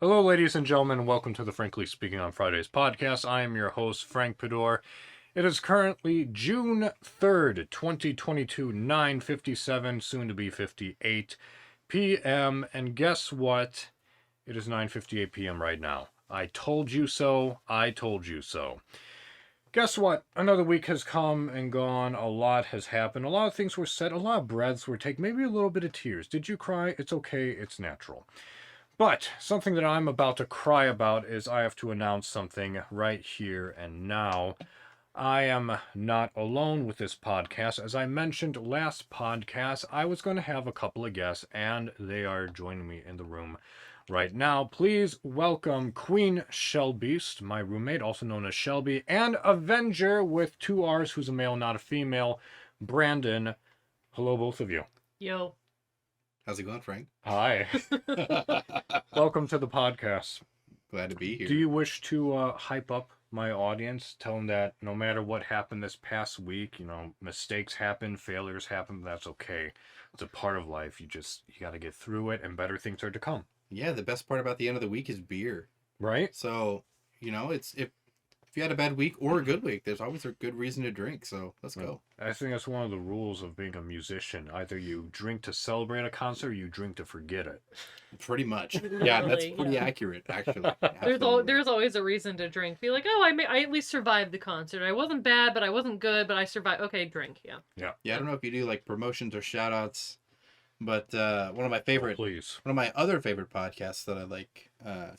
Hello, ladies and gentlemen. Welcome to the Frankly Speaking on Fridays podcast. I am your host, Frank Pador. It is currently June 3rd, 2022, 9:57, soon to be 58 p.m. And guess what? It is 9:58 p.m. right now. I told you so. I told you so. Guess what? Another week has come and gone. A lot has happened. A lot of things were said. A lot of breaths were taken. Maybe a little bit of tears. Did you cry? It's okay. It's natural. But something that I'm about to cry about is I have to announce something right here and now. I am not alone with this podcast. As I mentioned last podcast, I was going to have a couple of guests, and they are joining me in the room right now. Please welcome Queen Shelby, my roommate, also known as Shelby, and Avenger with two R's, who's a male, not a female, Brandon. Hello, both of you. Yo. How's it going, Frank? Hi. Welcome to the podcast. Glad to be here. Do you wish to hype up my audience? Tell them that no matter what happened this past week, mistakes happen, failures happen, but that's okay. It's a part of life. You got to get through it, and better things are to come. Yeah, the best part about the end of the week is beer. Right? So, it's if you had a bad week or a good week, there's always a good reason to drink. So let's go. I think that's one of the rules of being a musician. Either you drink to celebrate a concert, or you drink to forget it. Pretty much. Yeah, that's pretty accurate, actually. There's always a reason to drink. Be like, oh, I at least survived the concert. I wasn't bad, but I wasn't good, but I survived. Okay, drink. Yeah. Yeah, I don't know if you do like promotions or shout outs, but one of my other favorite podcasts that I like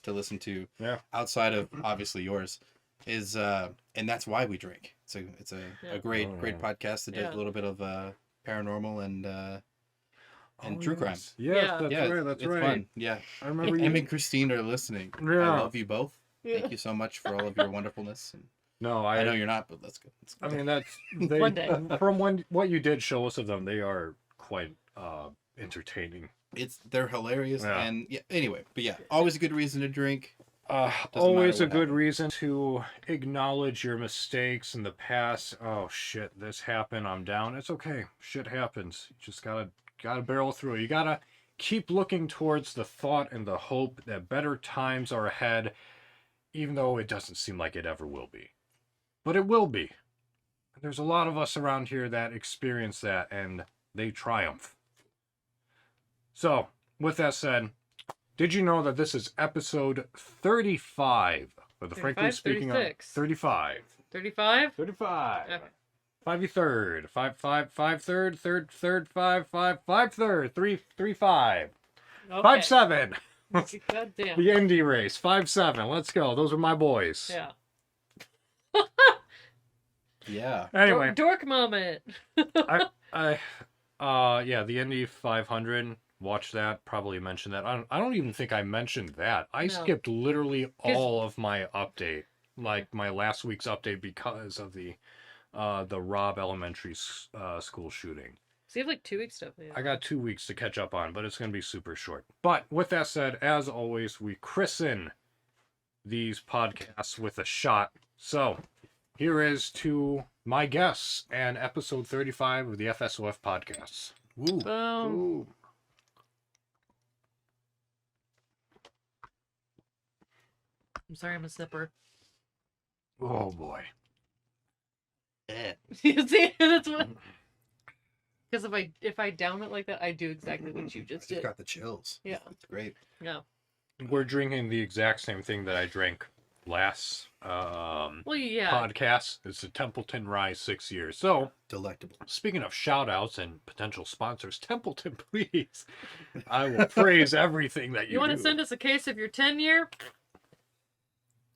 to listen to, outside of obviously yours, is and that's why we drink. So it's a great podcast that does a little bit of paranormal and true crime. Yes, that's right. Fun. Yeah, I remember Em and Christine are listening. Yeah. I love you both. Thank you so much for all of your wonderfulness. No, I know you're not, but that's good. I mean, that's one day. From what you did show us of them, they are quite entertaining. They're hilarious, and anyway, but always a good reason to drink. Always a good reason to acknowledge your mistakes in the past. Oh shit, this happened. I'm down. It's okay. Shit happens. You just gotta barrel through. You gotta keep looking towards the thought and the hope that better times are ahead, even though it doesn't seem like it ever will be. But it will be. There's a lot of us around here that experience that, and they triumph. So, with that said, did you know that this is episode 35 of the Frankly Speaking 36. 35? 35? 35. Okay. 5 third, third, 5 third, 3 5. Okay. 5 7. God damn. The Indy race, 5 7. Let's go. Those are my boys. Yeah. Yeah. Anyway, Dork moment. the Indy 500. Watch that. Probably mentioned that. I don't even think I mentioned that. I skipped literally all of my update, like my last week's update, because of the Robb Elementary School shooting. So you have like 2 weeks stuff. Yeah. I got 2 weeks to catch up on, but it's going to be super short. But with that said, as always, we christen these podcasts with a shot. So here is to my guests and episode 35 of the FSOF podcasts. Woo. Boom. Ooh. I'm sorry, I'm a sipper. Oh boy. You see, that's what. Because if I down it like that, I do exactly what you just did. Got the chills. Yeah. It's great. Yeah. We're drinking the exact same thing that I drank last podcast. It's a Templeton Rye 6 years. So Delectable. Speaking of shout outs and potential sponsors, Templeton, please. I will praise everything that you want do. to send us a case of your 10-year?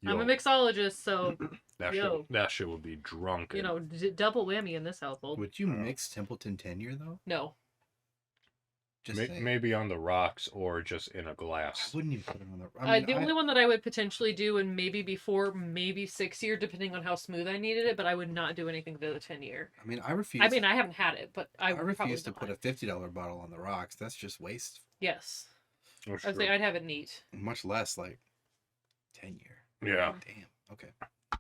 I'm a mixologist, so that shit will be drunk. Double whammy in this household. Would you mix Templeton tenure though? No. Maybe on the rocks or just in a glass. I wouldn't even put it on the. The only one that I would potentially do, and maybe 6 year, depending on how smooth I needed it, but I would not do anything to the 10-year. I refuse. I haven't had it, but I refuse to put a $50 bottle on the rocks. That's just waste. Yes. Oh, I was like, I'd have it neat. Much less like 10-year. Yeah. Damn. Okay.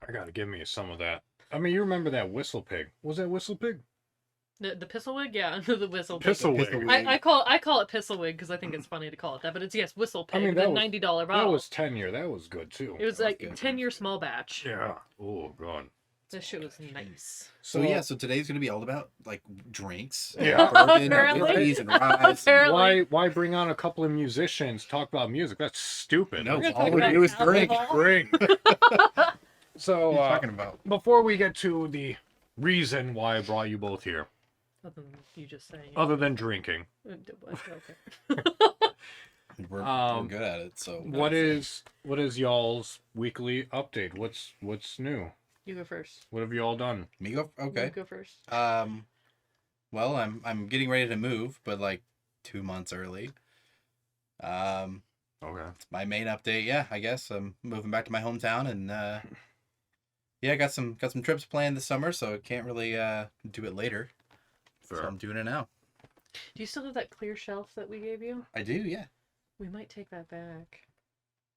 I gotta give me some of that. I mean, you remember that Whistle Pig? Was that Whistle Pig? The pistol wig, yeah, the whistle pig. Pistol wig. I call it pistol wig because I think it's funny to call it that, but it's whistle pig. I mean, the that was $90 bottle. That was 10-year. That was good too. It was like 10-year small batch. Yeah. Oh god. This shit was nice. So so today's gonna be all about like drinks, Yeah. bourbon, Apparently. whiskeys, and ryes. Apparently. Why bring on a couple of musicians, talk about music? That's stupid. No, We're gonna all talk we about do is drink. alcohol. Drink. So What are you talking about? before we get to the reason why I brought you both here, Other than you just saying. other than drinking, Okay. We're good at it. So what is y'all's weekly update? What's new? You go first. What have you all done? me go? Okay. You go first. Well, I'm getting ready to move, but like 2 months early. Okay. My main update, yeah, I guess I'm moving back to my hometown, and yeah, got some trips planned this summer, so I can't really do it later. Fair. So I'm doing it now. Do you still have that clear shelf that we gave you? I do, yeah. We might take that back.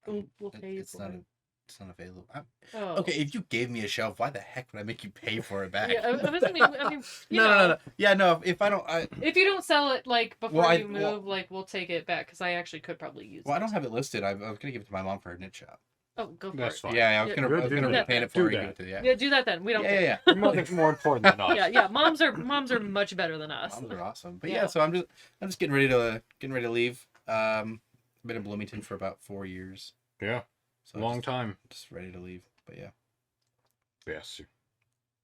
We'll pay you It's for not it. it's not available. Oh. Okay, if you gave me a shelf, why the heck would I make you pay for it back? Yeah, I mean, you no, know, no. Yeah, no. If I don't, if you don't sell it like before Well, you move, like we'll take it back because I actually could probably use it. well, I don't have it listed. I was gonna give it to my mom for her knit shop. Oh, go for That's it. fine. Yeah, I was Yeah. gonna Good, do repaint it for do her. And that. give it to, yeah. Yeah, do that then. We don't. Yeah, care. yeah. Nothing's more important than us. Yeah. Moms are much better than us. Moms are awesome. But Yeah. yeah, so I'm just getting ready to leave. Been in Bloomington for about 4 years. Yeah. So Long time. Just ready to leave. But yeah. Yes.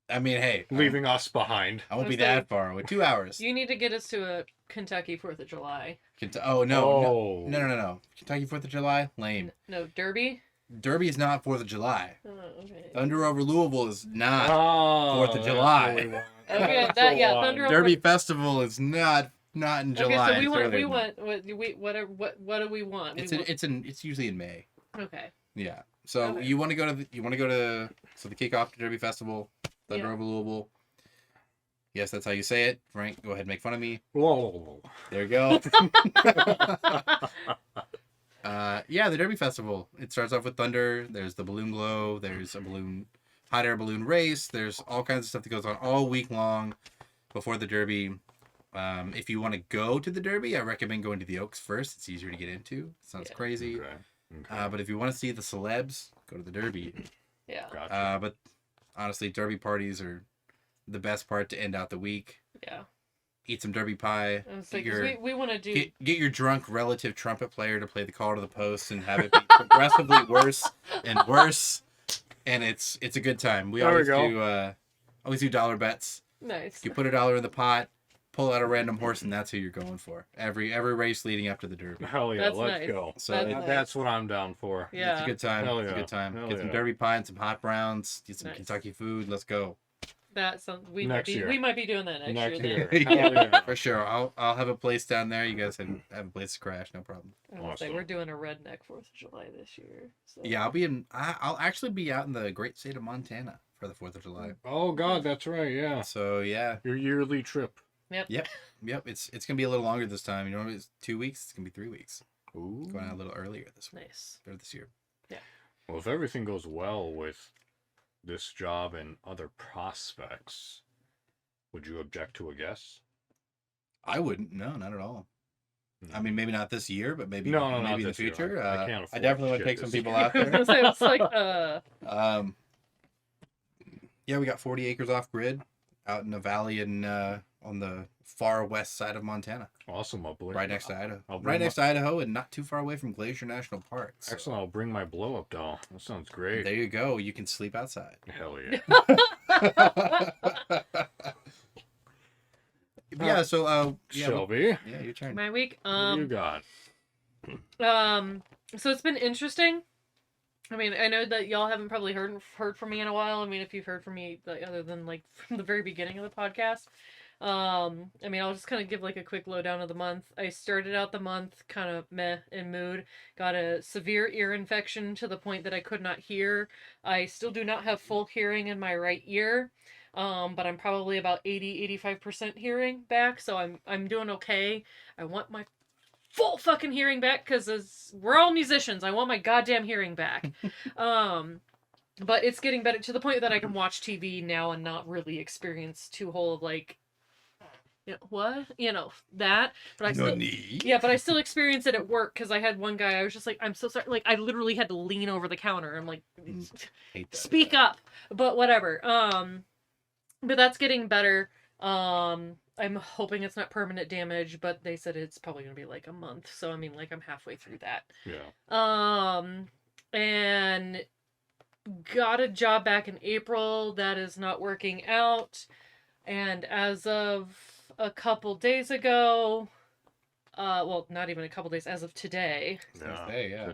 I mean, hey, Leaving us behind. I won't be I was that like- far away. 2 hours. You need to get us to a Kentucky 4th of July. Oh no, Oh. no. Kentucky 4th of July, lame. No, Derby. Derby is not 4th of July. Oh, okay. Thunder over Louisville is not. Oh, 4th of that's July. what we want. Okay, That's that the yeah, one. Thunder over. Derby Festival is not in July. Okay, so we it's want earlier what do we want? It's usually in May. Okay. Yeah. So Okay. you want to go to the kickoff to Derby Festival, Thunder Yeah. over Louisville. Yes, that's how you say it. Frank, go ahead and make fun of me. Whoa. There you go. Yeah, the Derby Festival. It starts off with thunder. There's the balloon glow. There's a hot air balloon race. There's all kinds of stuff that goes on all week long before the Derby. If you want to go to the Derby, I recommend going to the Oaks first. It's easier to get into. It sounds Yeah. crazy. Okay. But if you want to see the celebs, go to the Derby. Yeah. Gotcha. But honestly, Derby parties are the best part to end out the week. Yeah. Eat some Derby pie. I was like, 'cause we want to do. Get your drunk relative trumpet player to play the call to the post and have it be progressively worse and worse. And it's a good time. We There we always do dollar bets. Nice. You put $1 in the pot, pull out a random horse, and that's who you're going for. Every race leading up to the Derby. Hell yeah, That's let's nice. go. So That's it- nice. That's what I'm down for. Yeah. it's a good time. Hell It's a yeah. good time. Hell Get some yeah. Derby pie and some hot browns. Get some Nice. Kentucky food. Let's go. That sounds. Next year. We might be doing that next Next year. year. Then. Hell yeah. For sure. I'll have a place down there. You guys have a place to crash. No problem. I was say Awesome. we're doing a redneck 4th of July this year. So. Yeah, I'll actually be out in the great state of Montana for the 4th of July. Oh god, that's right. Yeah. So yeah, Your yearly trip. yep. It's gonna be a little longer this time. You know, it's 2 weeks. It's gonna be 3 weeks. Ooh. Going out a little earlier this week Nice. or this year. Well, if everything goes well with this job and other prospects, would you object to a guest? I wouldn't. No, not at all. No. I mean, maybe not this year, but maybe No, not maybe in the this year. future. I can't I afford definitely want to shit take some this people year. out I was there. gonna say it's like Yeah, we got 40 acres off grid out in a valley in on the far west side of Montana, Awesome. I'll bring right next to Idaho. I'll bring Right next to Idaho, and not too far away from Glacier National Park. So Excellent. I'll bring my blow up doll. That sounds great. there you go. You can sleep outside. Hell yeah. Yeah. So Shelby, yeah, your turn. my week. what do you got? So it's been interesting. I mean, I know that y'all haven't probably heard from me in a while. I mean, if you've heard from me, like, other than like from the very beginning of the podcast. I mean, I'll just kind of give like a quick lowdown of the month. I started out the month kind of meh in mood. Got a severe ear infection to the point that I could not hear. I still do not have full hearing in my right ear. But I'm probably about 85% hearing back, so I'm doing okay. I want my full fucking hearing back because we're all musicians. I want my goddamn hearing back. But it's getting better to the point that I can watch TV now and not really experience too whole of like what? That. But I still, but I still experienced it at work because I had one guy. I was just like, I'm so sorry. Like, I literally had to lean over the counter. I'm like, speak up. But whatever. But that's getting better. I'm hoping it's not permanent damage, but they said it's probably gonna be like a month. So I mean, like, I'm halfway through that. Yeah. And got a job back in April that is not working out. And as of a couple days ago, well, not even a couple days, as of today.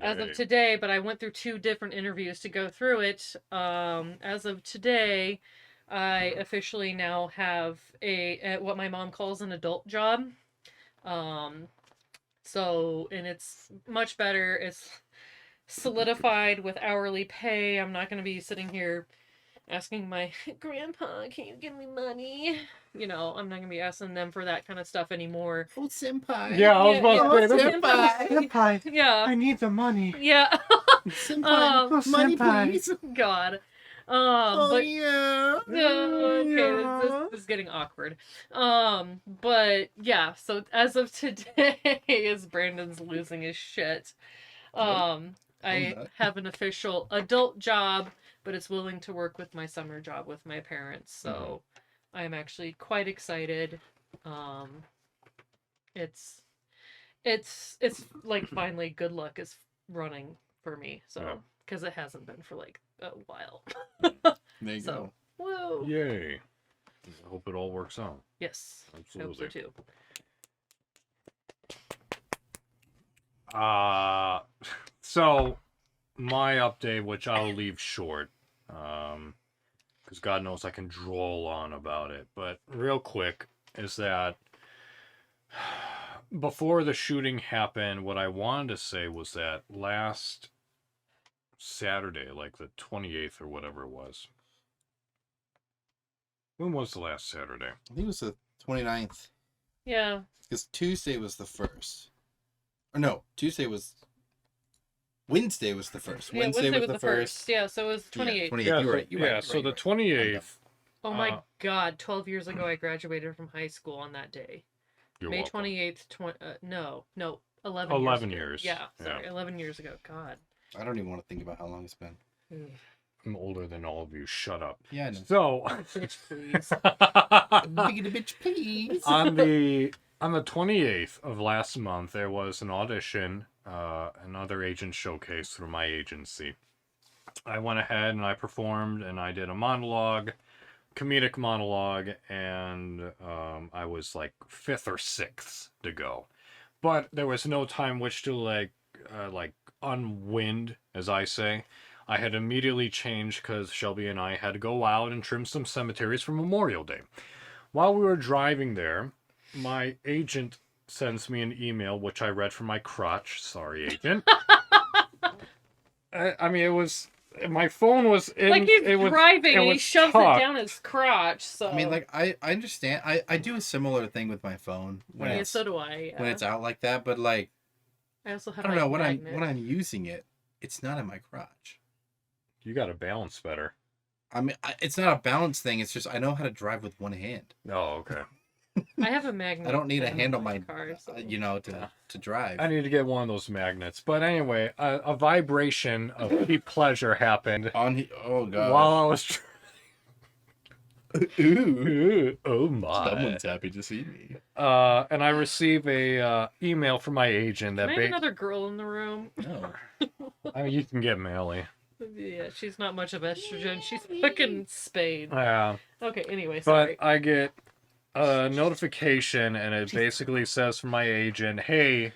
As of today, but I went through 2 different interviews to go through it. As of today, I officially now have a what my mom calls an adult job. So, and it's much better. It's solidified with hourly pay. I'm not going to be sitting here asking my grandpa, can you give me money? I'm not going to be asking them for that kind of stuff anymore. Oh, senpai. Yeah, I was about to say, senpai. Yeah. I need the money. Yeah. Senpai, money, please. God. But yeah. Okay, this is getting awkward. But yeah, so as of today, as Brandon's losing his shit, I have an official adult job, but it's willing to work with my summer job with my parents. So I'm actually quite excited. It's like finally good luck is running for me. So because it hasn't been for like a while. There you go. Whoa! Yay! I hope it all works out. Yes, absolutely. I hope so too. So my update, which I'll leave short, because God knows I can droll on about it, but real quick, is that before the shooting happened, what I wanted to say was that last Saturday, like the 28th or whatever it was. When was the last Saturday? I think it was the 29th. Yeah. Because Tuesday was the 1st. Or no, Wednesday was the 1st. Yeah, Wednesday was the 1st. Yeah, so it was 28th. 28th. Yeah, You're right. Yeah, so the 28th. Oh my God, 12 years ago I graduated from high school on that day. May 28th, 11 years. Yeah, sorry, 11 years ago. God. I don't even want to think about how long it's been. I'm older than all of you. Shut up. Yeah, I know. So, bitch, please. Bitch, please. on the 28th of last month, there was an audition, another agent showcase through my agency. I went ahead and I performed and I did a monologue, comedic monologue, and I was like 5th or 6th to go. But there was no time which to like unwind, as I say. I had immediately changed because Shelby and I had to go out and trim some cemeteries for Memorial Day. While we were driving there, my agent sends me an email, which I read from my crotch. Sorry, agent. I mean, it was... My phone was in... Like he's driving and he shoves it down his crotch, so... I mean, like, I understand. I do a similar thing with my phone. So do I, yeah. When it's out like that, but like... I also have I don't know, when I'm using it, it's not in my crotch. You got to balance better. I mean, it's not a balance thing. It's just I know how to drive with one hand. Oh, okay. I have a magnet. I don't need a hand on my car, so. To drive. I need to get one of those magnets. But anyway, a vibration of deep pleasure happened. Oh, God. While I was... Ooh, oh, my. Someone's happy to see me. And I receive a email from my agent that... Can I have another girl in the room? No. I mean, you can get Melly. Yeah, she's not much of estrogen. She's fucking Spade. Yeah. Okay, anyway, sorry. But I get a notification, and it basically says from my agent, hey,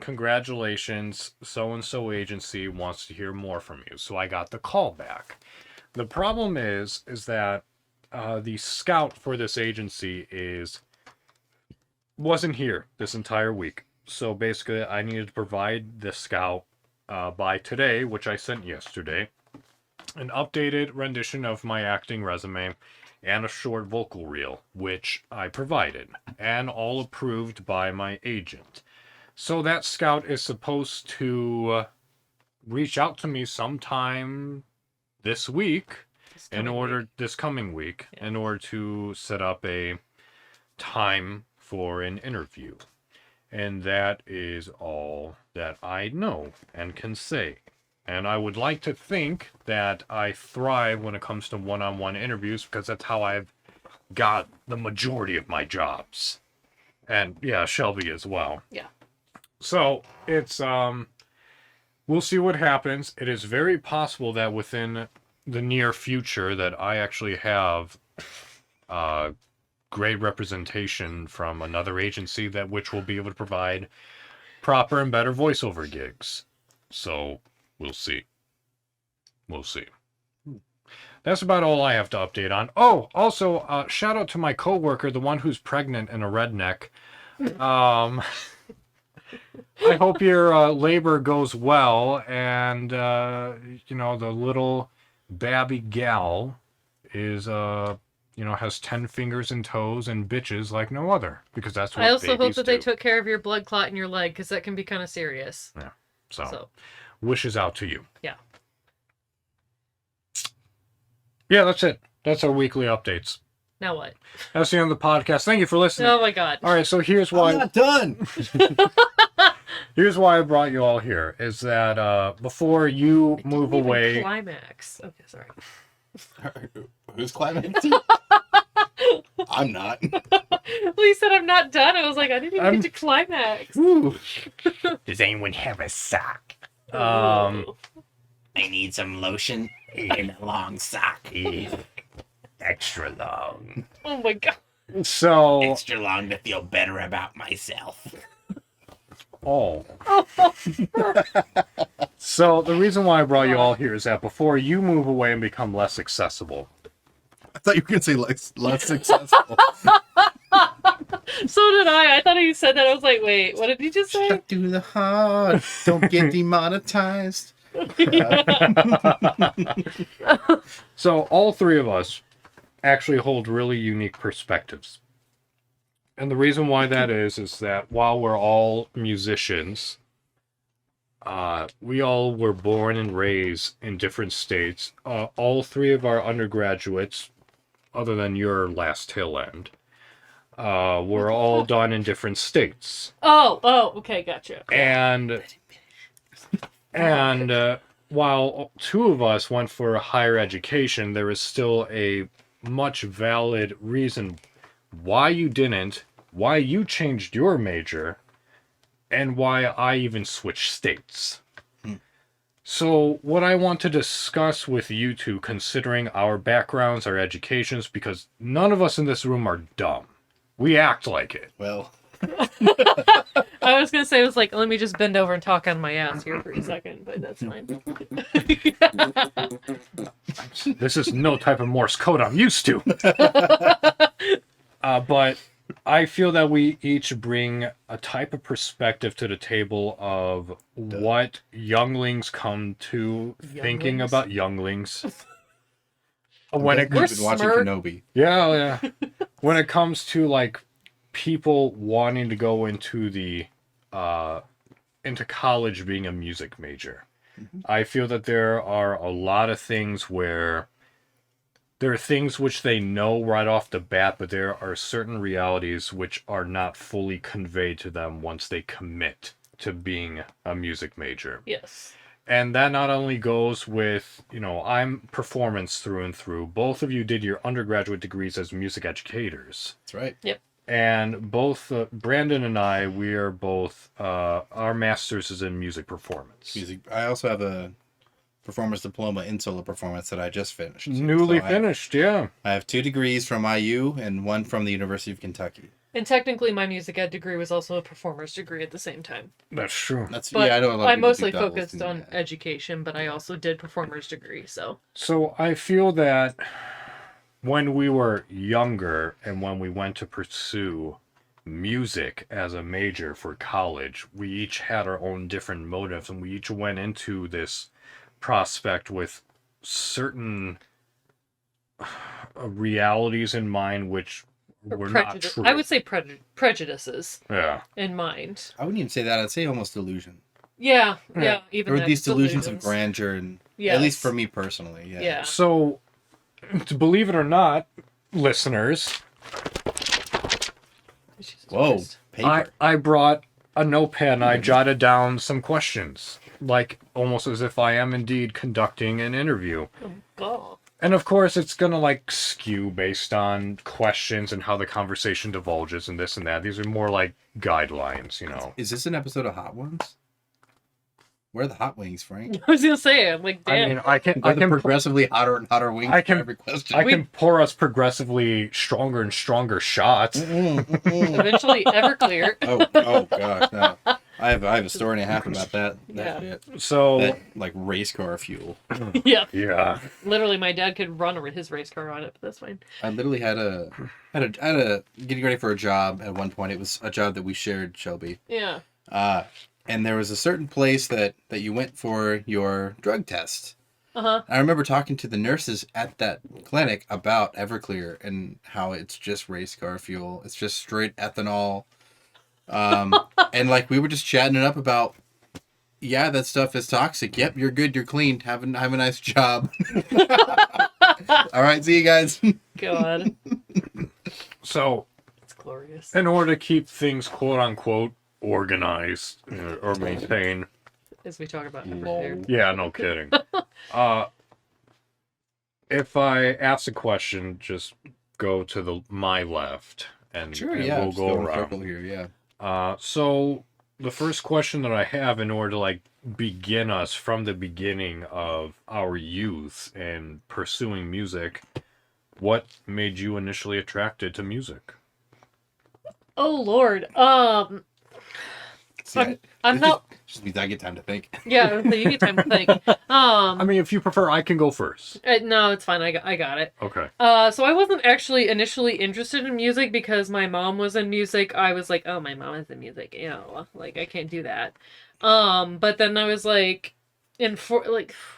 congratulations, so-and-so agency wants to hear more from you. So I got the call back. The problem is that the scout for this agency wasn't here this entire week. So basically, I needed to provide the scout by today, which I sent yesterday, an updated rendition of my acting resume and a short vocal reel, which I provided, and all approved by my agent. So that scout is supposed to reach out to me sometime this week, this coming week, in order to set up a time for an interview. And that is all that I know and can say. And I would like to think that I thrive when it comes to one-on-one interviews, because that's how I've got the majority of my jobs. And yeah, Shelby as well. Yeah. So it's we'll see what happens. It is very possible that within the near future that I actually have great representation from another agency that which will be able to provide proper and better voiceover gigs. So we'll see. We'll see. That's about all I have to update on. Oh, also, shout out to my coworker, the one who's pregnant and a redneck. I hope your labor goes well, and the little babby gal is has 10 fingers and toes and bitches like no other, because that's what I also hope babies that do. they took care of your blood clot in your leg, because that can be kind of serious. Yeah. So wishes out to you. Yeah. Yeah, that's it. That's our weekly updates. Now what? That's the end of the podcast. Thank you for listening. Oh my god. All right, so here's why. I'm not done. Here's why I brought you all here. Is that before you move away? Climax. Okay, sorry. Who's climaxing? I'm not. Well, you said I'm not done. I was like, I didn't even get to climax. Ooh. Does anyone have a sock? I need some lotion and a long sock. Extra long. Oh my god. So Extra long to feel better about myself. Oh. So the reason why I brought you all here is that before you move away and become less accessible. I thought you were going to say less successful. So did I. I thought you said that. I was like, wait, what did you just say? Shut to the heart. Don't get demonetized. So all three of us actually hold really unique perspectives. And the reason why that is that while we're all musicians, we all were born and raised in different states. All three of our undergraduates, other than your last tail end, were all done in different states. Oh, okay, gotcha. And while two of us went for higher education, there is still a much valid reason why you didn't, why you changed your major, and why I even switched states. So what I want to discuss with you two, considering our backgrounds, our educations, because none of us in this room are dumb. We act like it. Well, I was going to say, I was like, let me just bend over and talk on my ass here for a second, but that's fine. This is no type of Morse code I'm used to. But I feel that we each bring a type of perspective to the table of what younglings come to thinking about younglings. When it We've been watching Kenobi. Yeah. When it comes to like people wanting to go into the into college being a music major. I feel that there are a lot of things where there are things which they know right off the bat, but there are certain realities which are not fully conveyed to them once they commit to being a music major. Yes. And that not only goes with, I'm performance through and through. Both of you did your undergraduate degrees as music educators. That's right. Yep. And both Brandon and I, we are both, our master's is in music performance. I also have a performance diploma in solo performance that I just finished. Newly finished, yeah. I have 2 degrees from IU and 1 from the University of Kentucky. And technically, my music ed degree was also a performer's degree at the same time. That's true. I know a lot of I people mostly do doubles focused and on that. education, but I also did performer's degree, so. So I feel that when we were younger and when we went to pursue music as a major for college, we each had our own different motives, and we each went into this prospect with certain realities in mind which were not true. I would say prejudices in mind. I wouldn't even say that. I'd say almost delusion. Yeah. Even or then, these delusions of grandeur, and at least for me personally. Yeah. So, to believe it or not, listeners, Whoa, paper. I brought a notepad and I jotted down some questions, like almost as if I am indeed conducting an interview. Oh, God. And of course, it's gonna like skew based on questions and how the conversation divulges and this and that. These are more like guidelines, you know. Is this an episode of Hot Ones? Where are the hot wings, Frank? I was gonna say, I'm like, damn. I mean, I can progressively hotter and hotter wings for every question. I can pour us progressively stronger and stronger shots. Eventually, Everclear. Oh gosh, no. I have a story and a half about that. Yeah. Shit. So That, like race car fuel. Yeah. Yeah. Literally, my dad could run his race car on it, but that's fine. I literally had a getting ready for a job at one point. It was a job that we shared, Shelby. Yeah. And there was a certain place that you went for your drug test. Uh-huh. I remember talking to the nurses at that clinic about Everclear and how it's just race car fuel. It's just straight ethanol. And like we were just chatting it up about, yeah, that stuff is toxic. Yep, you're good. You're clean. Have a nice job. All right, see you guys. God. So, It's glorious. in order to keep things quote unquote organized or maintained, As we talk about Everclear. yeah, no kidding. If I ask a question, just go to my left, and, Sure, and yeah. we'll Just go in a around. circle here, yeah. So the first question that I have, in order to like begin us from the beginning of our youth and pursuing music, what made you initially attracted to music? Oh, Lord. See, I'm not... Just means I get time to think. Yeah, so you get time to think. I mean, if you prefer, I can go first. No, it's fine. I got it. Okay. So I wasn't actually initially interested in music because my mom was in music. I was like, oh, my mom is in music. You know, like, I can't do that. But then I was like,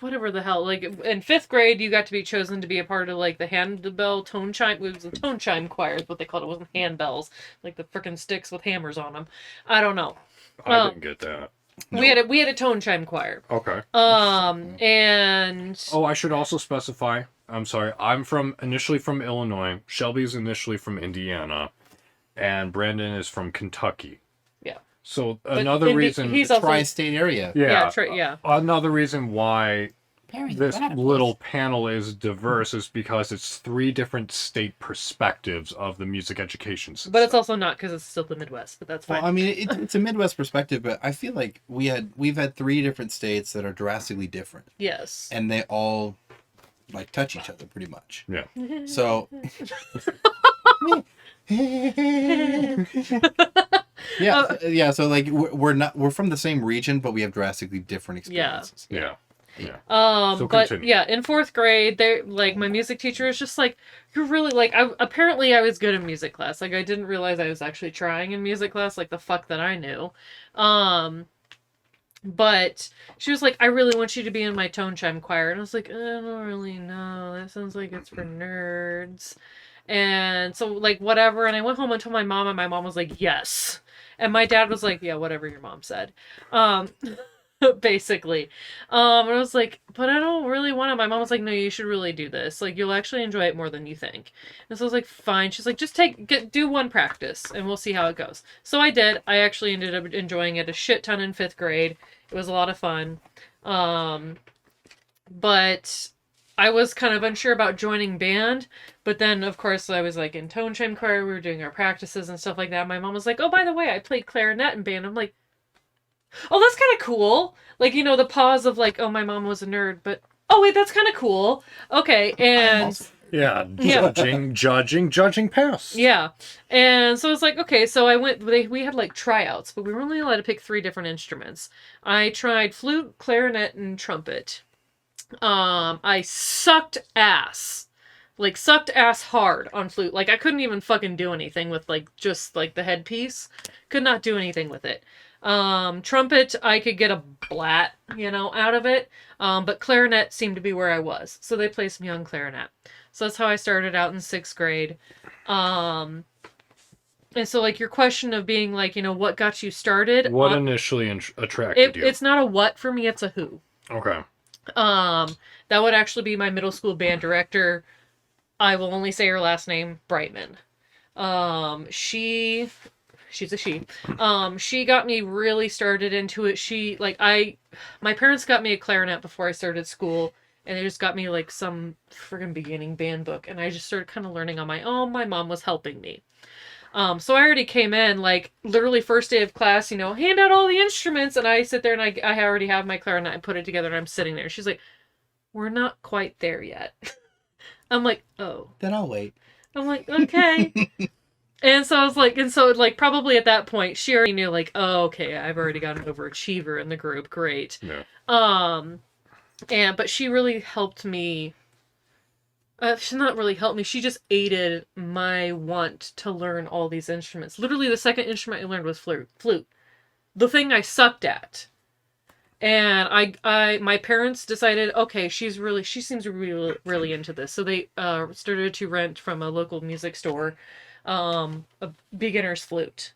whatever the hell, like, in 5th grade, you got to be chosen to be a part of, like, the handbell tone chime. It was a tone chime choir is what they called it. It wasn't handbells, like the frickin' sticks with hammers on them. I don't know. I didn't get that. No. We had a tone chime choir. Okay. And Oh, I should also specify. I'm sorry. I'm initially from Illinois. Shelby's initially from Indiana, and Brandon is from Kentucky. Yeah. So another reason. he's also Tri-state area. yeah. Another reason why Very this radical. little panel is diverse is because it's 3 different state perspectives of the music education system. But it's also not because it's still the Midwest, but that's fine. Well, I mean, it's a Midwest perspective, but I feel like we've had 3 different states that are drastically different, Yes. and they all like touch each other pretty much. Yeah. So, yeah. So like we're from the same region, but we have drastically different experiences. Yeah. So But continue. yeah, in 4th grade, like my music teacher was just like, you're really like, apparently I was good in music class. Like I didn't realize I was actually trying in music class, like the fuck that I knew. But she was like, I really want you to be in my tone chime choir. And I was like, I don't really know. That sounds like it's for nerds. And so like whatever. And I went home and told my mom, and my mom was like, yes. And my dad was like, yeah, whatever your mom said. Basically. And I was like, but I don't really want to. My mom was like, no, you should really do this. Like, you'll actually enjoy it more than you think. And so I was like, fine. She's like, just do one practice and we'll see how it goes. So I did. I actually ended up enjoying it a shit ton in 5th grade. It was a lot of fun. But I was kind of unsure about joining band. But then, of course, I was like in tone chime choir. We were doing our practices and stuff like that. My mom was like, oh, by the way, I played clarinet in band. I'm like, oh, that's kind of cool. Like, you know, the pause of like, oh, my mom was a nerd, but oh, wait, that's kind of cool. Okay. And Yeah. Judging pass. yeah. And so it's like, okay, so I went, we had like tryouts, but we were only allowed to pick 3 different instruments. I tried flute, clarinet, and trumpet. I sucked ass hard on flute. Like I couldn't even fucking do anything with like, just like the headpiece. Could not do anything with it. Trumpet, I could get a blat, out of it. But clarinet seemed to be where I was. So they placed me on clarinet. So that's how I started out in 6th grade. And so like your question of being like, what got you started? What initially attracted you? It's not a what for me, it's a who. Okay. That would actually be my middle school band director. I will only say her last name, Brightman. She's a she. She got me really started into it. My parents got me a clarinet before I started school, and they just got me like some friggin' beginning band book, and I just started kind of learning on my own. My mom was helping me. So I already came in, like, literally first day of class, hand out all the instruments, and I sit there and I already have my clarinet, I put it together, and I'm sitting there. She's like, we're not quite there yet. I'm like, oh. Then I'll wait. I'm like, okay. And so I was like, probably at that point, she already knew, like, oh, okay, I've already got an overachiever in the group, great. Yeah. But she really helped me. She not really helped me. She just aided my want to learn all these instruments. Literally, the second instrument I learned was flute. The thing I sucked at. And my parents decided, okay, she seems really into this. So they started to rent from a local music store a beginner's flute.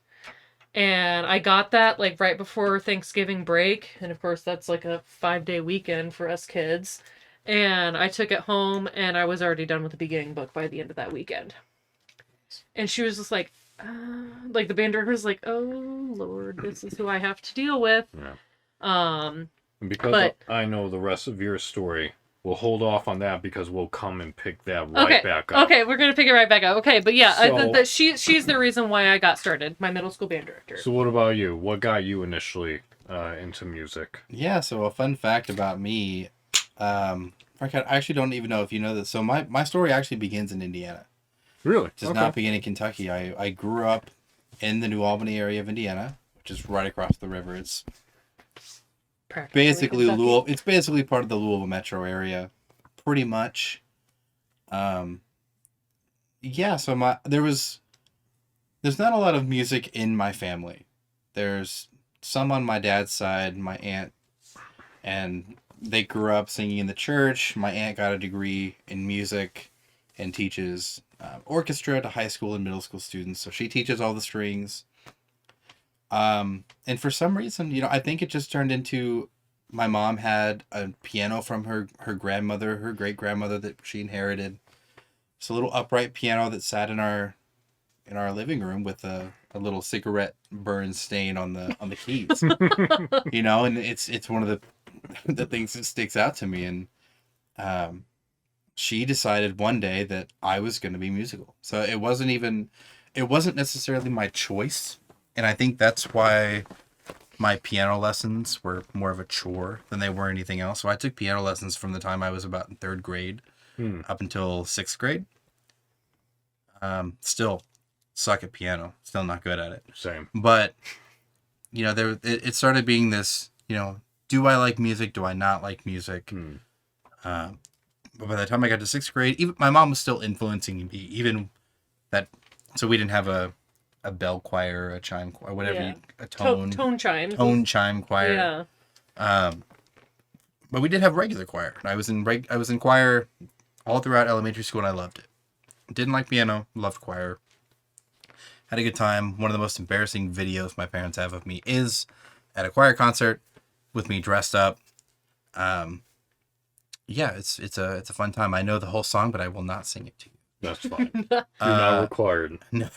And I got that like right before Thanksgiving break. And of course, that's like a 5-day weekend for us kids. And I took it home, and I was already done with the beginning book by the end of that weekend. And she was just like the band director was like, oh, Lord, this is who I have to deal with. Yeah. Because I know the rest of your story, we'll hold off on that because we'll come and pick that back up. Okay, we're going to pick it right back up. Okay, but yeah, so, she's the reason why I got started, my middle school band director. So what about you? What got you initially into music? Yeah, so a fun fact about me... I actually don't even know if you know this. So my story actually begins in Indiana. Really? It does not begin in Kentucky. I grew up in the New Albany area of Indiana, which is right across the river. It's basically Louisville. It's basically part of the Louisville metro area, pretty much. Yeah. So there's not a lot of music in my family. There's some on my dad's side, my aunt, and they grew up singing in the church. My aunt got a degree in music and teaches orchestra to high school and middle school students. So she teaches all the strings. And for some reason, I think it just turned into my mom had a piano from her grandmother, her great grandmother that she inherited. It's a little upright piano that sat in our living room with a little cigarette burn stain on the keys. And it's one of the things that sticks out to me. And she decided one day that I was going to be musical. So it wasn't necessarily my choice. And I think that's why my piano lessons were more of a chore than they were anything else. So I took piano lessons from the time I was about in 3rd grade up until 6th grade. Still suck at piano. Still not good at it. Same. But, it started being this, do I like music? Do I not like music? But by the time I got to 6th grade, even my mom was still influencing me. Even that, so we didn't have a bell choir, a chime choir, whatever, a tone chime choir. Yeah. But we did have regular choir. I was in choir all throughout elementary school, and I loved it. Didn't like piano, loved choir. Had a good time. One of the most embarrassing videos my parents have of me is at a choir concert with me dressed up. Yeah, it's a fun time. I know the whole song, but I will not sing it to you. That's fine. You're not required. No.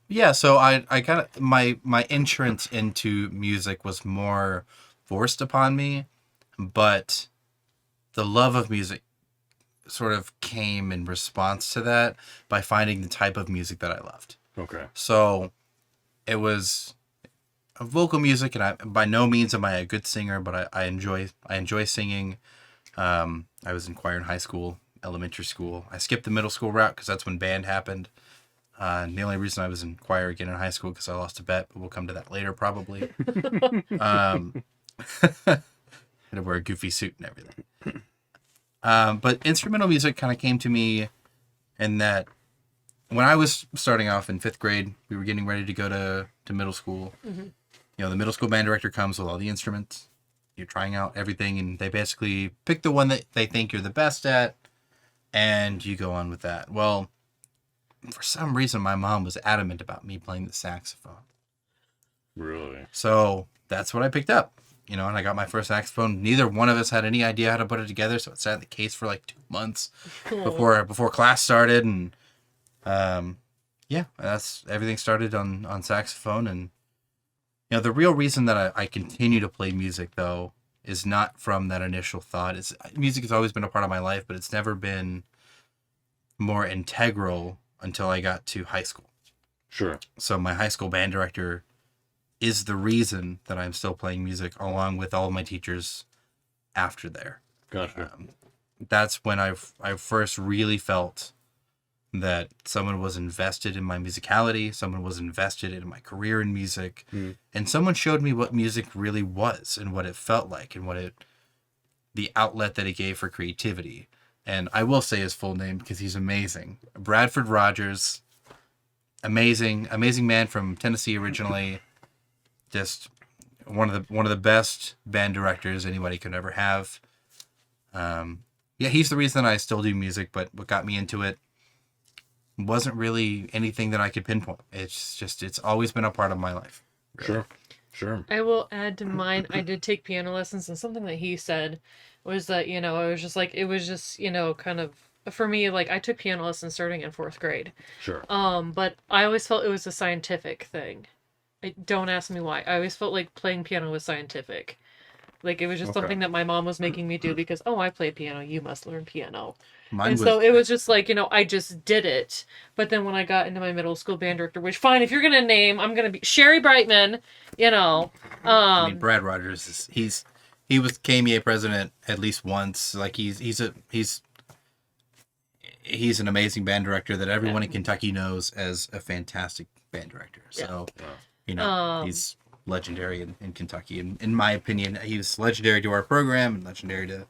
Yeah, so I kind of my entrance into music was more forced upon me, but the love of music sort of came in response to that by finding the type of music that I loved. Okay. So it was vocal music, and by no means am I a good singer, but I enjoy singing. I was in choir in high school, elementary school. I skipped the middle school route because that's when band happened. And the only reason I was in choir again in high school because I lost a bet, but we'll come to that later probably. I had to wear a goofy suit and everything. But instrumental music kind of came to me in that when I was starting off in 5th grade, we were getting ready to go to middle school. Mm-hmm. The middle school band director comes with all the instruments. You're trying out everything, and they basically pick the one that they think you're the best at, and you go on with that. Well, for some reason, my mom was adamant about me playing the saxophone. Really? So that's what I picked up. And I got my first saxophone. Neither one of us had any idea how to put it together, so it sat in the case for like 2 months before class started. And Yeah, everything started on saxophone, and the real reason that I continue to play music though is not from that initial thought. Music has always been a part of my life, but it's never been more integral until I got to high school. Sure. So my high school band director is the reason that I'm still playing music, along with all of my teachers after there. Gotcha. That's when I first really felt that someone was invested in my musicality, someone was invested in my career in music, and someone showed me what music really was and what it felt like and the outlet that it gave for creativity. And I will say his full name because he's amazing. Bradford Rogers, amazing man from Tennessee originally. Just one of the best band directors anybody could ever have. He's the reason I still do music, but what got me into it wasn't really anything that I could pinpoint. It's always been a part of my life. Really. Sure. I will add to mine. I did take piano lessons, and something that he said was that, I was just like, it was just, kind of, for me, like, I took piano lessons starting in 4th grade. Sure. But I always felt it was a scientific thing. Don't ask me why. I always felt like playing piano was scientific. Like, it was just something that my mom was making me do because, I play piano, you must learn piano. So it was just like, I just did it. But then when I got into my middle school band director, which, fine, if you're going to name, I'm going to be Sherry Brightman, Brad Rogers, he was KMEA president at least once. Like, he's an amazing band director that everyone in Kentucky knows as a fantastic band director. So, he's legendary in Kentucky. In my opinion, he was legendary to our program and legendary to,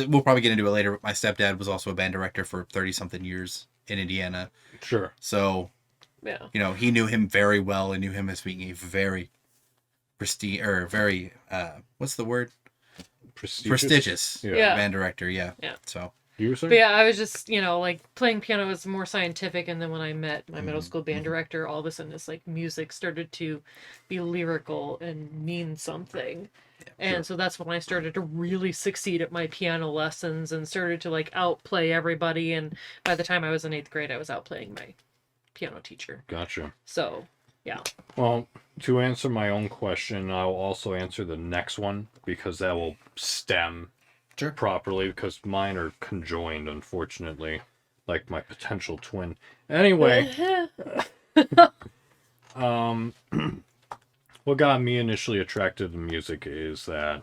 we'll probably get into it later, but my stepdad was also a band director for 30-something years in Indiana. Sure. So, he knew him very well and knew him as being a very what's the word? Prestigious band director, yeah. So, you were saying? But I was just, like, playing piano was more scientific, and then when I met my middle school band director, all of a sudden it's like music started to be lyrical and mean something. And so that's when I started to really succeed at my piano lessons and started to, like, outplay everybody. And by the time I was in 8th grade, I was outplaying my piano teacher. Gotcha. So, yeah. Well, to answer my own question, I'll also answer the next one because that will stem properly because mine are conjoined, unfortunately, like my potential twin. Anyway, what got me initially attracted to music is that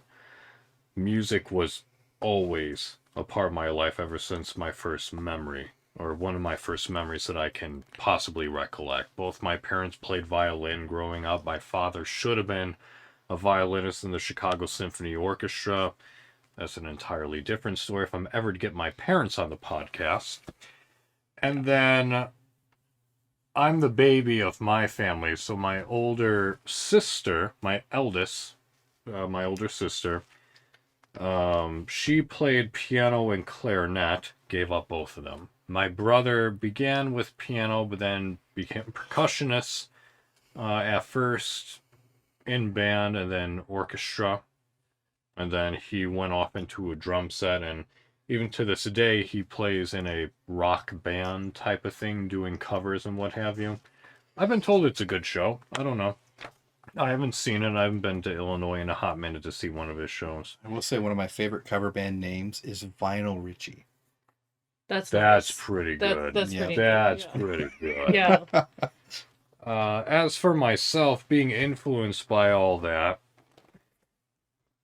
music was always a part of my life ever since my first memory, or one of my first memories that I can possibly recollect. Both my parents played violin growing up. My father should have been a violinist in the Chicago Symphony Orchestra. That's an entirely different story if I'm ever to get my parents on the podcast. And then I'm the baby of my family, so my older sister, my older sister, she played piano and clarinet, gave up both of them. My brother began with piano, but then became a percussionist, at first in band and then orchestra. And then he went off into a drum set, and even to this day, he plays in a rock band type of thing, doing covers and what have you. I've been told it's a good show. I don't know. I haven't seen it. I haven't been to Illinois in a hot minute to see one of his shows. I will say one of my favorite cover band names is Vinyl Richie. That's pretty good. That's pretty good. Yeah. As for myself, being influenced by all that,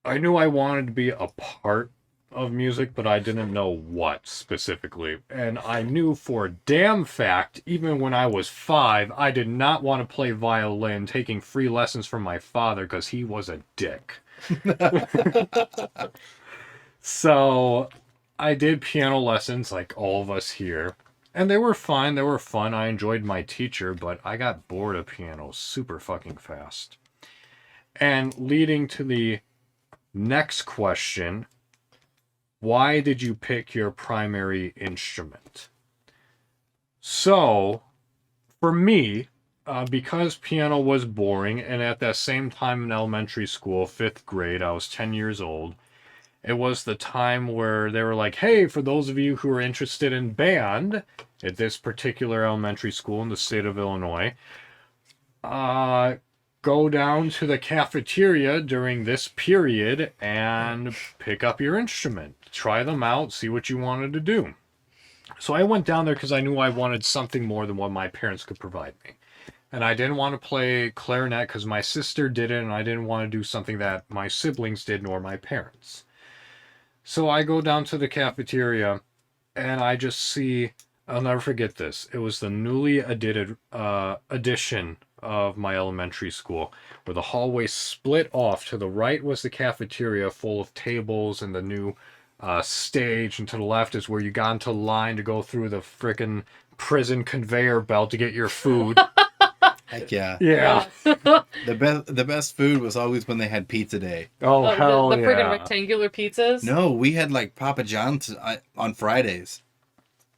I knew I wanted to be a part of music, but I didn't know what specifically. And I knew for a damn fact, even when I was 5, I did not want to play violin, taking free lessons from my father because he was a dick. So I did piano lessons like all of us here. And they were fine. They were fun. I enjoyed my teacher, but I got bored of piano super fucking fast. And leading to the next question, why did you pick your primary instrument? So, for me, because piano was boring, and at that same time in elementary school, 5th grade, I was 10 years old, it was the time where they were like, hey, for those of you who are interested in band, at this particular elementary school in the state of Illinois. Go down to the cafeteria during this period and pick up your instrument. Try them out, see what you wanted to do. So I went down there because I knew I wanted something more than what my parents could provide me. And I didn't want to play clarinet because my sister did it, and I didn't want to do something that my siblings did nor my parents. So I go down to the cafeteria, and I just see, I'll never forget this. It was the newly addition of my elementary school, where the hallway split off. To the right was the cafeteria full of tables and the new stage, and to the left is where you got into line to go through the frickin' prison conveyor belt to get your food. Heck yeah. Yeah. The best food was always when they had pizza day. Oh, hell the yeah. friggin' rectangular pizzas? No, we had like Papa John's on Fridays.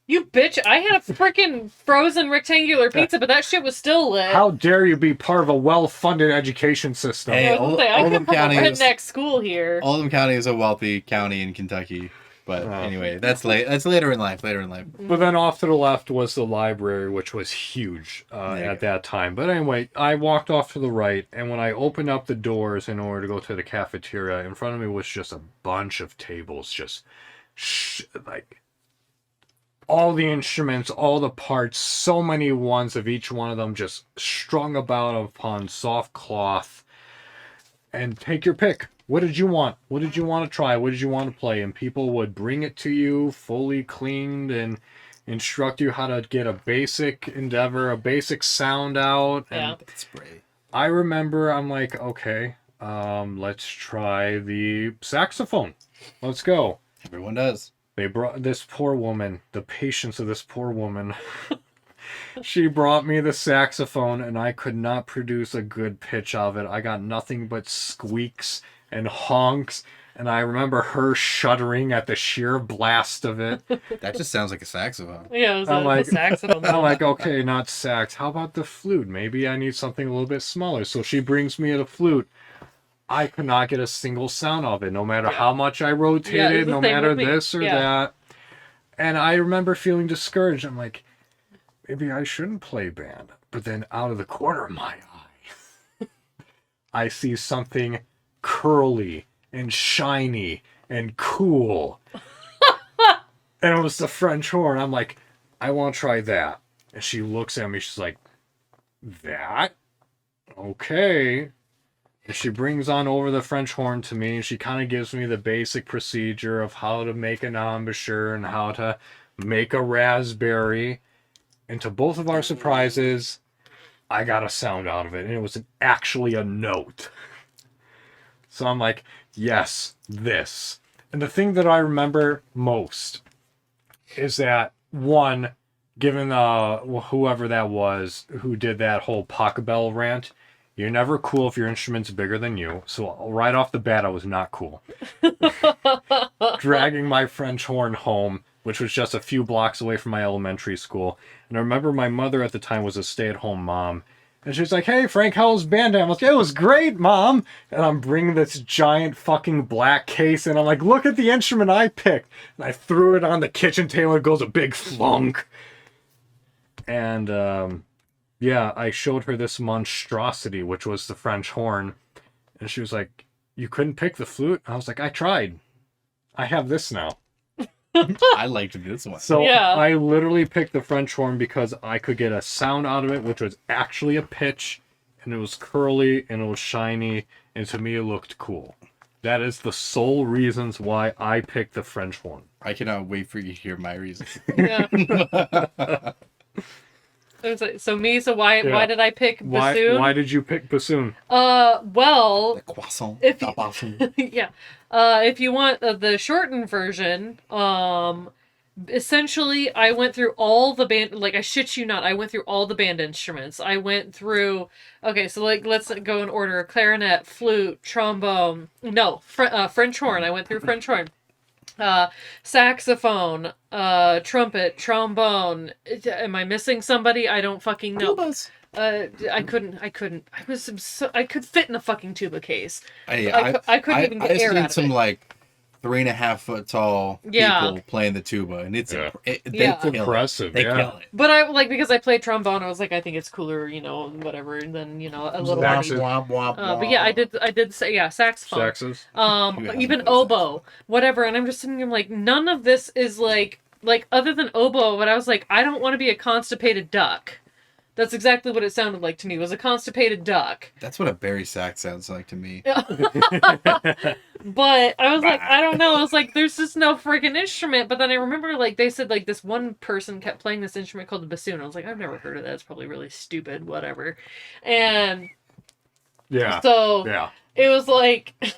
You bitch, I had a freaking frozen rectangular pizza, but that shit was still lit. How dare you be part of a well-funded education system? Hey, I Oldham County is redneck school here. Oldham County is a wealthy county in Kentucky. But anyway, that's later in life. But then off to the left was the library, which was huge at that time. But anyway, I walked off to the right, and when I opened up the doors in order to go to the cafeteria, in front of me was just a bunch of tables, just like all the instruments, all the parts, so many ones of each one of them just strung about upon soft cloth. And take your pick. What did you want? What did you want to try? What did you want to play? And people would bring it to you fully cleaned and instruct you how to get a basic endeavor, a basic sound out. Yeah. And I remember I'm like, okay, let's try the saxophone. Let's go. Everyone does. They brought this poor woman, the patience of this poor woman. She brought me the saxophone, and I could not produce a good pitch of it. I got nothing but squeaks and honks, and I remember her shuddering at the sheer blast of it. That just sounds like a saxophone. Yeah, it was a saxophone. I'm like, okay, not sax. How about the flute? Maybe I need something a little bit smaller. So she brings me the flute. I could not get a single sound of it, no matter how much I rotated, no matter this or that. And I remember feeling discouraged. I'm like, maybe I shouldn't play band. But then out of the corner of my eye, I see something curly and shiny and cool. And it was the French horn. I'm like, I want to try that. And she looks at me. She's like, that? Okay. And she brings on over the French horn to me. And she kind of gives me the basic procedure of how to make an embouchure and how to make a raspberry. And to both of our surprises, I got a sound out of it. And it was actually a note. So I'm like, yes, this. And the thing that I remember most is that, one, given whoever that was who did that whole Pachelbel rant, you're never cool if your instrument's bigger than you. So right off the bat, I was not cool. Dragging my French horn home, which was just a few blocks away from my elementary school. And I remember my mother at the time was a stay-at-home mom. And she's like, hey, Frank, how was band? I'm like, it was great, Mom. And I'm bringing this giant fucking black case, and I'm like, look at the instrument I picked. And I threw it on the kitchen table, and it goes a big thunk. And, yeah, I showed her this monstrosity, which was the French horn. And she was like, you couldn't pick the flute? I was like, I tried. I have this now. I liked this one. So I literally picked the French horn because I could get a sound out of it, which was actually a pitch, and it was curly, and it was shiny, and to me it looked cool. That is the sole reasons why I picked the French horn. I cannot wait for you to hear my reasons. Yeah. So why did I pick bassoon? Why did you pick bassoon? Well, the croissant. Yeah. If you want the shortened version, essentially I went through all the band, like I shit you not, I went through all the band instruments. I went through, okay, so like let's go in order: clarinet, flute, trombone, French horn. I went through French horn. Saxophone, trumpet, trombone. Am I missing somebody? I don't fucking know. Tubas. I couldn't. I could fit in a fucking tuba case. I couldn't even get air out of it. I've seen some like 3.5 foot tall people playing the tuba, and it's impressive. They kill it. But I like, because I played trombone, I was like, I think it's cooler, whatever, and then a little. But yeah, I did say saxophone. Saxes. Even oboe, whatever, and I'm just sitting there like, none of this is like other than oboe. But I was like, I don't want to be a constipated duck. That's exactly what it sounded like to me. Was a constipated duck. That's what a bari sax sounds like to me. But I was like, I don't know. I was like, there's just no freaking instrument. But then I remember, like, they said, like, this one person kept playing this instrument called the bassoon. I was like, I've never heard of that. It's probably really stupid, whatever. And so it was like, oh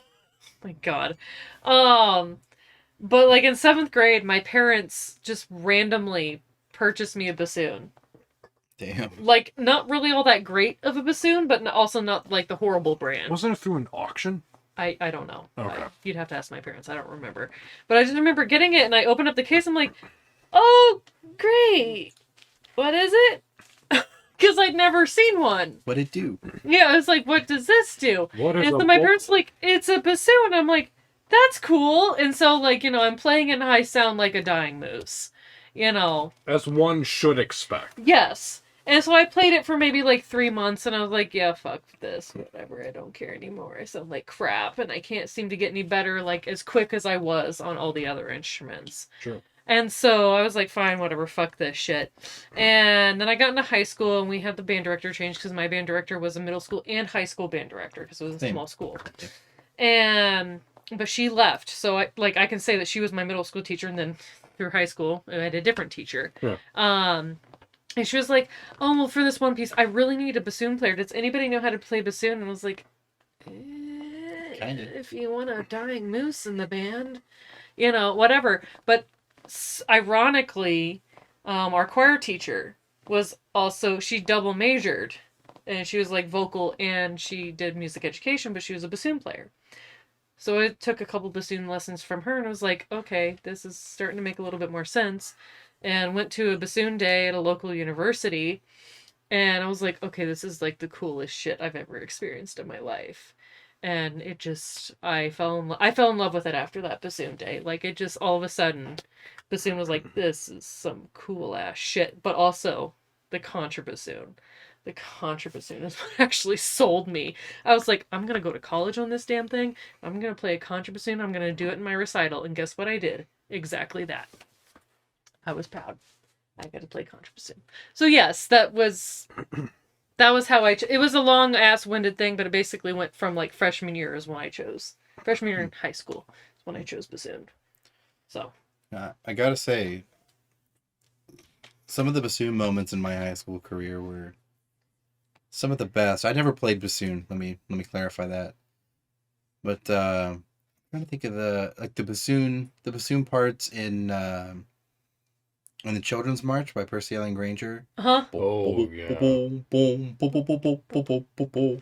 my God. But like in 7th grade, my parents just randomly purchased me a bassoon. Damn. Like, not really all that great of a bassoon, but also not like the horrible brand. Wasn't it through an auction? I don't know. Okay. You'd have to ask my parents. I don't remember. But I just remember getting it, and I opened up the case. I'm like, oh, great. What is it? Because I'd never seen one. What'd it do? Yeah, I was like, what does this do? And so my parents were like, it's a bassoon. I'm like, that's cool. And so, like, I'm playing it, and I sound like a dying moose. As one should expect. Yes. And so I played it for maybe like 3 months, and I was like, yeah, fuck this, whatever, I don't care anymore. I sound like crap, and I can't seem to get any better, like, as quick as I was on all the other instruments. Sure. And so I was like, fine, whatever, fuck this shit. And then I got into high school, and we had the band director change, because my band director was a middle school and high school band director, because it was a small school. But she left, so I can say that she was my middle school teacher, and then through high school, I had a different teacher. Yeah. And she was like, oh, well, for this one piece, I really need a bassoon player. Does anybody know how to play bassoon? And I was like, if you want a dying moose in the band, whatever. But ironically, our choir teacher was also, she double majored. And she was like vocal, and she did music education, but she was a bassoon player. So I took a couple bassoon lessons from her, and I was like, okay, this is starting to make a little bit more sense. And went to a bassoon day at a local university, and I was like, okay, this is like the coolest shit I've ever experienced in my life. And it just, I fell in love with it after that bassoon day. Like, it just, all of a sudden, bassoon was like, this is some cool ass shit. But also, the contrabassoon. The contrabassoon is what actually sold me. I was like, I'm gonna go to college on this damn thing. I'm gonna play a contrabassoon. I'm gonna do it in my recital. And guess what I did? Exactly that. I was proud. I got to play contrabassoon. So yes, that was how it was a long ass winded thing, but it basically went from like freshman year is when I chose. Freshman year in high school is when I chose bassoon. So. I gotta say, some of the bassoon moments in my high school career were some of the best. I never played bassoon. Let me clarify that. But I'm trying to think of the bassoon parts in the Children's March by Percy Allen Granger. Oh, yeah.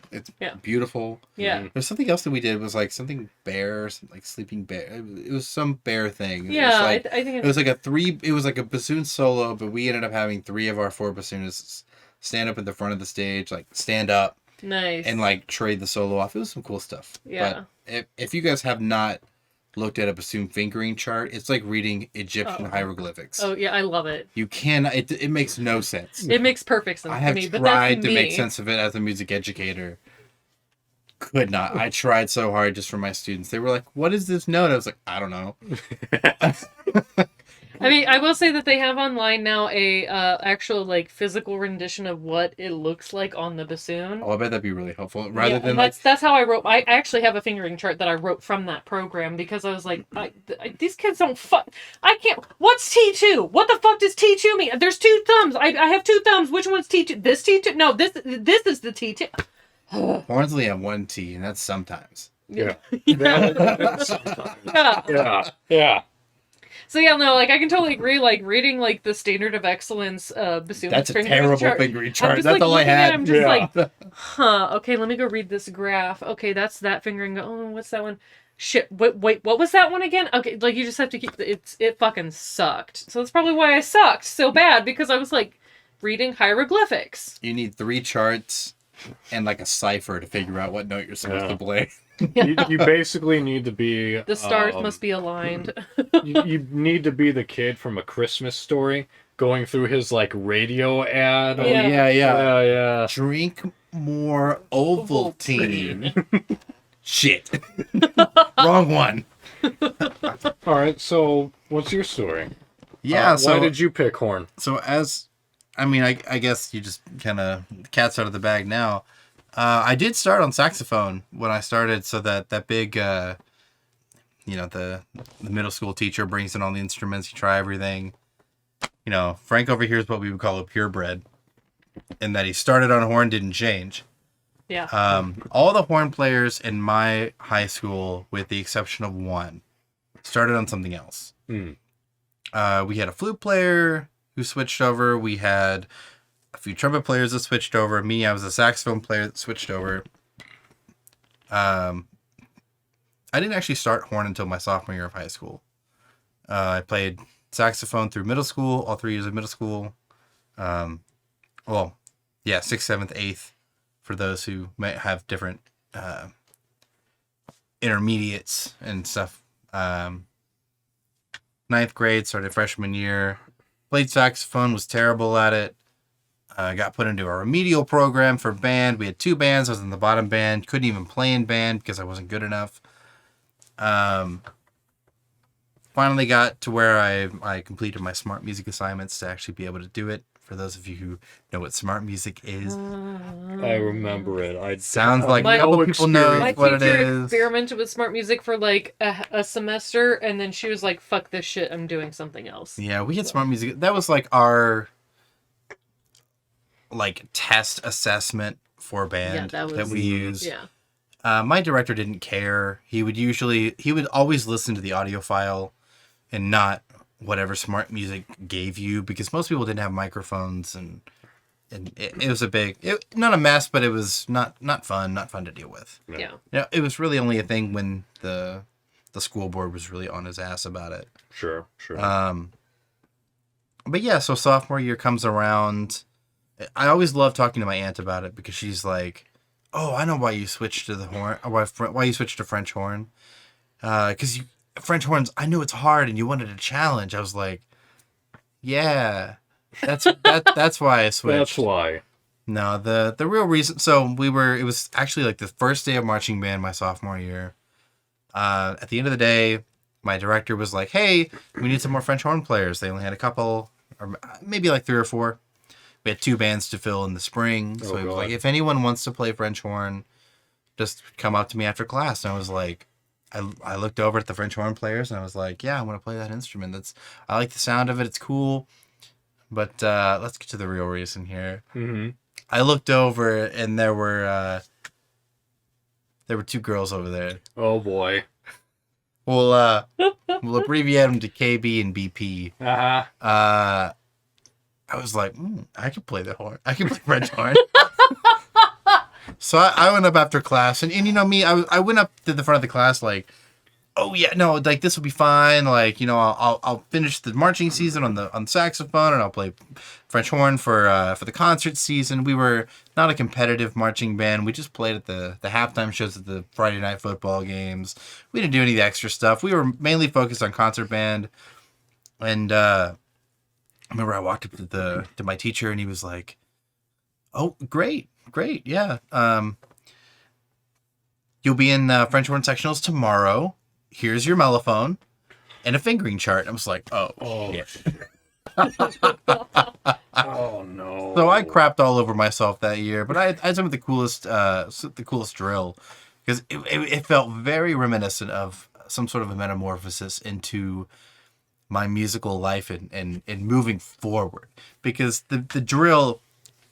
It's beautiful. Yeah. There's something else that we did. It was like something bear, like sleeping bear. It was some bear thing. Yeah, I think it was like it was like a bassoon solo, but we ended up having 3 of our 4 bassoonists stand up at the front of the stage, like stand up. Nice. And like trade the solo off. It was some cool stuff. Yeah. But if you guys have not looked at a bassoon fingering chart, it's like reading Egyptian hieroglyphics. Oh yeah, I love it. You can it makes no sense. It makes perfect sense I have to me, but tried that's to me. make sense of it as a music educator. Could not. I tried so hard just for my students. They were like, "What is this note?" I was like, "I don't know." I mean, I will say that they have online now a actual like physical rendition of what it looks like on the bassoon. Oh, I bet that'd be really helpful. Rather than that's how I wrote. I actually have a fingering chart that I wrote from that program because I was like, these kids don't I can't. What's T2? What the fuck does T2 mean? There's 2 thumbs. I have 2 thumbs. Which one's T2? This T2? No, this is the T2. Hornsley have 1 T, and that's sometimes. Yeah. Yeah. So yeah, no, like I can totally agree. Like reading like the standard of excellence bassoon. That's a terrible fingering chart. That's like, all I had. I'm just like, huh? Okay, let me go read this graph. Okay, that's that fingering. Oh, what's that one? Shit. Wait, what was that one again? Okay, like you just have to keep. It fucking sucked. So that's probably why I sucked so bad because I was like reading hieroglyphics. You need 3 charts and like a cipher to figure out what note you're supposed to play. You basically need to be... The stars must be aligned. you need to be the kid from A Christmas Story going through his, like, radio ad. Oh, yeah. Yeah. Drink more Ovaltine. Shit. Wrong one. All right, so what's your story? Yeah, why did you pick horn? So I guess you just kind of, cat's out of the bag now. I did start on saxophone when I started, so that big, the middle school teacher brings in all the instruments, you try everything. You know, Frank over here is what we would call a purebred, in that he started on horn, didn't change. Yeah. All the horn players in my high school, with the exception of one, started on something else. We had a flute player who switched over. We had a few trumpet players that switched over. Me, I was a saxophone player that switched over. I didn't actually start horn until my sophomore year of high school. I played saxophone through middle school, all 3 years of middle school. 6th, 7th, 8th, for those who might have different intermediates and stuff. 9th grade, started freshman year. Played saxophone, was terrible at it. Got put into a remedial program for band. We had 2 bands. I was in the bottom band. Couldn't even play in band because I wasn't good enough. Finally got to where I completed my smart music assignments to actually be able to do it. For those of you who know what smart music is. I remember it. Sounds like a couple people know what it is. My teacher experimented with smart music for like a semester, and then she was like, fuck this shit, I'm doing something else. Yeah, we had smart music. That was like our like test assessment for band that we used. Yeah. My director didn't care. He would always listen to the audio file and not whatever smart music gave you, because most people didn't have microphones, and it was not a mess, but it was not fun to deal with. Yeah. It was really only a thing when the school board was really on his ass about it. Sure. But yeah, so sophomore year comes around. I always love talking to my aunt about it, because she's like, "Oh, I know why you switched to the horn. Why you switched to French horn? Because French horns, I knew it's hard and you wanted a challenge." I was like, "Yeah, that's why I switched." That's why. No, the real reason. So it was actually like the first day of marching band my sophomore year. At the end of the day, my director was like, "Hey, we need some more French horn players." They only had a couple, or maybe like 3 or 4. We had 2 bands to fill in the spring. So it was like, if anyone wants to play French horn, just come up to me after class. And I was like, I looked over at the French horn players and I was like, yeah, I want to play that instrument. I like the sound of it. It's cool. But let's get to the real reason here. Mm-hmm. I looked over and there were 2 girls over there. Oh boy. We'll abbreviate them to KB and BP. Uh-huh. I was like, I could play the horn. I can play French horn. So I went up after class, and you know me, I went up to the front of the class like, oh yeah, no, like this will be fine. Like, you know, I'll finish the marching season on the saxophone, and I'll play French horn for the concert season. We were not a competitive marching band. We just played at the halftime shows at the Friday night football games. We didn't do any of the extra stuff. We were mainly focused on concert band. And I remember I walked up to my teacher, and he was like, "Oh, great, yeah. You'll be in French horn sectionals tomorrow. Here's your mellophone and a fingering chart." I was like, oh yeah. Oh no. So I crapped all over myself that year, but I had some of the coolest drill, because it felt very reminiscent of some sort of a metamorphosis into my musical life and moving forward, because the drill,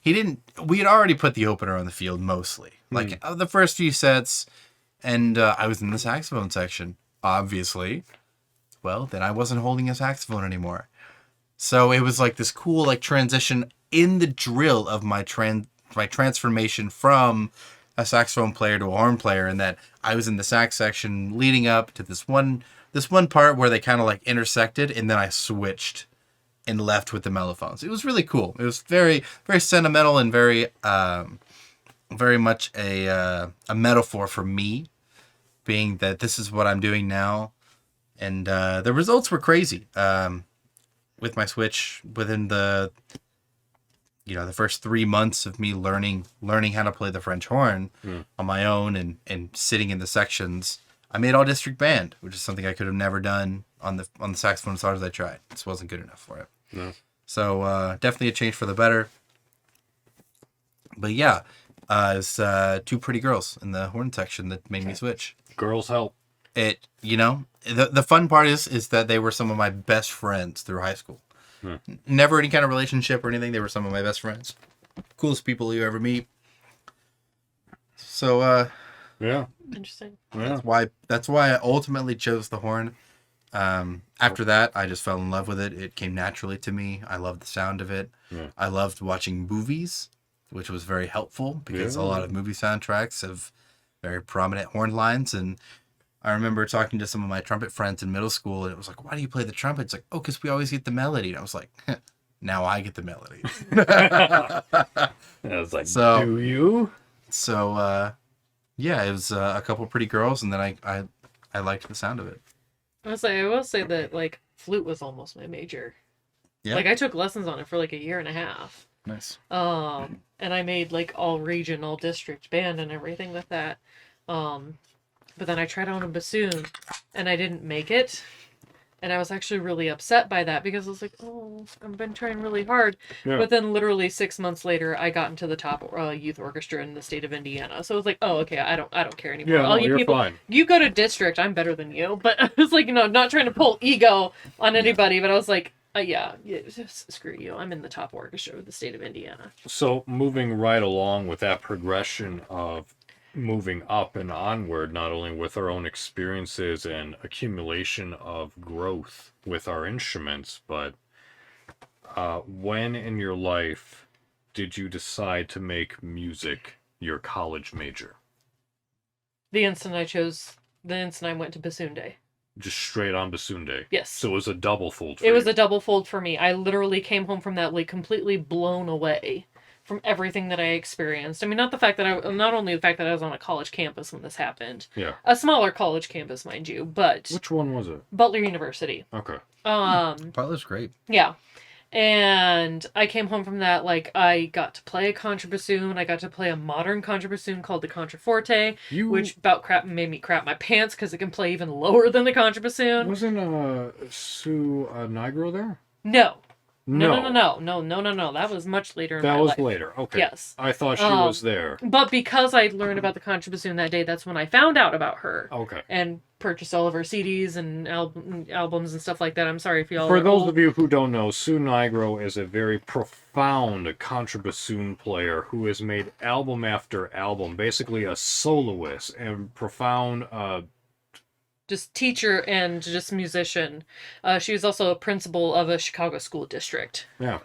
we had already put the opener on the field mostly, like the first few sets, and I was in the saxophone section, obviously. Well, then I wasn't holding a saxophone anymore, so it was like this cool like transition in the drill of my transformation from a saxophone player to a horn player, and that I was in the sax section leading up to this one part where they kind of like intersected, and then I switched and left with the mellophones. It was really cool. It was very, very sentimental and very very much a metaphor for me, being that this is what I'm doing now. And the results were crazy. With my Switch, within the first 3 months of me learning how to play the French horn on my own and sitting in the sections, I made all district band, which is something I could have never done on the saxophone as hard as I tried. This wasn't good enough for it. No. So definitely a change for the better. But yeah, it's 2 pretty girls in the horn section that made me switch. Girls help. It, the fun part is that they were some of my best friends through high school. Never any kind of relationship or anything. They were some of my best friends. Coolest people you ever meet. So, yeah. Interesting. Yeah. That's why I ultimately chose the horn. After that, I just fell in love with it. It came naturally to me. I loved the sound of it. Yeah. I loved watching movies, which was very helpful because a lot of movie soundtracks have very prominent horn lines. And I remember talking to some of my trumpet friends in middle school, and it was like, why do you play the trumpet? It's like, oh, because we always get the melody. And I was like, now I get the melody. I was like, so, do you? So, yeah, it was a couple pretty girls, and then I liked the sound of it. I will say that, like, flute was almost my major. Yeah. Like, I took lessons on it for, like, a year and a half. Nice. And I made, like, all region, all district band and everything with that. But then I tried on a bassoon, and I didn't make it. And I was actually really upset by that because I was like, oh, I've been trying really hard. Yeah. But then literally 6 months later, I got into the top youth orchestra in the state of Indiana. So I was like, oh, okay, I don't care anymore. Yeah, you're fine. You go to district, I'm better than you. But I was like, not trying to pull ego on anybody, but I was like, yeah, just screw you. I'm in the top orchestra of the state of Indiana. So moving right along with that progression of moving up and onward, not only with our own experiences and accumulation of growth with our instruments, but when in your life did you decide to make music your college major? The instant I went to bassoon day. Just straight on bassoon day? Yes. So it was a double fold for you? It was a double fold for me. I literally came home from that like completely blown away from everything that I experienced. I mean, not only the fact that I was on a college campus when this happened. Yeah. A smaller college campus, mind you, but... Which one was it? Butler University. Okay. Butler's great. Yeah. And I came home from that, like, I got to play a contrabassoon. I got to play a modern contrabassoon called the Contraforte, which made me crap my pants because it can play even lower than the contrabassoon. Wasn't Sue Nigro there? No. No. That was much later in my life. That was later. Okay. Yes. I thought she was there. But because I learned about the contrabassoon that day, that's when I found out about her. Okay. And purchased all of her CDs and albums and stuff like that. I'm sorry if y'all. For those of you who don't know, Sue Nigro is a very profound contrabassoon player who has made album after album, basically a soloist and profound. Just teacher and just musician. She was also a principal of a Chicago school district. Yeah.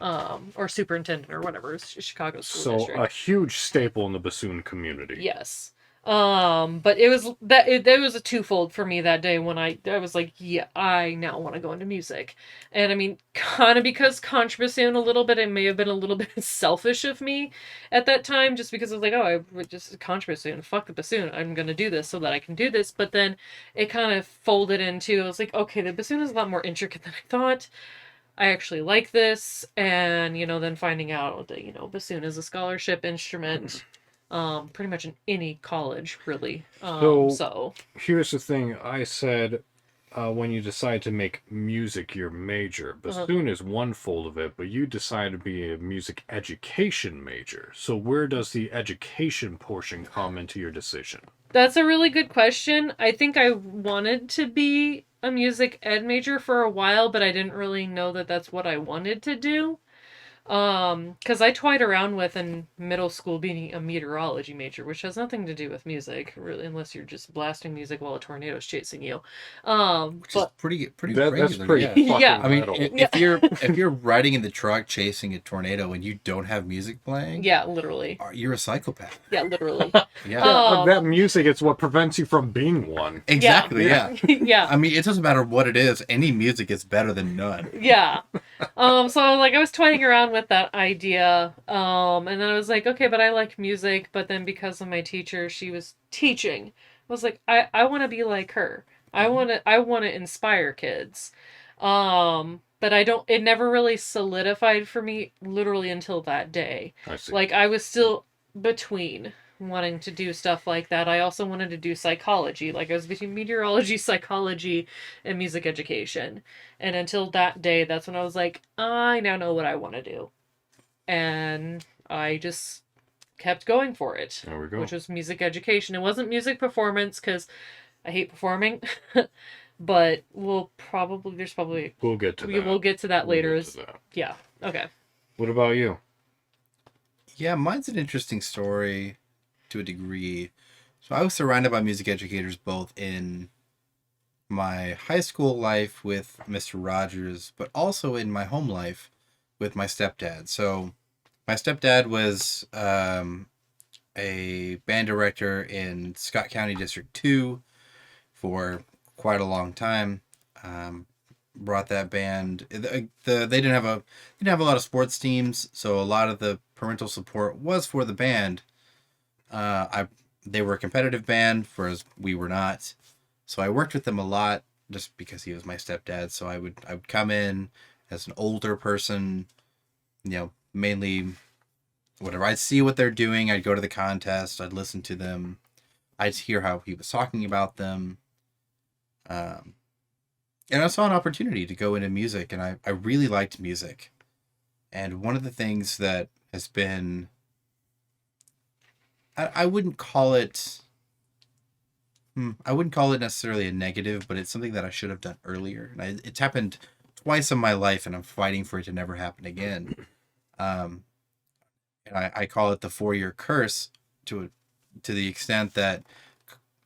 Or superintendent or whatever. Chicago school district. So a huge staple in the bassoon community. Yes. But it was a twofold for me that day when I was like, yeah, I now want to go into music. And I mean, kind of because contrabassoon a little bit, it may have been a little bit selfish of me at that time, just because I was like, oh, I would just contrabassoon, fuck the bassoon. I'm going to do this so that I can do this. But then it kind of folded into, I was like, okay, the bassoon is a lot more intricate than I thought. I actually like this. And, then finding out that, bassoon is a scholarship instrument. Pretty much in any college, really. So here's the thing. I said when you decide to make music your major, bassoon is one fold of it, but you decide to be a music education major. So where does the education portion come into your decision? That's a really good question. I think I wanted to be a music ed major for a while, but I didn't really know that that's what I wanted to do. Because I toyed around with in middle school being a meteorology major, which has nothing to do with music, really, unless you're just blasting music while a tornado's chasing you. Which is pretty regular. That's pretty yeah. I mean, if you're riding in the truck chasing a tornado and you don't have music playing, yeah, literally, you're a psychopath. Yeah, literally. Yeah, that music is what prevents you from being one. Exactly. Yeah. Yeah. I mean, it doesn't matter what it is. Any music is better than none. Yeah. So I was toying around went with that idea. And then I was like, okay, but I like music. But then because of my teacher, she was teaching. I was like, I want to be like her. I want to inspire kids. But it never really solidified for me literally until that day. I see. Like, I was still between wanting to do stuff like that. I also wanted to do psychology. Like, I was between meteorology, psychology, and music education. And until that day, that's when I was like, I now know what I want to do. And I just kept going for it. There we go. Which was music education. It wasn't music performance because I hate performing. But we'll get to that. We'll get to that later. Yeah. Okay. What about you? Yeah, mine's an interesting story to a degree. So I was surrounded by music educators both in my high school life with Mr. Rogers, but also in my home life with my stepdad. So my stepdad was a band director in Scott County District 2 for quite a long time. Brought that band. They didn't have a lot of sports teams, so a lot of the parental support was for the band. They were a competitive band, whereas we were not. So I worked with them a lot just because he was my stepdad. So I would come in as an older person, mainly whatever. I'd see what they're doing. I'd go to the contest. I'd listen to them. I'd hear how he was talking about them. And I saw an opportunity to go into music, and I really liked music. And one of the things that has been, I wouldn't call it necessarily a negative, but it's something that I should have done earlier. And it's happened twice in my life, and I'm fighting for it to never happen again. And I call it the 4-year curse to the extent that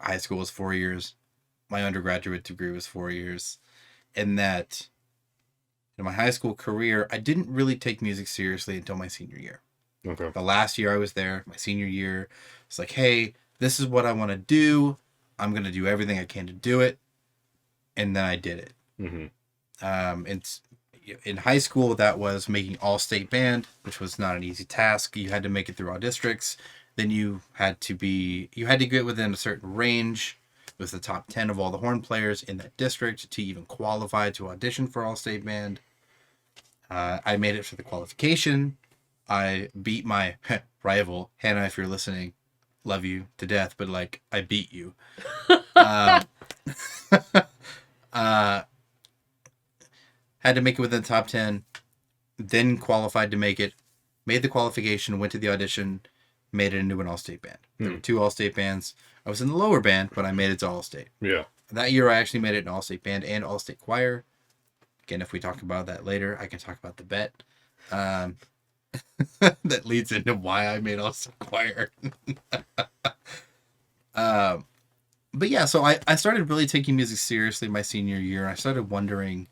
high school was 4 years. My undergraduate degree was 4 years. And that in my high school career, I didn't really take music seriously until my senior year. Okay. The last year I was there, my senior year, it's like, hey, this is what I want to do. I'm going to do everything I can to do it. And then I did it. Mm-hmm. In high school, that was making all-state band, which was not an easy task. You had to make it through all districts. Then you had to get within a certain range. It was the top 10 of all the horn players in that district to even qualify to audition for all-state band. I made it for the qualification. I beat my rival. Hannah, if you're listening, love you to death, but I beat you. Had to make it within the top 10, then qualified to make it, made the qualification, went to the audition, made it into an all-state band. There were 2 all-state bands. I was in the lower band, but I made it to all-state. Yeah. That year, I actually made it an all-state band and all-state choir. Again, if we talk about that later, I can talk about the bet. That leads into why I made all-state choir. But yeah, so I started really taking music seriously my senior year. I started wondering,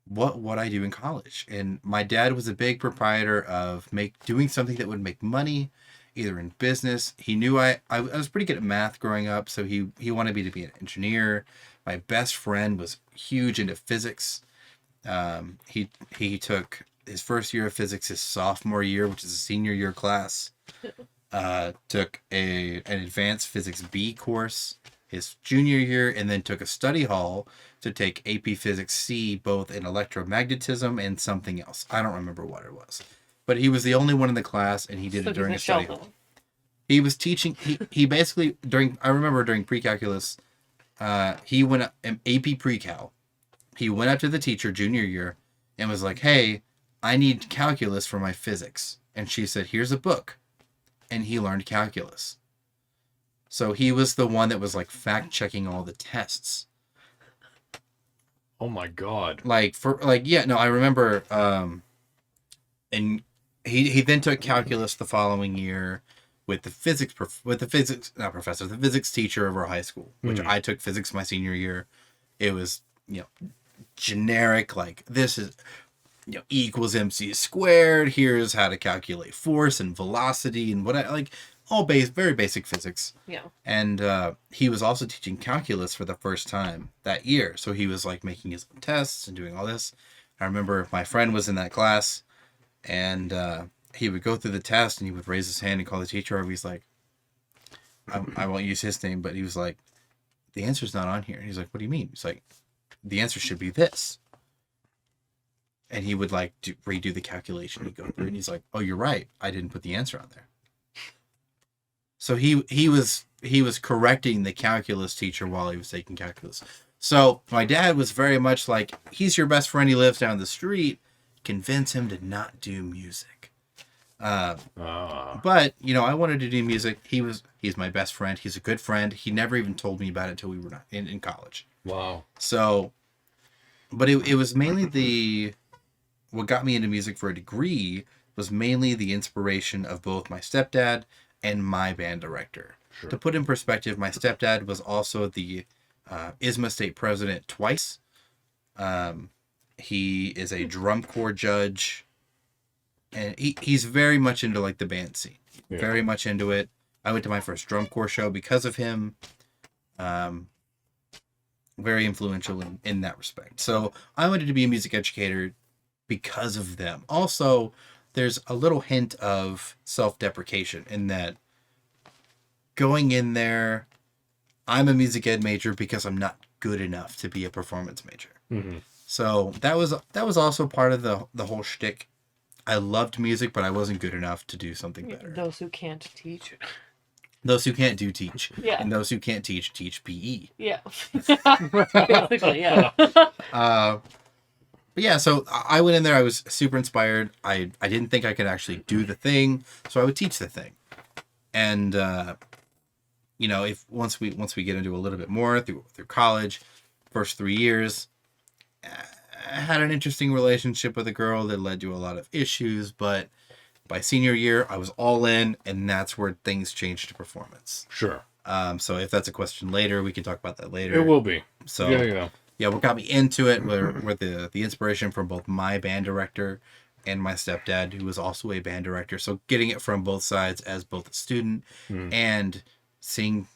what I do in college. And my dad was a big proprietor of doing something that would make money, either in business. He knew I was pretty good at math growing up, so he wanted me to be an engineer. My best friend was huge into physics. He took his first year of physics his sophomore year, which is a senior year class. Took an advanced physics B course his junior year, and then took a study hall to take AP Physics C, both in electromagnetism and something else. I don't remember what it was. But he was the only one in the class, and he did it during a study hall. He was teaching, he basically, I remember during pre-calculus, he went up, AP pre-cal, he went up to the teacher junior year and was like, hey, I need calculus for my physics. And she said, here's a book. And he learned calculus. So he was the one that was fact-checking all the tests. Oh my God. I remember, and he then took calculus the following year with the physics teacher of our high school, which I took physics my senior year. It was, generic, this is, E equals MC squared. Here's how to calculate force and velocity and very basic physics. Yeah. And he was also teaching calculus for the first time that year. So he was making his own tests and doing all this. I remember my friend was in that class. And he would go through the test and he would raise his hand and call the teacher over. He's like, I won't use his name, but he was like, the answer's not on here. And he's like, what do you mean? He's like, the answer should be this. And he would like redo the calculation. He'd go through and he's like, oh, you're right. I didn't put the answer on there. So he was correcting the calculus teacher while he was taking calculus. So my dad was very much like, he's your best friend. He lives down the street. Convince him to not do music. But you know, I wanted to do music. He's my best friend. He's a good friend. He never even told me about it until we were in college. Wow. So, but it was mainly what got me into music for a degree was mainly the inspiration of both my stepdad and my band director. Sure. To put in perspective, my stepdad was also the ISMA state president twice. He is a drum corps judge, and he's very much into like the band scene. Yeah. Very much into it. I went to my first drum corps show because of him. Very influential in that respect. So I wanted to be a music educator because of them. Also, there's a little hint of self-deprecation in that going in there, I'm a music ed major because I'm not good enough to be a performance major. Mm-hmm. So that was also part of the whole shtick. I loved music, but I wasn't good enough to do something better. Those who can't teach. Those who can't do teach. Yeah. And those who can't teach PE. Yeah. Basically, yeah. But yeah, so I went in there. I was super inspired. I didn't think I could actually do the thing, so I would teach the thing. And you know, if once we get into a little bit more through college, first 3 years, I had an interesting relationship with a girl that led to a lot of issues, but by senior year, I was all in, and that's where things changed to performance. Sure. So if that's a question later, we can talk about that later. It will be. So yeah. What got me into it were the inspiration from both my band director and my stepdad, who was also a band director. So getting it from both sides as both a student and seeing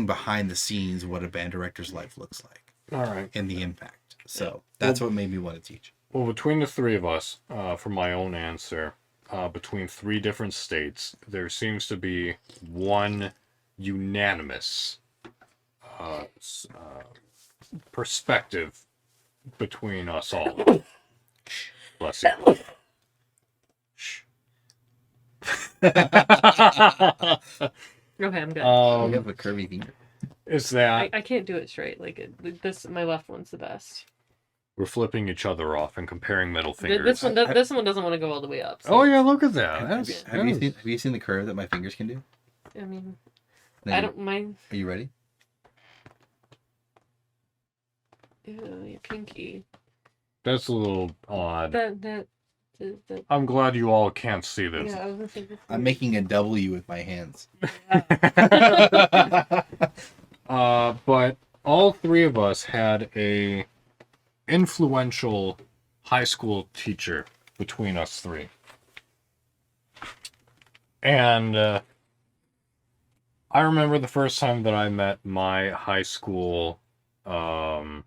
behind the scenes what a band director's life looks like. All right. And the impact. So that's what made me want to teach. Well, between the three of us, for my own answer, between 3 different states, there seems to be one unanimous perspective between us all. Bless you. Okay, I'm good. You have a curvy finger. Is that I can't do it straight. Like this, my left one's the best. We're flipping each other off and comparing middle fingers. This one doesn't want to go all the way up. So. Oh yeah, look at that. Have you seen the curve that my fingers can do? I mean, I don't mind. Are you ready? Ew, your pinky. That's a little odd. That. I'm glad you all can't see this. Yeah, I was gonna say this. I'm making a W with my hands. But all 3 of us had a influential high school teacher between us 3. And I remember the first time that I met my high school band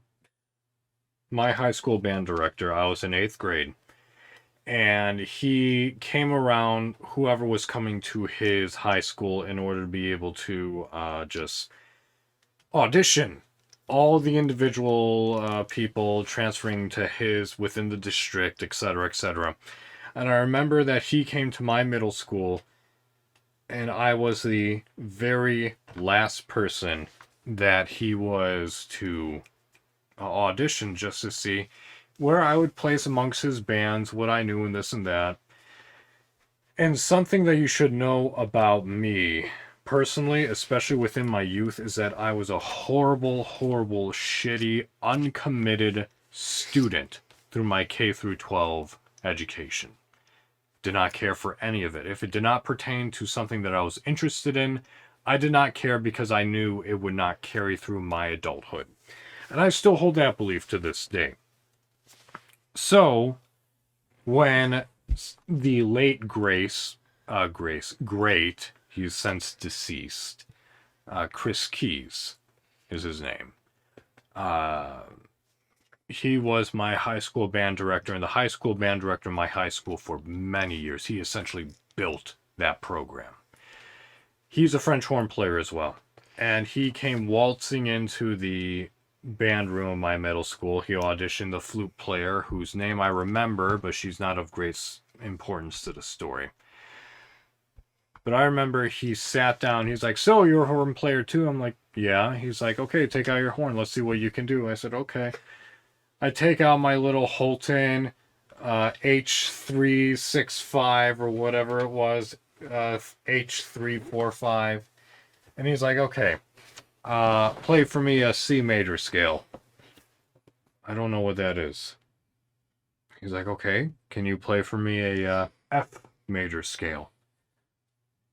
director. I was in 8th grade. And he came around whoever was coming to his high school in order to be able to just audition all the individual people transferring to his within the district, etc., etc. And I remember that he came to my middle school, and I was the very last person that he was to audition just to see where I would place amongst his bands, what I knew and this and that. And something that you should know about me personally, especially within my youth, is that I was a horrible, shitty, uncommitted student through my K through 12 education. Did not care for any of it. If it did not pertain to something that I was interested in, I did not care because I knew it would not carry through my adulthood. And I still hold that belief to this day. So, when the late great, he's since deceased, Chris Keys is his name. he was my high school band director and the high school band director of my high school for many years. He essentially built that program. He's a French horn player as well. And he came waltzing into the band room of my middle school. He auditioned the flute player, whose name I remember, but she's not of great importance to the story. But I remember he sat down. He's like, "So you're a horn player too?" I'm like, "Yeah." He's like, "Okay, take out your horn. Let's see what you can do." I said, "Okay." I take out my little Holton H365 or whatever it was, H345. And he's like, "Okay, play for me a C major scale." I don't know what that is. He's like, "Okay, can you play for me a F major scale?"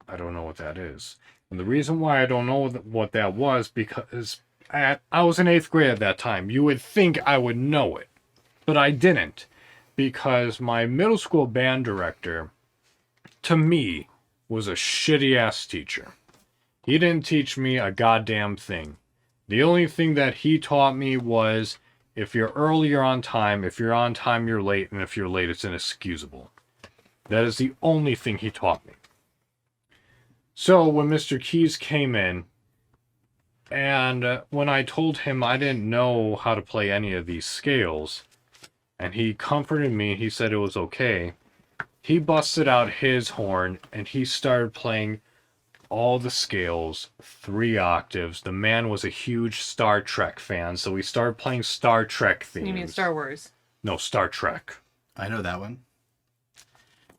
I don't know what that is. And the reason why I don't know what that was, because I was in 8th grade at that time. You would think I would know it, but I didn't. Because my middle school band director, to me, was a shitty-ass teacher. He didn't teach me a goddamn thing. The only thing that he taught me was, if you're early, you're on time. If you're on time, you're late. And if you're late, it's inexcusable. That is the only thing he taught me. So when Mr. Keys came in, and when I told him I didn't know how to play any of these scales, and he comforted me, he said it was okay, he busted out his horn, and he started playing all the scales, 3 octaves. The man was a huge Star Trek fan, so we started playing Star Trek themes. You mean Star Wars? No, Star Trek. I know that one.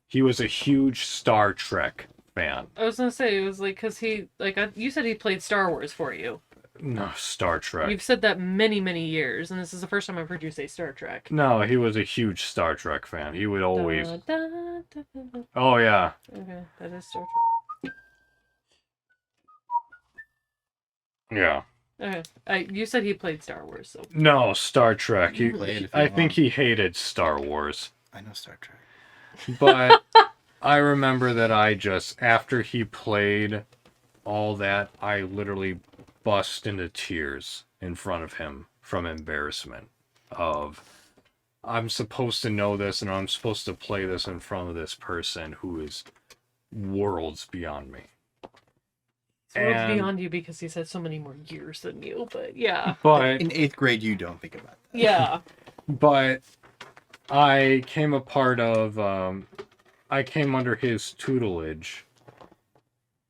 He was a huge Star Trek fan. I was gonna say, it was like, because you said he played Star Wars for you. No, Star Trek. You've said that many, many years, and this is the first time I've heard you say Star Trek. No, he was a huge Star Trek fan. He would always... Da, da, da, da, da. Oh, yeah. Okay, that is Star Trek. Yeah. Okay, you said he played Star Wars, so... No, Star Trek. I think want. he hated Star Wars. I know Star Trek. But I remember that after he played all that, I literally bust into tears in front of him from embarrassment of, I'm supposed to know this and I'm supposed to play this in front of this person who is worlds beyond me. Worlds beyond you because he's had so many more years than you, but yeah. But in 8th grade, you don't think about that. Yeah. But I came under his tutelage,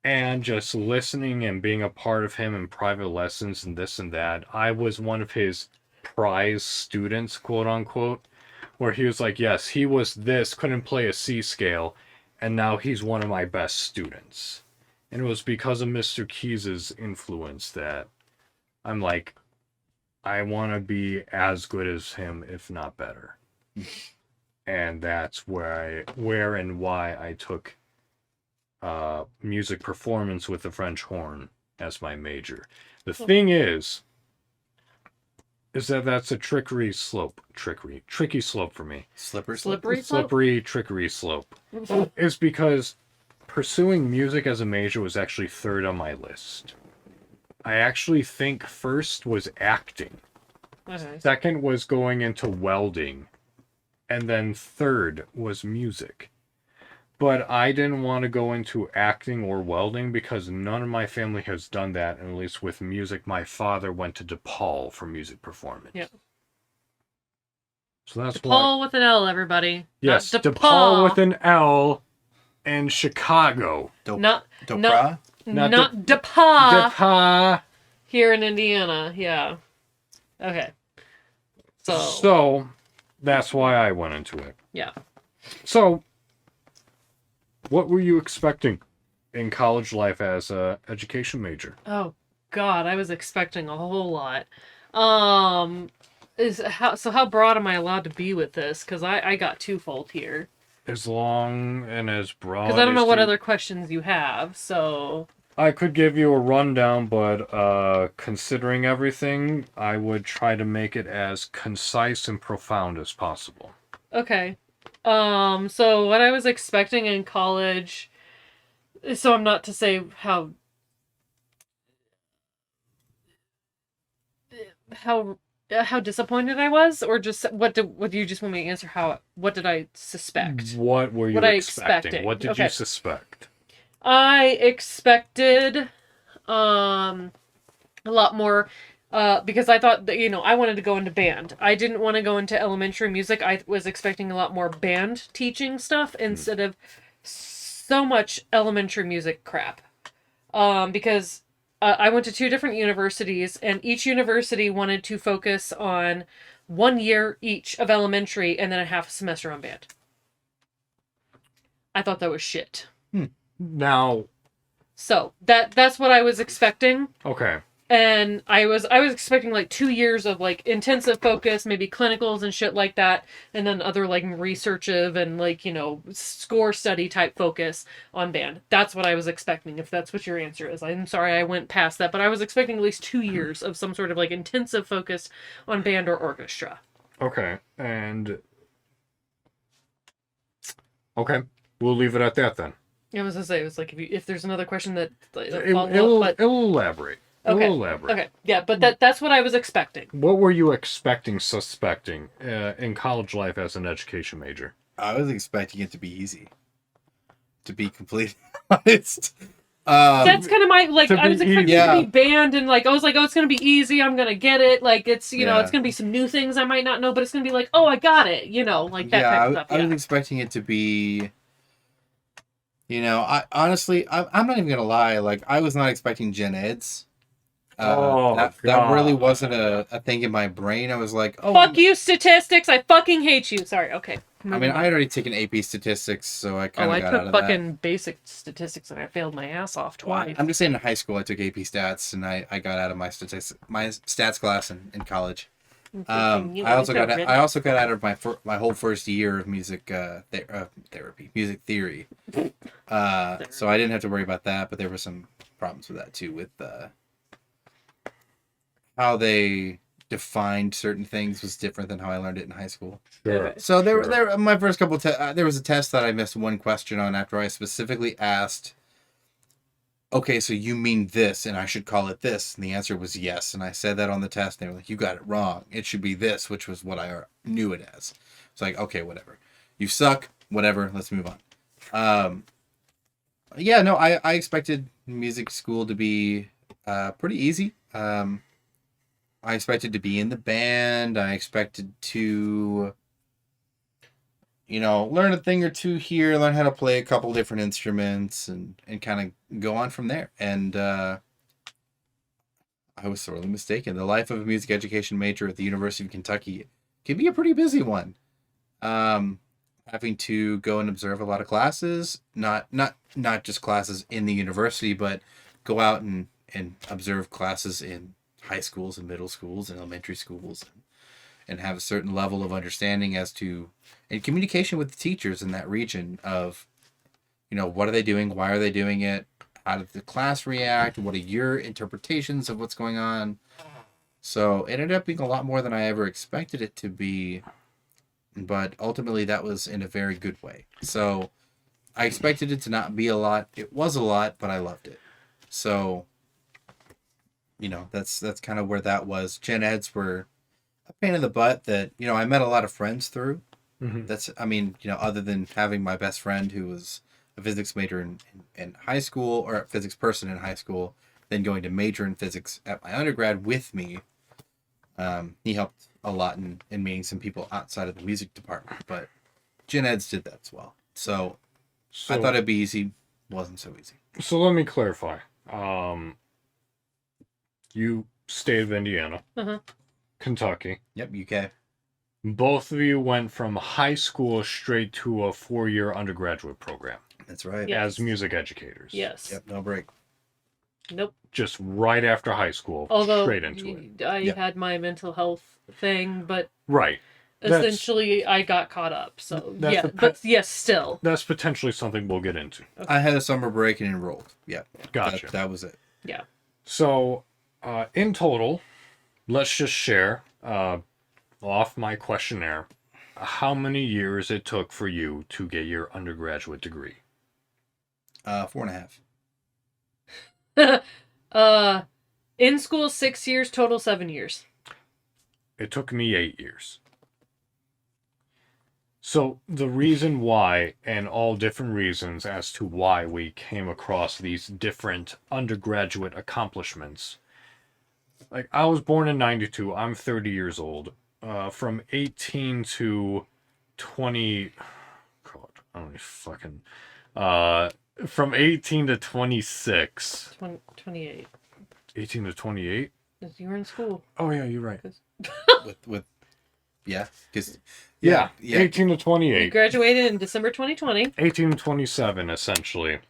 and just listening and being a part of him in private lessons and this and that. I was one of his prize students, quote unquote, where he was like, yes, he was this, couldn't play a C scale, and now he's one of my best students. And it was because of Mr. Keys' influence that I'm like, I want to be as good as him, if not better. And that's where and why I took music performance with the French horn as my major. The thing is that that's a tricky slope for me. Slippery, trickery slope. Is because pursuing music as a major was actually 3rd on my list. I actually think first was acting. Okay. 2nd was going into welding. And then 3rd was music. But I didn't want to go into acting or welding because none of my family has done that, and at least with music. My father went to DePaul for music performance. Yeah. So that's DePaul with an L, everybody. Yes, Not DePaul with an L in Chicago. Not DePaul? DePaul. DePaul. Here in Indiana, yeah. Okay. So that's why I went into it. Yeah. So, what were you expecting in college life as a education major? Oh God, I was expecting a whole lot. How broad am I allowed to be with this? Because I got twofold here. As long and as broad. Because I don't know what other questions you have, so. I could give you a rundown, but considering everything, I would try to make it as concise and profound as possible. Okay. So what I was expecting in college, so I'm not to say how how disappointed I was, or just what do you just want me to answer? What did I suspect? What were you expecting? What did you suspect? I expected a lot more because I thought that, I wanted to go into band. I didn't want to go into elementary music. I was expecting a lot more band teaching stuff instead of so much elementary music crap. Because I went to 2 different universities, and each university wanted to focus on 1 year each of elementary and then a half a semester on band. I thought that was shit. Now, so that's what I was expecting. Okay. And I was expecting like 2 years of like intensive focus, maybe clinicals and shit like that, and then other like researchive and like, score study type focus on band. That's what I was expecting, if that's what your answer is. I'm sorry I went past that, but I was expecting at least 2 years of some sort of like intensive focus on band or orchestra. Okay, we'll leave it at that then. I was gonna say, it was like if there's another question that it'll elaborate. Okay. It'll elaborate. Okay. Yeah, but that's what I was expecting. What were you suspecting in college life as an education major? I was expecting it to be easy. To be completely honest. That's kind of my, like, I was expecting it to be band, and like, I was like, oh, it's going to be easy, I'm going to get it, like, it's, it's going to be some new things I might not know, but it's going to be like, oh, I got it, like that type of stuff. I was expecting it to be, I honestly, I'm not even going to lie, like, I was not expecting gen eds. That really wasn't a thing in my brain. I was like, oh, fuck you, statistics, I fucking hate you. Sorry, okay. I mean, I had already taken AP statistics, so I kind of got out of that. I took fucking basic statistics and I failed my ass off twice. I'm just saying, in high school, I took AP stats, and I got out of my stats class in college. I also got out of my whole first year of music therapy, music theory. So I didn't have to worry about that, but there were some problems with that too, with how they defined certain things was different than how I learned it in high school. Sure. So there my first couple there was a test that I missed one question on after I specifically asked, okay, so you mean this and I should call it this, and the answer was yes, and I said that on the test, and they were like, you got it wrong, it should be this, which was what I knew it as. It's like, okay, whatever, you suck, whatever, let's move on. I expected music school to be pretty easy. I expected to be in the band. I expected to, learn a thing or two here, learn how to play a couple different instruments, and kind of go on from there. And I was sorely mistaken. The life of a music education major at the University of Kentucky can be a pretty busy one. Having to go and observe a lot of classes, not just classes in the university, but go out and observe classes in high schools and middle schools and elementary schools, and have a certain level of understanding as to, and communication with the teachers in that region of, what are they doing? Why are they doing it? How did the class react? What are your interpretations of what's going on? So it ended up being a lot more than I ever expected it to be, but ultimately that was in a very good way. So I expected it to not be a lot. It was a lot, but I loved it. So that's kind of where that was. Gen eds were a pain in the butt that, I met a lot of friends through. Mm-hmm. Other than having my best friend who was a physics major in high school, or a physics person in high school, then going to major in physics at my undergrad with me. He helped a lot in meeting some people outside of the music department, but gen eds did that as well. So I thought it'd be easy. Wasn't so easy. So let me clarify. You state of Indiana, Kentucky. Yep, UK. Both of you went from high school straight to a 4-year undergraduate program. That's right. Yes. As music educators. Yes. Yep, no break. Nope. Just right after high school, straight into it. I had my mental health thing, but right. Essentially, I got caught up. So yes, still. That's potentially something we'll get into. Okay. I had a summer break and enrolled. Yeah. Gotcha. That was it. Yeah. So, in total, let's just share off my questionnaire how many years it took for you to get your undergraduate degree. 4.5. In school 6 years, total 7 years. It took me 8 years. So the reason why, and all different reasons as to why we came across these different undergraduate accomplishments. Like, I was born in 92. I'm 30 years old. From 18 to 20... God, I don't even fucking... from 18 to 26. 28. 18 to 28? Because you were in school. Oh, yeah, you're right. Yeah, because... Yeah, 18 to 28. You graduated in December 2020. 18 to 27, essentially.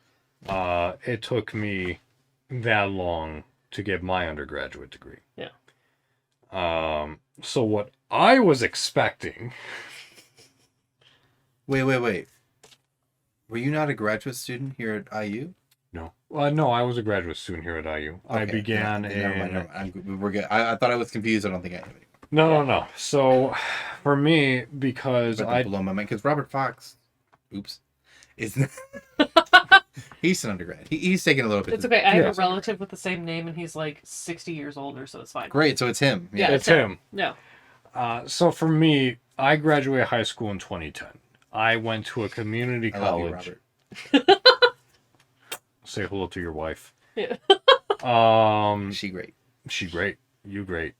It took me that long to get my undergraduate degree. Yeah. So what I was expecting... Wait. Were you not a graduate student here at IU? No. No, I was a graduate student here at IU. Okay. I began Never mind. We're good. I thought I was confused. I don't think I am anymore. No. So, for me, because I blow my mind, because Robert Fox, is he's an undergrad. He's taking a little bit. It's okay. I have a relative with the same name, and he's like 60 years older, so it's fine. Great, so it's him. Yeah, it's him. No. So for me, I graduated high school in 2010. I went to a community college. I love you, Robert. Say hello to your wife. Yeah. She great. She great. You great.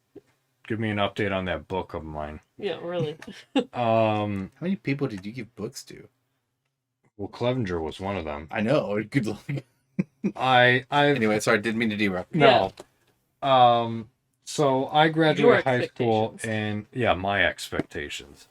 Give me an update on that book of mine. Yeah, really. How many people did you give books to? Well, Clevenger was one of them. I know. Good luck. Anyway, sorry, didn't mean to derail. No. So I graduated high school, and my expectations.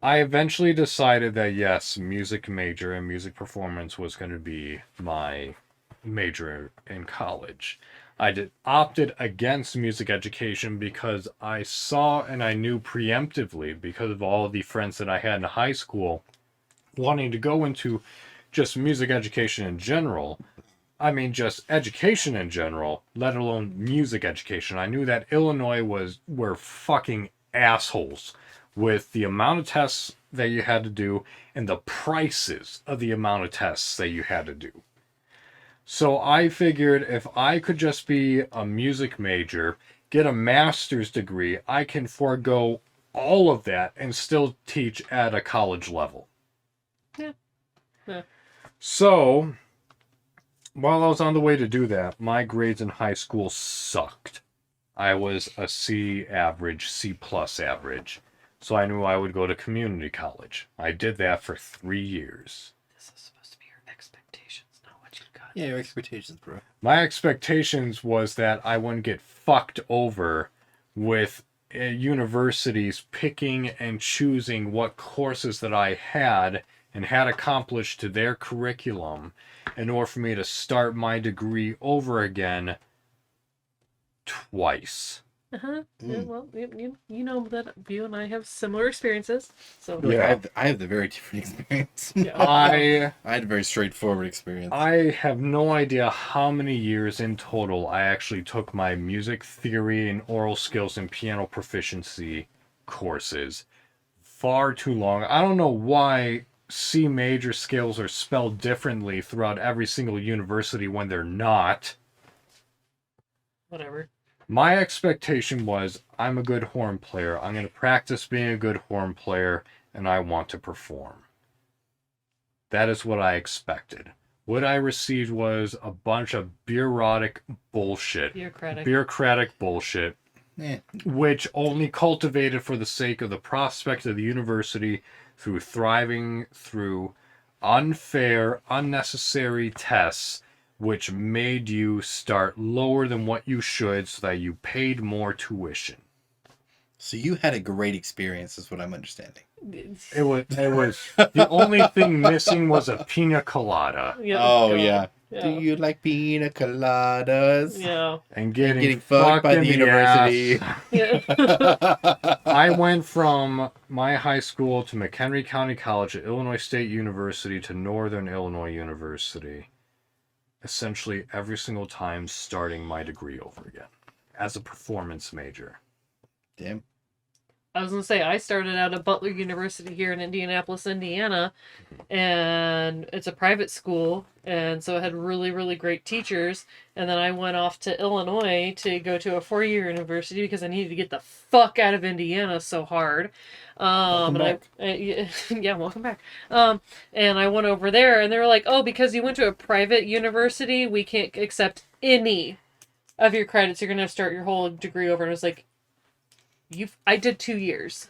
I eventually decided that yes, music major and music performance was going to be my major in college. I opted against music education because I saw and I knew preemptively, because of all the friends that I had in high school, wanting to go into just music education in general. I mean, just education in general, let alone music education. I knew that Illinois were fucking assholes with the amount of tests that you had to do and the prices of the amount of tests that you had to do. So I figured if I could just be a music major, get a master's degree, I can forego all of that and still teach at a college level. Yeah. So, while I was on the way to do that, my grades in high school sucked. I was a C average, C plus average. So I knew I would go to community college. I did that for 3 years. This is supposed to be your expectations, not what you got. Yeah, your expectations, bro. My expectations was that I wouldn't get fucked over with universities picking and choosing what courses that I had and had accomplished to their curriculum in order for me to start my degree over again twice. Yeah, well, you know that you and I have similar experiences. So yeah, I have the very different experience. Yeah. I had a very straightforward experience. I have no idea how many years in total I actually took my music theory and oral skills and piano proficiency courses. Far too long. I don't know why C major scales are spelled differently throughout every single university when they're not. Whatever. My expectation was, I'm a good horn player. I'm going to practice being a good horn player, and I want to perform. That is what I expected. What I received was a bunch of bureaucratic bullshit. Bureaucratic bullshit. Which only cultivated for the sake of the prospect of the university through thriving through unfair, unnecessary tests, which made you start lower than what you should so that you paid more tuition. So you had a great experience, is what I'm understanding. It was the only thing missing was a pina colada. Yeah. Do you like pina coladas? Yeah. And getting fucked by the university. Yeah. I went from my high school to McHenry County College at Illinois State University to Northern Illinois University. Essentially every single time starting my degree over again as a performance major. Damn. I was gonna say, I started out at Butler University here in Indianapolis, Indiana, and it's a private school, and so it had really, really great teachers. And then I went off to Illinois to go to a 4-year university because I needed to get the fuck out of Indiana so hard. Welcome back. Yeah, welcome back. And I went over there, and they were like, "Oh, because you went to a private university, we can't accept any of your credits. You're gonna start your whole degree over." And I was like, I did 2 years.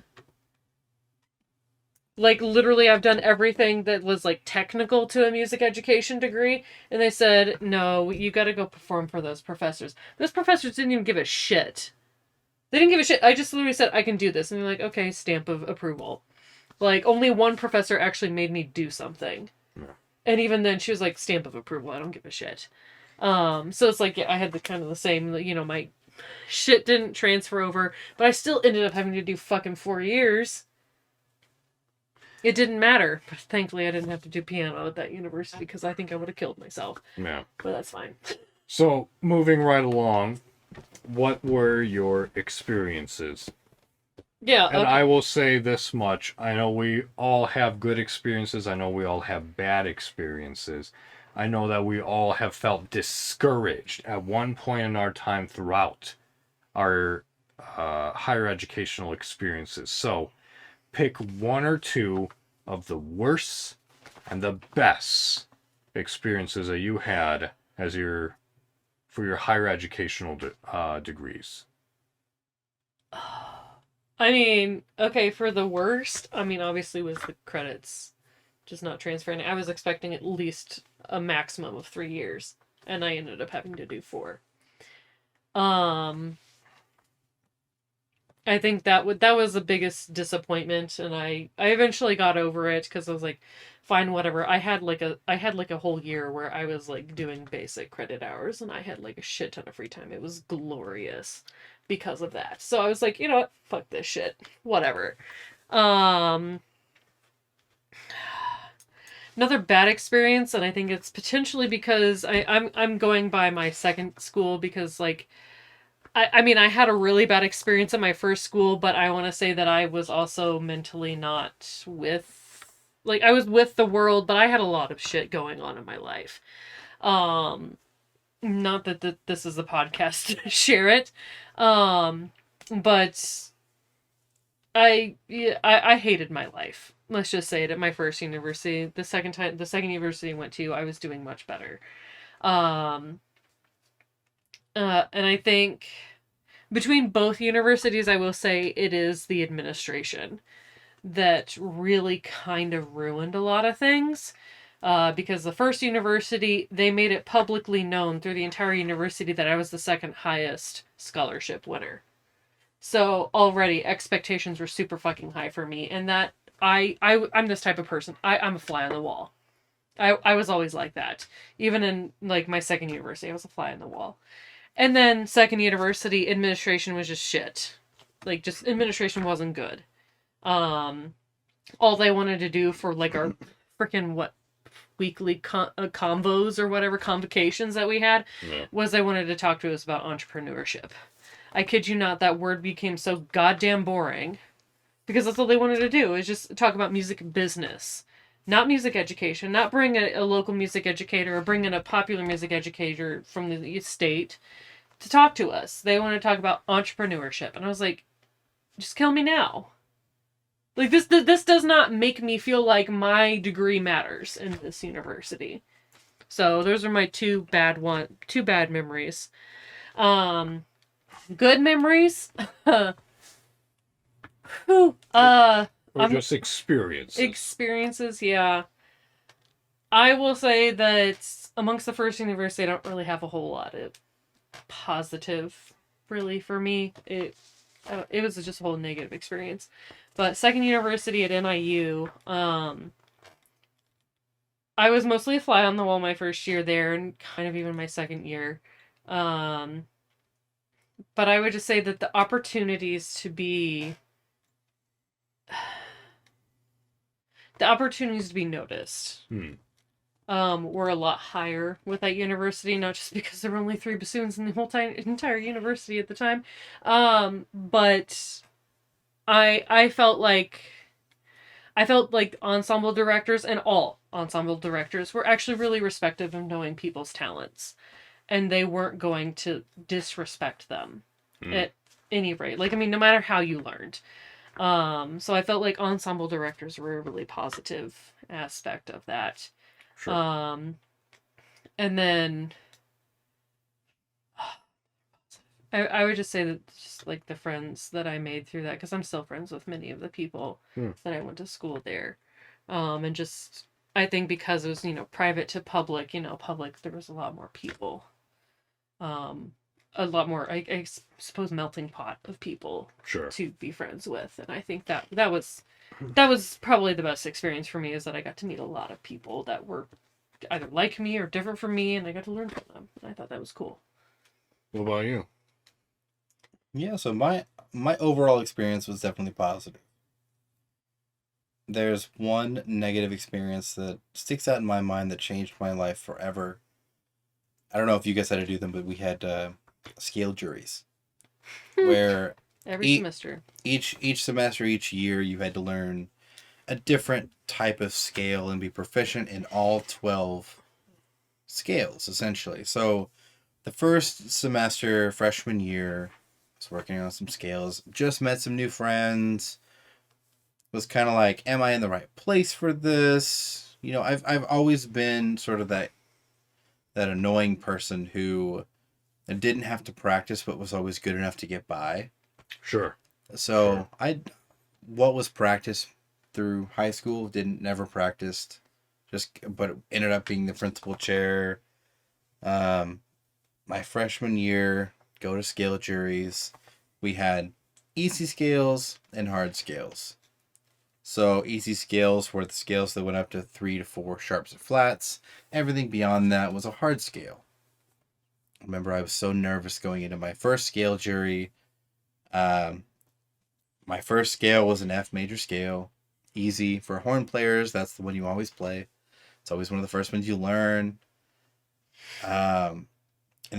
Like, literally, I've done everything that was, like, technical to a music education degree. And they said, no, you gotta go perform for those professors. Those professors didn't even give a shit. They didn't give a shit. I just literally said, I can do this. And they're like, okay, stamp of approval. Like, only one professor actually made me do something. Yeah. And even then, she was like, stamp of approval, I don't give a shit. So it's like, yeah, I had the kind of the same, you know, my shit didn't transfer over, but I still ended up having to do fucking 4 years. It didn't matter, but thankfully I didn't have to do piano at that university because I think I would have killed myself. Yeah. But that's fine. So, moving right along, what were your experiences? Yeah. And I will say this much. I know we all have good experiences. I know we all have bad experiences. I know that we all have felt discouraged at one point in our time throughout our higher educational experiences. So, pick one or two of the worst and the best experiences that you had as for your higher educational degrees. I mean, okay, for the worst, I mean, obviously was the credits just not transferring. I was expecting at least a maximum of 3 years, and I ended up having to do 4. I think that was the biggest disappointment, and I eventually got over it because I was like, fine, whatever. I had like a whole year where I was like doing basic credit hours, and I had like a shit ton of free time. It was glorious because of that. So I was like, you know what, fuck this shit, whatever. Another bad experience, and I think it's potentially because I'm going by my second school because like. I mean, I had a really bad experience at my first school, but I want to say that I was also mentally not with... Like, I was with the world, but I had a lot of shit going on in my life. Not that this is a podcast to share it. But I hated my life. Let's just say it. At my first university. The second university I went to, I was doing much better. And I think between both universities, I will say it is the administration that really kind of ruined a lot of things. Because the first university, they made it publicly known through the entire university that I was the second highest scholarship winner. So already expectations were super fucking high for me. And that I'm this type of person. I'm a fly on the wall. I was always like that. Even in like my second university, I was a fly on the wall. And then second university, administration was just shit. Like, just administration wasn't good. All they wanted to do for like our freaking weekly convos or whatever convocations that we had was they wanted to talk to us about entrepreneurship. I kid you not, that word became so goddamn boring because that's all they wanted to do is just talk about music business. Not music education, not bring a local music educator or bring in a popular music educator from the state to talk to us. They want to talk about entrepreneurship. And I was like, just kill me now. Like, this does not make me feel like my degree matters in this university. So those are my two bad memories. Good memories? Or just experiences. Experiences, yeah. I will say that amongst the first university, I don't really have a whole lot of positive, really, for me. It was just a whole negative experience. But second university at NIU, I was mostly a fly on the wall my first year there, and kind of even my second year. But I would just say that the opportunities to be noticed were a lot higher with that university, not just because there were only 3 bassoons in the whole entire university at the time, but I felt like ensemble directors and all ensemble directors were actually really respectful of knowing people's talents, and they weren't going to disrespect them at any rate. Like, I mean, no matter how you learned. So I felt like ensemble directors were a really positive aspect of that. Sure. And then I would just say that just like the friends that I made through that, because I'm still friends with many of the people that I went to school there. And just, I think because it was, private to public, public, there was a lot more people. A lot more, I suppose, melting pot of people to be friends with. And I think that was probably the best experience for me, is that I got to meet a lot of people that were either like me or different from me, and I got to learn from them. And I thought that was cool. What about you? Yeah, so my overall experience was definitely positive. There's one negative experience that sticks out in my mind that changed my life forever. I don't know if you guys had to do them, but we had scale juries, where every semester, each semester, each year, you had to learn a different type of scale and be proficient in all 12 scales, essentially. So the first semester, freshman year, was working on some scales, just met some new friends, was kind of like, am I in the right place for this? I've always been sort of that annoying person who didn't have to practice but was always good enough to get by. Sure. So what was practiced through high school, never practiced, but it ended up being the principal chair. My freshman year, go to scale juries. We had easy scales and hard scales. So easy scales were the scales that went up to 3 to 4 sharps and flats. Everything beyond that was a hard scale. I remember I was so nervous going into my first scale jury. My first scale was an F major scale. Easy for horn players. That's the one you always play. It's always one of the first ones you learn. And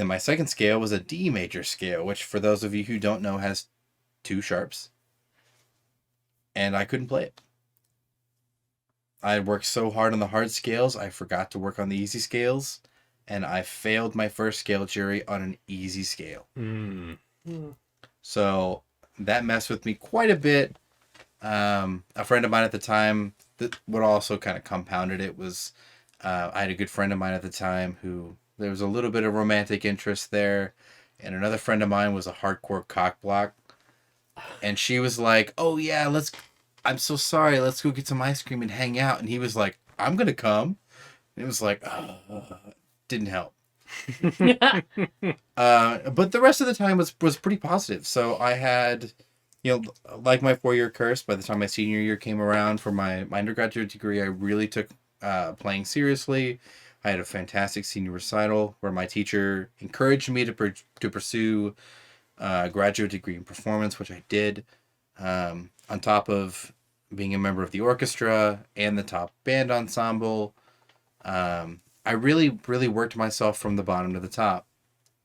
then my second scale was a D major scale, which for those of you who don't know has 2 sharps. And I couldn't play it. I worked so hard on the hard scales, I forgot to work on the easy scales, and I failed my first scale jury on an easy scale. So that messed with me quite a bit. A friend of mine at the time, what also kind of compounded it was, I had a good friend of mine at the time who, there was a little bit of romantic interest there, and another friend of mine was a hardcore cock block. And she was like, oh yeah, I'm so sorry, let's go get some ice cream and hang out. And he was like, I'm going to come. And it was like, didn't help. But the rest of the time was pretty positive. So I had, like my 4-year curse, by the time my senior year came around for my undergraduate degree, I really took playing seriously. I had a fantastic senior recital where my teacher encouraged me to pursue graduate degree in performance, which I did, on top of being a member of the orchestra and the top band ensemble. I really, really worked myself from the bottom to the top,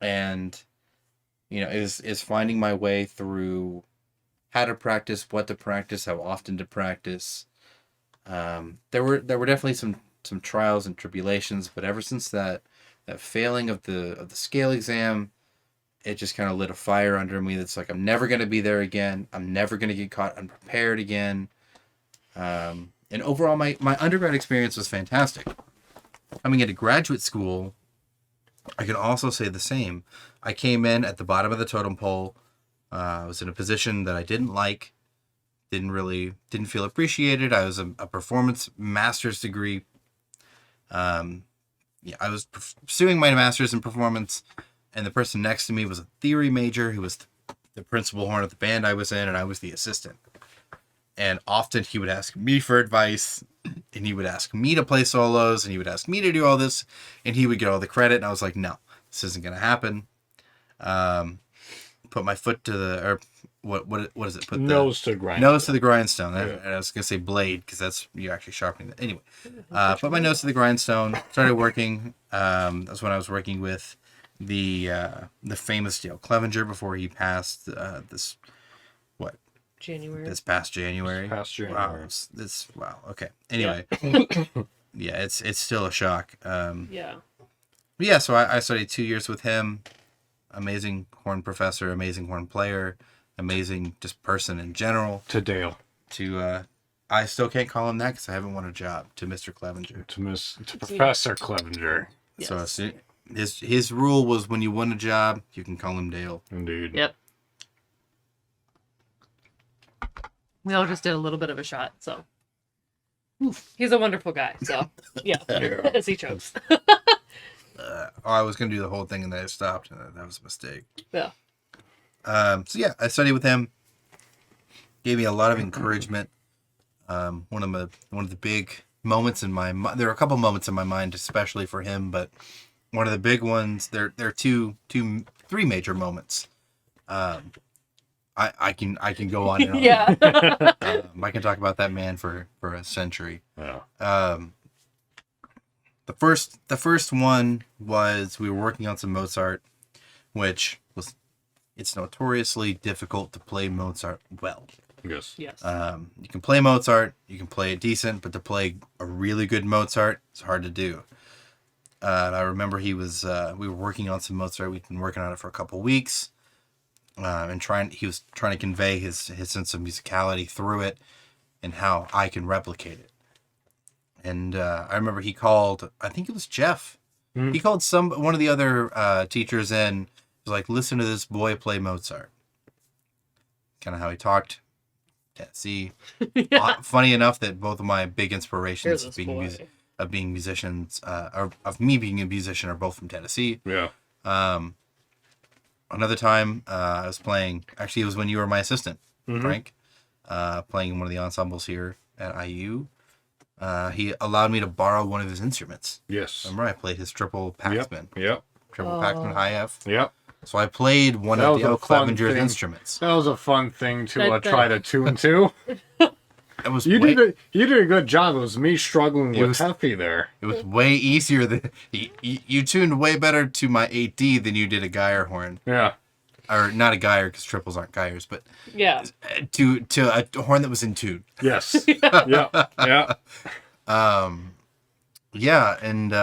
and is finding my way through how to practice, what to practice, how often to practice. There were definitely some trials and tribulations, but ever since that failing of the scale exam, it just kind of lit a fire under me that's like, I'm never going to be there again. I'm never going to get caught unprepared again. And overall, my undergrad experience was fantastic. Coming into graduate school, I can also say the same. I came in at the bottom of the totem pole. I was in a position that I didn't like, didn't feel appreciated. I was a performance master's degree. I was pursuing my master's in performance, and the person next to me was a theory major who was the principal horn of the band I was in, and I was the assistant. And often he would ask me for advice, and he would ask me to play solos, and he would ask me to do all this, and he would get all the credit, and I was like, no, this isn't going to happen. Put my foot to the, or what is it? Put nose to the grindstone. Nose to the grindstone. Yeah. I was going to say blade, because that's, you're actually sharpening that. Anyway, put my nose to the grindstone, started working. That's when I was working with the famous Dale Clevenger before he passed, January. This past January. Wow. Wow. Okay. Anyway. Yeah, it's still a shock. Yeah, so I studied 2 years with him. Amazing horn professor, amazing horn player, amazing just person in general. To Dale. I still can't call him that because I haven't won a job. To Mr. Clevenger. To Professor Clevenger. Yes. So his rule was when you win a job, you can call him Dale. Indeed. Yep. We all just did a little bit of a shot, so. He's a wonderful guy, so. Yeah. As he chokes. I was going to do the whole thing and then I stopped, and that was a mistake. Yeah. So yeah, I studied with him. Gave me a lot of encouragement. One of the big moments in my there are a couple moments in my mind, especially for him, but one of the big ones. There are three major moments. I can go on and on. Yeah. I can talk about that man for a century. Yeah. The first one was we were working on some Mozart, which it's notoriously difficult to play Mozart well. Yes. Yes. You can play Mozart, you can play it decent, but to play a really good Mozart, it's hard to do. And I remember we were working on some Mozart. We'd been working on it for a couple weeks, and he was trying to convey his sense of musicality through it, and how I can replicate it. And I remember he called, I think it was Jeff. Mm-hmm. He called one of the other teachers in. He was like, "Listen to this boy play Mozart." Kind of how he talked. Tennessee. Yeah. Funny enough that both of my big inspirations of being musicians, or of me being a musician, are both from Tennessee. Yeah. Another time I was playing. Actually, it was when you were my assistant, mm-hmm. Frank, playing in one of the ensembles here at IU. He allowed me to borrow one of his instruments. Yes. Remember, I played his triple Paxman. Yep. Triple Paxman High F. Yep. So I played one of Dale Clevenger's instruments. That was a fun thing to try to tune to. It was you did a good job. It was me struggling with Heffy there. It was way easier than you tuned way better to my 8D than you did a Geyer horn. Yeah. Or not a Geyer because triples aren't Geyers, but yeah, to a horn that was in tune. Yes. Yeah. Yeah, and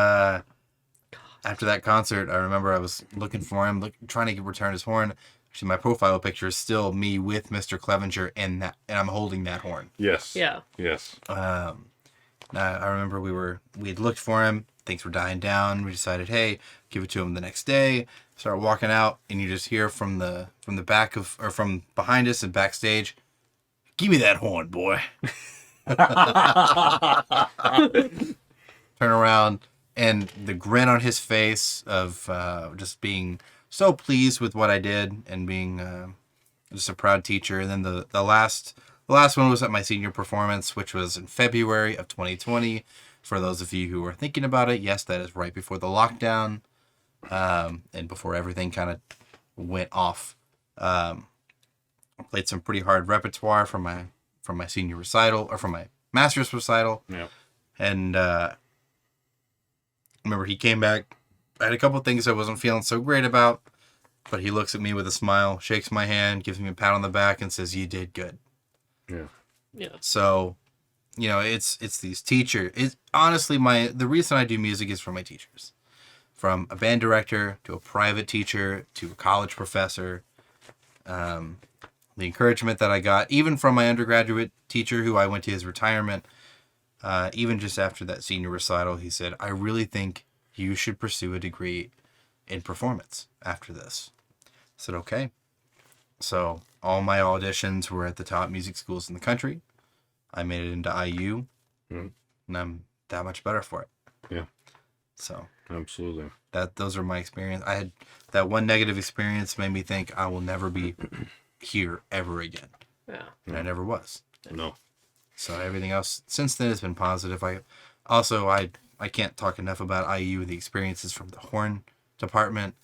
after that concert, I remember I was looking for him, trying to return his horn. Actually, my profile picture is still me with Mr. Clevenger and I'm holding that horn. Yes. Yeah. Yes. I remember we had looked for him. Things were dying down. We decided, hey, give it to him the next day. Start walking out, and you just hear from the back or from behind us and backstage, "Give me that horn, boy." Turn around, and the grin on his face of just being so pleased with what I did and being just a proud teacher. And then the last one was at my senior performance, which was in February of 2020. For those of you who are thinking about it, yes, that is right before the lockdown, and before everything kind of went off. I played some pretty hard repertoire from my senior recital, or from my master's recital. Yeah. And remember, he came back. I had a couple things I wasn't feeling so great about, but he looks at me with a smile, shakes my hand, gives me a pat on the back, and says, "You did good." Yeah. Yeah. So, it's these teachers. It's honestly the reason I do music is for my teachers, from a band director to a private teacher to a college professor. The encouragement that I got, even from my undergraduate teacher, who I went to his retirement, even just after that senior recital, he said, "I really think you should pursue a degree in performance after this." I said, "Okay." So all my auditions were at the top music schools in the country. I made it into IU, and I'm that much better for it. Yeah. So absolutely. Those are my experience. I had that one negative experience made me think I will never be here ever again. Yeah. And I never was. No. So everything else since then has been positive. I can't talk enough about IU, the experiences from the horn department.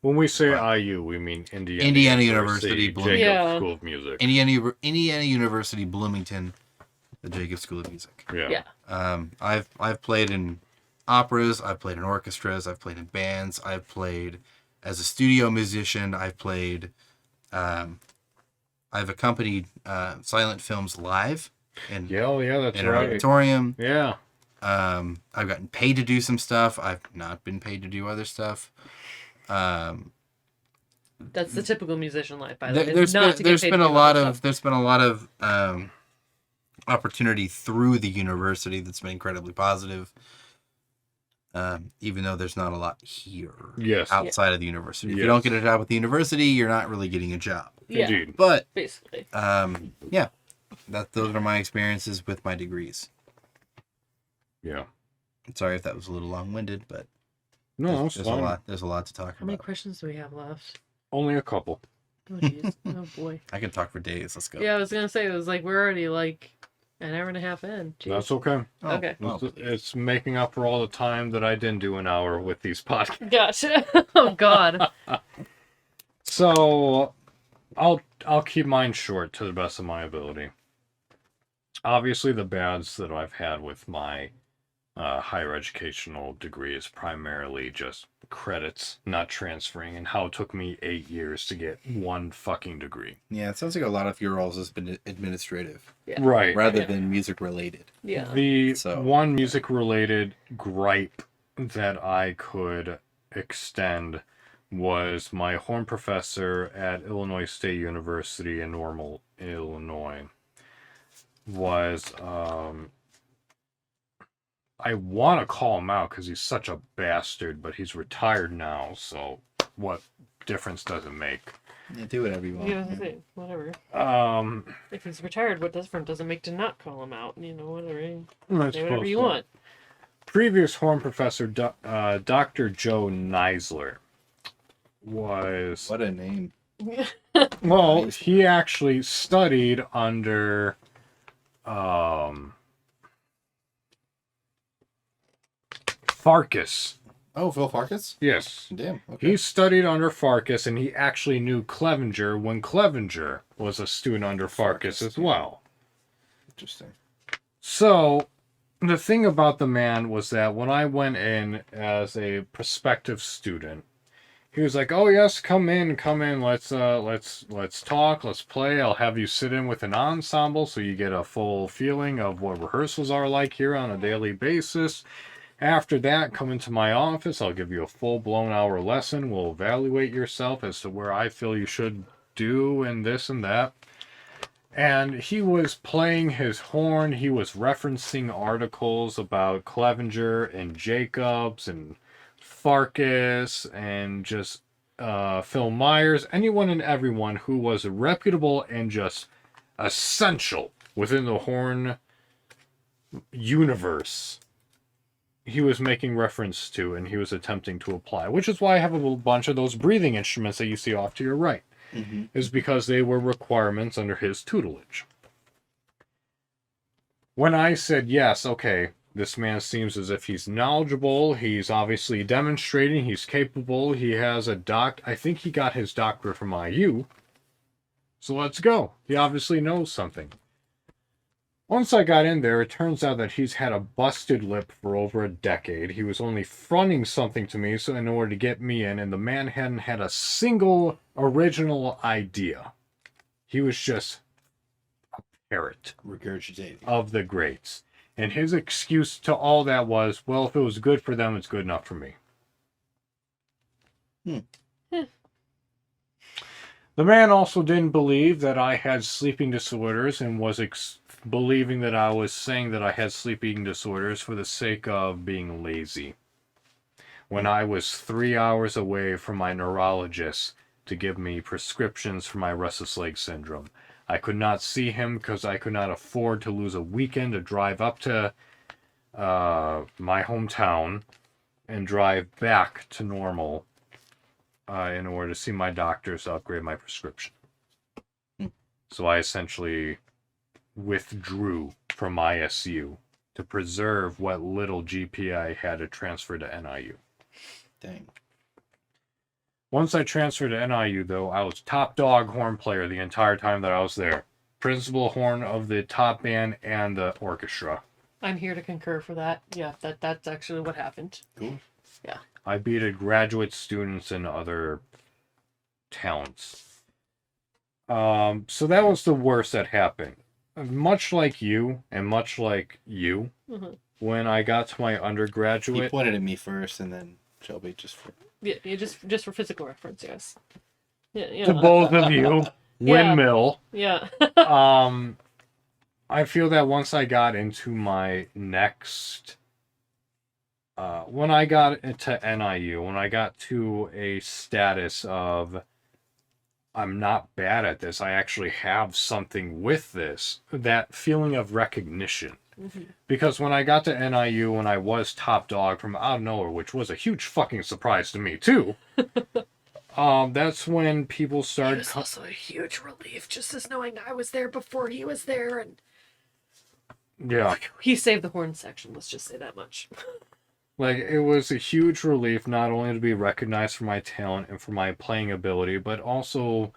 When we say IU, we mean Indiana University Bloomington Yeah. School of Music. Indiana University Bloomington, the Jacobs School of Music. Yeah. I've played in operas, I've played in orchestras, I've played in bands, I've played as a studio musician, I've played I've accompanied silent films live in that's in right. an auditorium. Yeah. I've gotten paid to do some stuff. I've not been paid to do other stuff. That's the typical musician life, by the way. There's been a lot of opportunity through the university that's been incredibly positive. Even though there's not a lot here. Yes. Outside of the university. If you don't get a job at the university, you're not really getting a job. Yeah. Indeed. But basically. Those are my experiences with my degrees. Yeah. Sorry if that was a little long-winded, but no, there's a lot. There's a lot to talk about. How many questions do we have left? Only a couple. Oh jeez. Oh boy. I can talk for days. Let's go. Yeah, I was gonna say it was like we're already like an hour and a half in. Jeez. That's okay. Oh, Okay. It's making up for all the time that I didn't do an hour with these podcasts. Gotcha. Oh God. So, I'll keep mine short to the best of my ability. Obviously, the bads that I've had with my higher educational degree is primarily just credits, not transferring, and how it took me 8 years to get one fucking degree. Yeah, it sounds like a lot of your roles has been administrative. Yeah. Right. Rather than music related. Yeah. The one music related gripe that I could extend was my horn professor at Illinois State University in Normal, Illinois. Was I want to call him out because he's such a bastard, but he's retired now, so what difference does it make? Yeah, do whatever you want. Yeah, whatever. If he's retired, what difference does it make to not call him out? You know, whatever. Say whatever you want. Previous horn professor, Dr. Joe Neisler, was... What a name. Well, he actually studied under... Farkas. Oh, Phil Farkas? Yes. Damn. Okay. He studied under Farkas, and he actually knew Clevenger when Clevenger was a student under Farkas as well. Interesting. So, the thing about the man was that when I went in as a prospective student, he was like, "Oh yes, come in, let's talk, let's play. I'll have you sit in with an ensemble so you get a full feeling of what rehearsals are like here on a daily basis. After that, come into my office. I'll give you a full-blown hour lesson. We'll evaluate yourself as to where I feel you should do and this and that." And he was playing his horn. He was referencing articles about Clevenger and Jacobs and Farkas and just Phil Myers, anyone and everyone who was reputable and just essential within the horn universe. He was making reference to, and he was attempting to apply, which is why I have a bunch of those breathing instruments that you see off to your right, is because they were requirements under his tutelage. When I said, yes, okay, this man seems as if he's knowledgeable, he's obviously demonstrating, he's capable, he has I think he got his doctorate from IU, so let's go. He obviously knows something. Once I got in there, it turns out that he's had a busted lip for over a decade. He was only fronting something to me so in order to get me in, and the man hadn't had a single original idea. He was just a parrot. Regurgitating. Of the greats. And his excuse to all that was, well, if it was good for them, it's good enough for me. The man also didn't believe that I had sleeping disorders and was believing that I was saying that I had sleeping disorders for the sake of being lazy. When I was 3 hours away from my neurologist to give me prescriptions for my restless leg syndrome. I could not see him because I could not afford to lose a weekend to drive up to my hometown and drive back to Normal in order to see my doctors to upgrade my prescription. So I essentially withdrew from ISU to preserve what little GPA I had to transfer to NIU. Dang. Once I transferred to NIU, though, I was top dog horn player the entire time that I was there. Principal horn of the top band and the orchestra. I'm here to concur for that. Yeah, that's actually what happened. Cool. Yeah. I beat graduate students and other talents. So that was the worst that happened. Much like you, and much like you, when I got to my undergraduate... He pointed at me first, and then Shelby just for... Yeah, just for physical reference, yes. Yeah. To both of you, windmill. Yeah. I feel that once I got into my next... when I got into NIU, when I got to a status of... I'm not bad at this. I actually have something with this. That feeling of recognition. Because when I got to NIU, when I was top dog from out of nowhere, which was a huge fucking surprise to me, too, that's when people started... It was also a huge relief, just as knowing I was there before he was there, and... Yeah. He saved the horn section, let's just say that much. Like, it was a huge relief not only to be recognized for my talent and for my playing ability, but also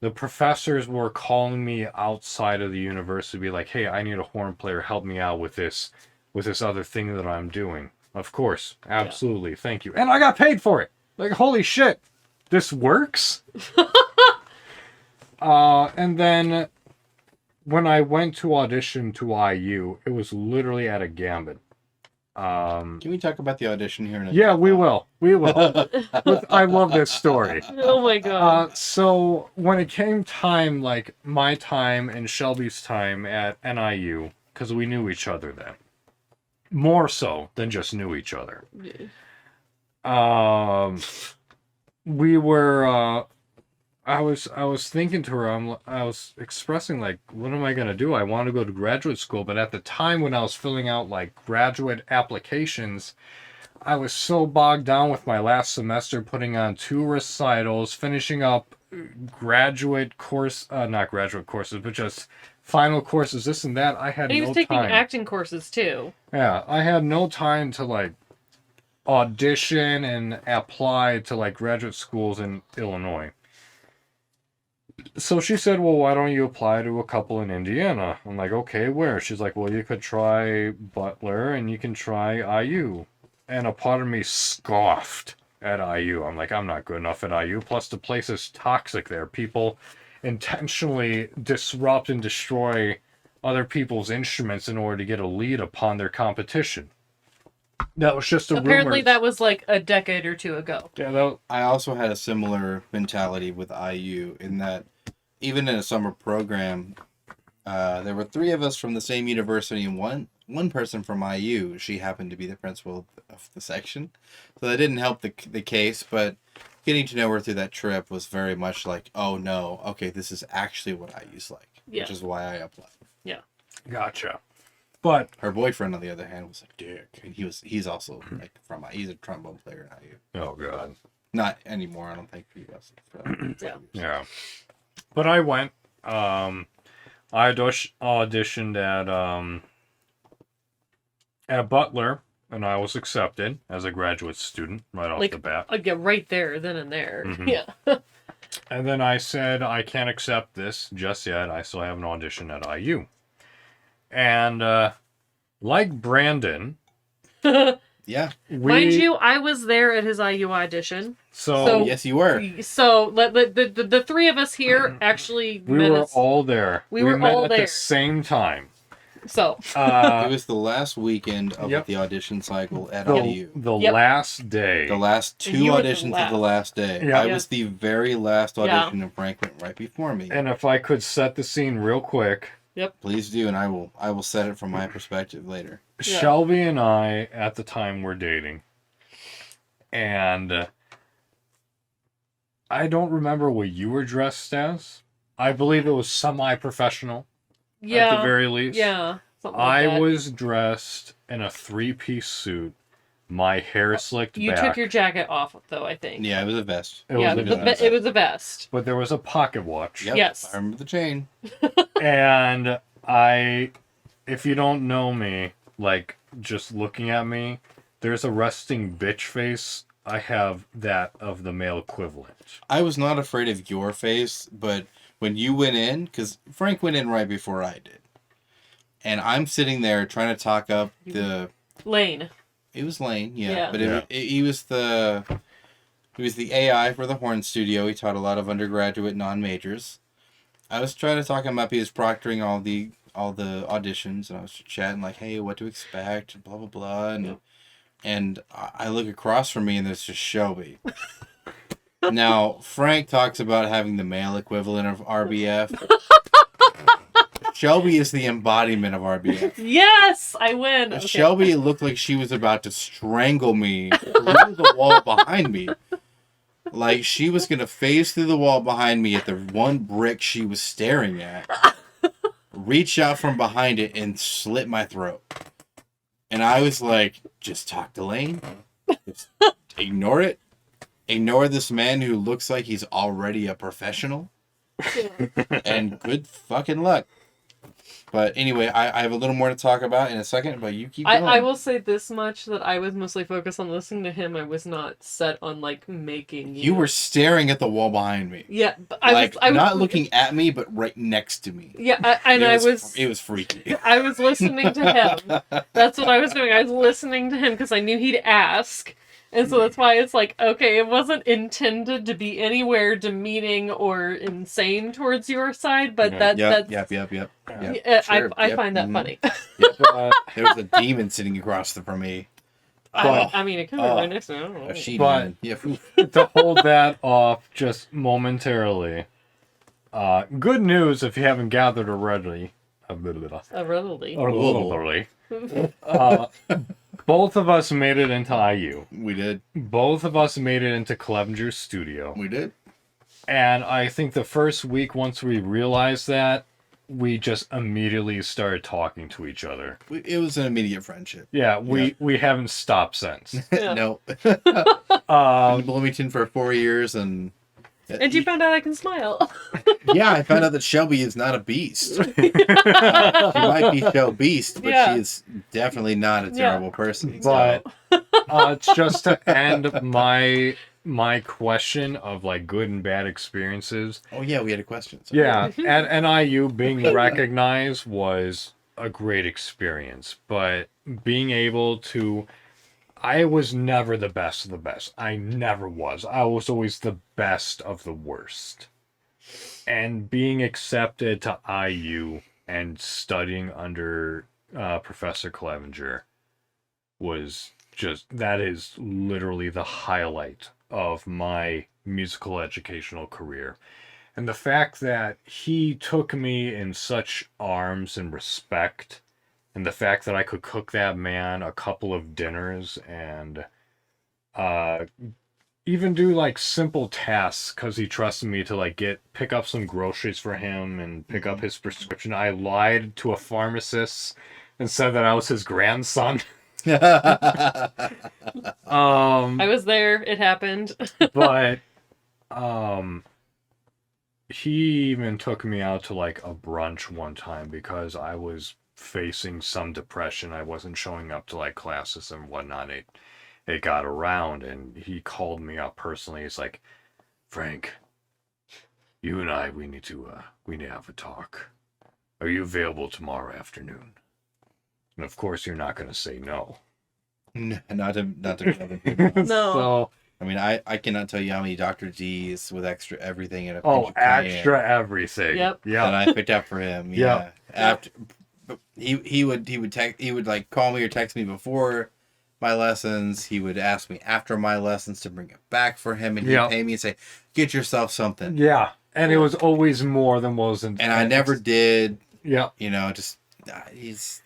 the professors were calling me outside of the university to be like, hey, I need a horn player, help me out with this other thing that I'm doing. Of course, absolutely, thank you. And I got paid for it! Like, holy shit, this works? And then, when I went to audition to IU, it was literally at a Gambit. Can we talk about the audition here? Yeah, we will. We will. I love this story. Oh my god. So when it came time, like my time and Shelby's time at NIU, because we knew each other then, more so than just knew each other. We were. I was thinking to her, I was expressing, like, what am I going to do? I want to go to graduate school, but at the time when I was filling out, like, graduate applications, I was so bogged down with my last semester, putting on 2 recitals, finishing up not graduate courses, but just final courses, this and that. I had no time. He was taking acting courses, too. Yeah, I had no time to, like, audition and apply to, like, graduate schools in Illinois. So she said, well, why don't you apply to a couple in Indiana? I'm like, okay, where? She's like, well, you could try Butler and you can try IU. And a part of me scoffed at IU. I'm like, I'm not good enough at IU. Plus, the place is toxic there. People intentionally disrupt and destroy other people's instruments in order to get a lead upon their competition. That was just a rumor. Apparently that was like a decade or 2 ago. Yeah, I also had a similar mentality with IU in that even in a summer program, there were 3 of us from the same university and one person from IU. She happened to be the principal of the section. So that didn't help the case, but getting to know her through that trip was very much like, oh no, okay, this is actually what IU's like. Yeah. Which is why I applied. Yeah. Gotcha. But her boyfriend, on the other hand, was like, dick. And he's also like he's a trombone player at IU. Oh god. Not anymore, I don't think he was. Yeah. But I went. I auditioned at Butler, and I was accepted as a graduate student right off the bat. Like, yeah, right there, then and there. Mm-hmm. Yeah. And then I said, I can't accept this just yet. I still have an audition at IU. And like Brandon, yeah, mind you, I was there at his IU audition. So yes, you were. So the 3 of us here actually we were all there. We were all met there at the same time. So it was the last weekend of the audition cycle at IU. The last day. The last 2 auditions of the last day. Yeah. I was the very last audition, and Frank went right before me. And if I could set the scene real quick. Yep. Please do, and I will set it from my perspective later. Yeah. Shelby and I, at the time, were dating. And I don't remember what you were dressed as. I believe it was semi-professional. Yeah. At the very least. Yeah. I was dressed in a 3-piece suit. My hair slicked back. You took your jacket off, though, I think. Yeah, it was a vest. It was a vest. But there was a pocket watch. Yep, yes. I remember the chain. And if you don't know me, like, just looking at me, there's a resting bitch face. I have that of the male equivalent. I was not afraid of your face, but when you went in, because Frank went in right before I did. And I'm sitting there trying to talk up the... Lane. It was Lane, yeah. But he was the AI for the horn studio. He taught a lot of undergraduate non-majors. I was trying to talk him up. He was proctoring all the auditions, and I was chatting like, "Hey, what to expect?" And blah blah blah. And I look across from me, and there's just Shelby. Now Frank talks about having the male equivalent of RBF. Shelby is the embodiment of RBF. Yes, I win. Okay. Shelby looked like she was about to strangle me through the wall behind me. Like she was going to phase through the wall behind me at the one brick she was staring at, reach out from behind it, and slit my throat. And I was like, just talk to Lane. Just ignore it. Ignore this man who looks like he's already a professional. And good fucking luck. But anyway, I have a little more to talk about in a second, but you keep going. I will say this much, that I was mostly focused on listening to him. I was not set on, like, making you. You were staring at the wall behind me. Yeah, but I was not was looking at me, but right next to me. Yeah, It was freaky. I was listening to him. That's what I was doing. I was listening to him because I knew he'd ask. And so that's why it's like, okay, it wasn't intended to be anywhere demeaning or insane towards your side, but that's... Yep. I find that funny. There was a demon sitting across from me. I mean, it could be right next to me. I don't know. But to hold that off just momentarily, good news if you haven't gathered already. Both of us made it into IU. We did. Both of us made it into Clevenger's studio. We did. And I think the first week, once we realized that, we just immediately started talking to each other. It was an immediate friendship. Yeah, we haven't stopped since. Yeah. No. Been in Bloomington for 4 years, and you found out I can smile. Yeah, I found out that Shelby is not a beast. She might be Shelby Beast, but she is definitely not a terrible person. But it's just to end my question of like good and bad experiences. Oh yeah, we had a question. Sorry. Yeah, at NIU being recognized was a great experience, but being able to... I was never the best of the best. I never was. I was always the best of the worst. And being accepted to IU and studying under Professor Clevenger was just... that is literally the highlight of my musical educational career. And the fact that he took me in such arms and respect... and the fact that I could cook that man a couple of dinners and even do like simple tasks because he trusted me to like pick up some groceries for him and pick up his prescription. I lied to a pharmacist and said that I was his grandson. I was there. It happened. But he even took me out to like a brunch one time because I was facing some depression. I wasn't showing up to like classes and whatnot. It got around, and he called me up personally. He's like, Frank, you and I, we need to have a talk. Are you available tomorrow afternoon? And of course you're not going to say no. Not to other people. No. So, I mean, I cannot tell you how many Dr. D's with extra everything and extra everything. Yep. Yeah. That I picked up for him. Yeah. After he would like call me or text me before my lessons. He would ask me after my lessons to bring it back for him, and he'd pay me and say, "Get yourself something." Yeah, and it was always more than was in. And I never did. Yeah. You know, just he's.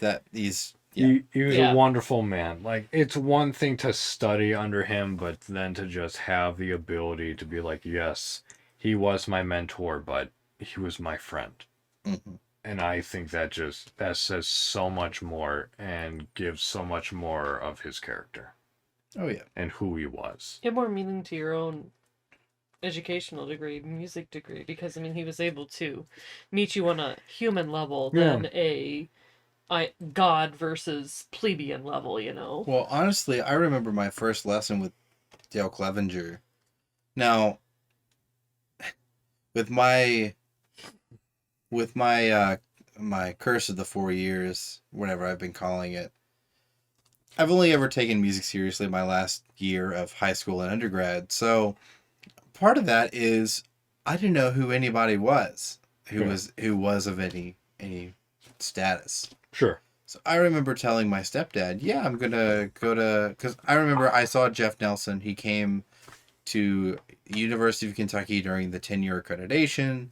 He was a wonderful man. Like, it's one thing to study under him, but then to just have the ability to be like, yes, he was my mentor, but he was my friend. Mm-hmm. And I think that says so much more and gives so much more of his character. Oh, yeah. And who he was. Give more meaning to your own educational degree, music degree, because, I mean, he was able to meet you on a human level than a God versus plebeian level, you know? Well, honestly, I remember my first lesson with Dale Clevenger. Now, with my curse of the 4 years, whatever I've been calling it, I've only ever taken music seriously my last year of high school and undergrad. So part of that is I didn't know who anybody was. who was of any status. Sure. So I remember telling my stepdad, yeah, I'm gonna go to, because I remember I saw Jeff Nelson. He came to University of Kentucky during the 10-year accreditation,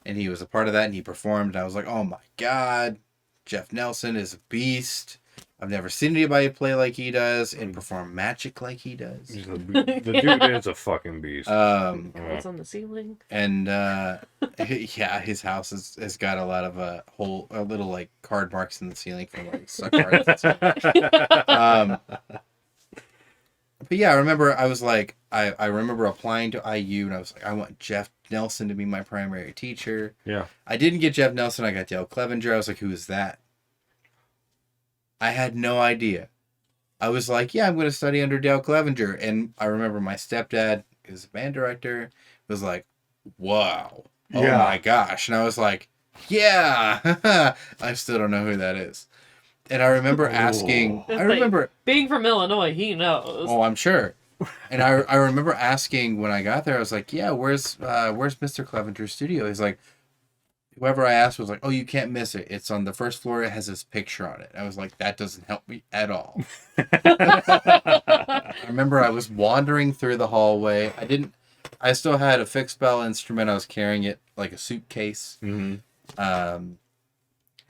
and he was a part of that, and he performed, and I was like, oh my God, Jeff Nelson is a beast. I've never seen anybody play like he does and perform magic like he does. The dude is a fucking beast. What's on the ceiling? And yeah, his house has got a lot of little like card marks in the ceiling from like suck cards. But yeah, I remember I was like, I remember applying to IU, and I was like, I want Jeff Nelson to be my primary teacher. Yeah. I didn't get Jeff Nelson. I got Dale Clevenger. I was like, who is that? I had no idea. I was like, yeah, I'm going to study under Dale Clevenger. And I remember my stepdad, who's a band director, was like, wow. Oh my gosh. And I was like, yeah. I still don't know who that is. And I remember asking, being from Illinois, he knows. Oh, I'm sure. And I remember asking when I got there, I was like, yeah, where's Mr. Clevenger's studio? He's like, whoever I asked was like, oh, you can't miss it. It's on the first floor. It has his picture on it. I was like, that doesn't help me at all. I remember I was wandering through the hallway. I still had a fixed bell instrument. I was carrying it like a suitcase. Mm-hmm. And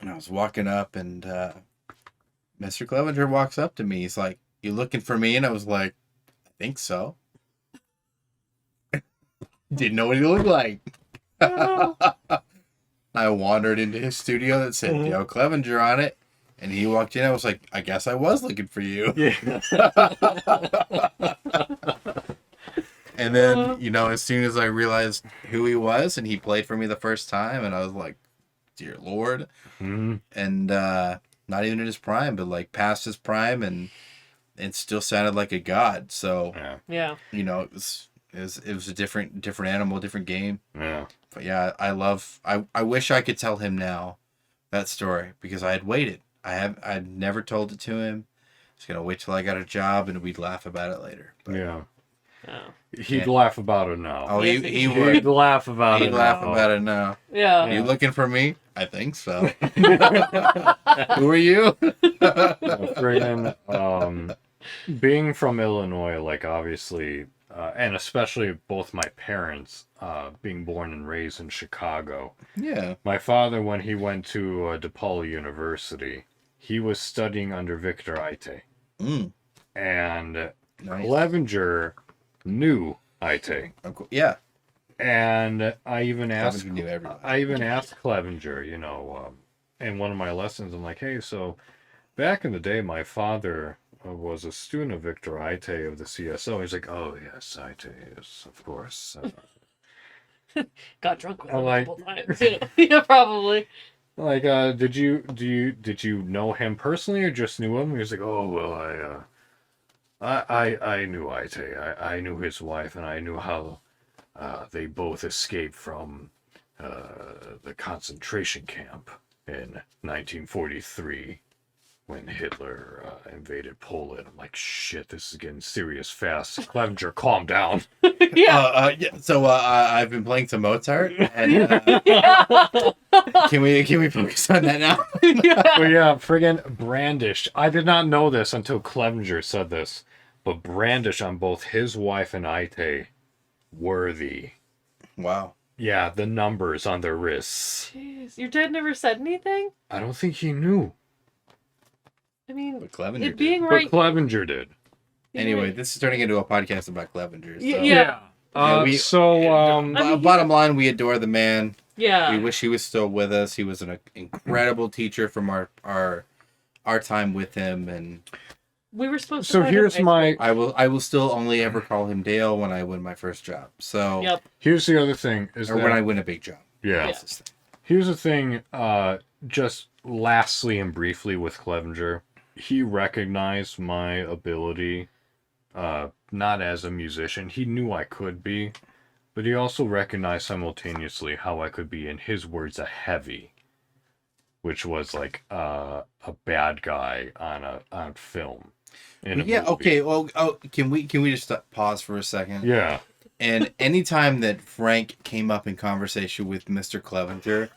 I was walking up, and Mr. Clevenger walks up to me. He's like, you looking for me? And I was like, I think so. Didn't know what he looked like. I wandered into his studio that said Dale Clevenger on it, and he walked in. I was like, I guess I was looking for you. Yeah. And then, as soon as I realized who he was, and he played for me the first time, and I was like, dear Lord. Mm-hmm. And not even in his prime, but like past his prime, and still sounded like a god. So, yeah. It was a different animal, different game. Yeah. But yeah, I wish I could tell him now that story, because I had waited. I'd never told it to him. I was gonna wait till I got a job, and we'd laugh about it later. But, yeah. Oh. He'd laugh about it now. Oh, Yes, he would. He'd laugh about it. He'd laugh about it now. Yeah. Are you looking for me? I think so. Who are you? Friggin', being from Illinois, like obviously, and especially both my parents, being born and raised in Chicago. Yeah. My father, when he went to DePaul University, he was studying under Victor Ite. Mm. And Nice. Clevenger knew Ite. Yeah. And I even asked Clevenger, Clevenger, in one of my lessons, I'm like, hey, so back in the day, my father was a student of Victor Ite of the CSO. He's like, oh, yes, Ite is, of course. Got drunk with him like, multiple times. Yeah, probably. Like, did you know him personally or just knew him? He was like, oh, well, I knew Ite. I knew his wife, and I knew how they both escaped from the concentration camp in 1943 when Hitler invaded Poland. I'm like, shit, this is getting serious fast. Clevenger, calm down. Yeah. So I've been playing some Mozart, and can we focus on that now? Well, yeah, friggin' Brandish. I did not know this until Clevenger said this, but Brandish on both his wife and Ite worthy. Wow. Yeah, the numbers on their wrists. Jeez, your dad never said anything? I don't think he knew. I mean, But Clevenger it being did. right. But Clevenger did. Anyway, this is turning into a podcast about Clevenger. So. Yeah. Bottom line, we adore the man. Yeah. We wish he was still with us. He was an incredible teacher from our time with him, and we were supposed to. So here's my. I will still only ever call him Dale when I win my first job. So Yep. Here's the other thing when I win a big job. Yeah. Yeah. Here's the thing. Just lastly and briefly with Clevenger, he recognized my ability. Not as a musician. He knew I could be, but he also recognized simultaneously how I could be, in his words, a heavy, which was like a bad guy on film. In a movie. Okay. Well, can we just pause for a second? Yeah. And anytime that Frank came up in conversation with Mr. Clevenger,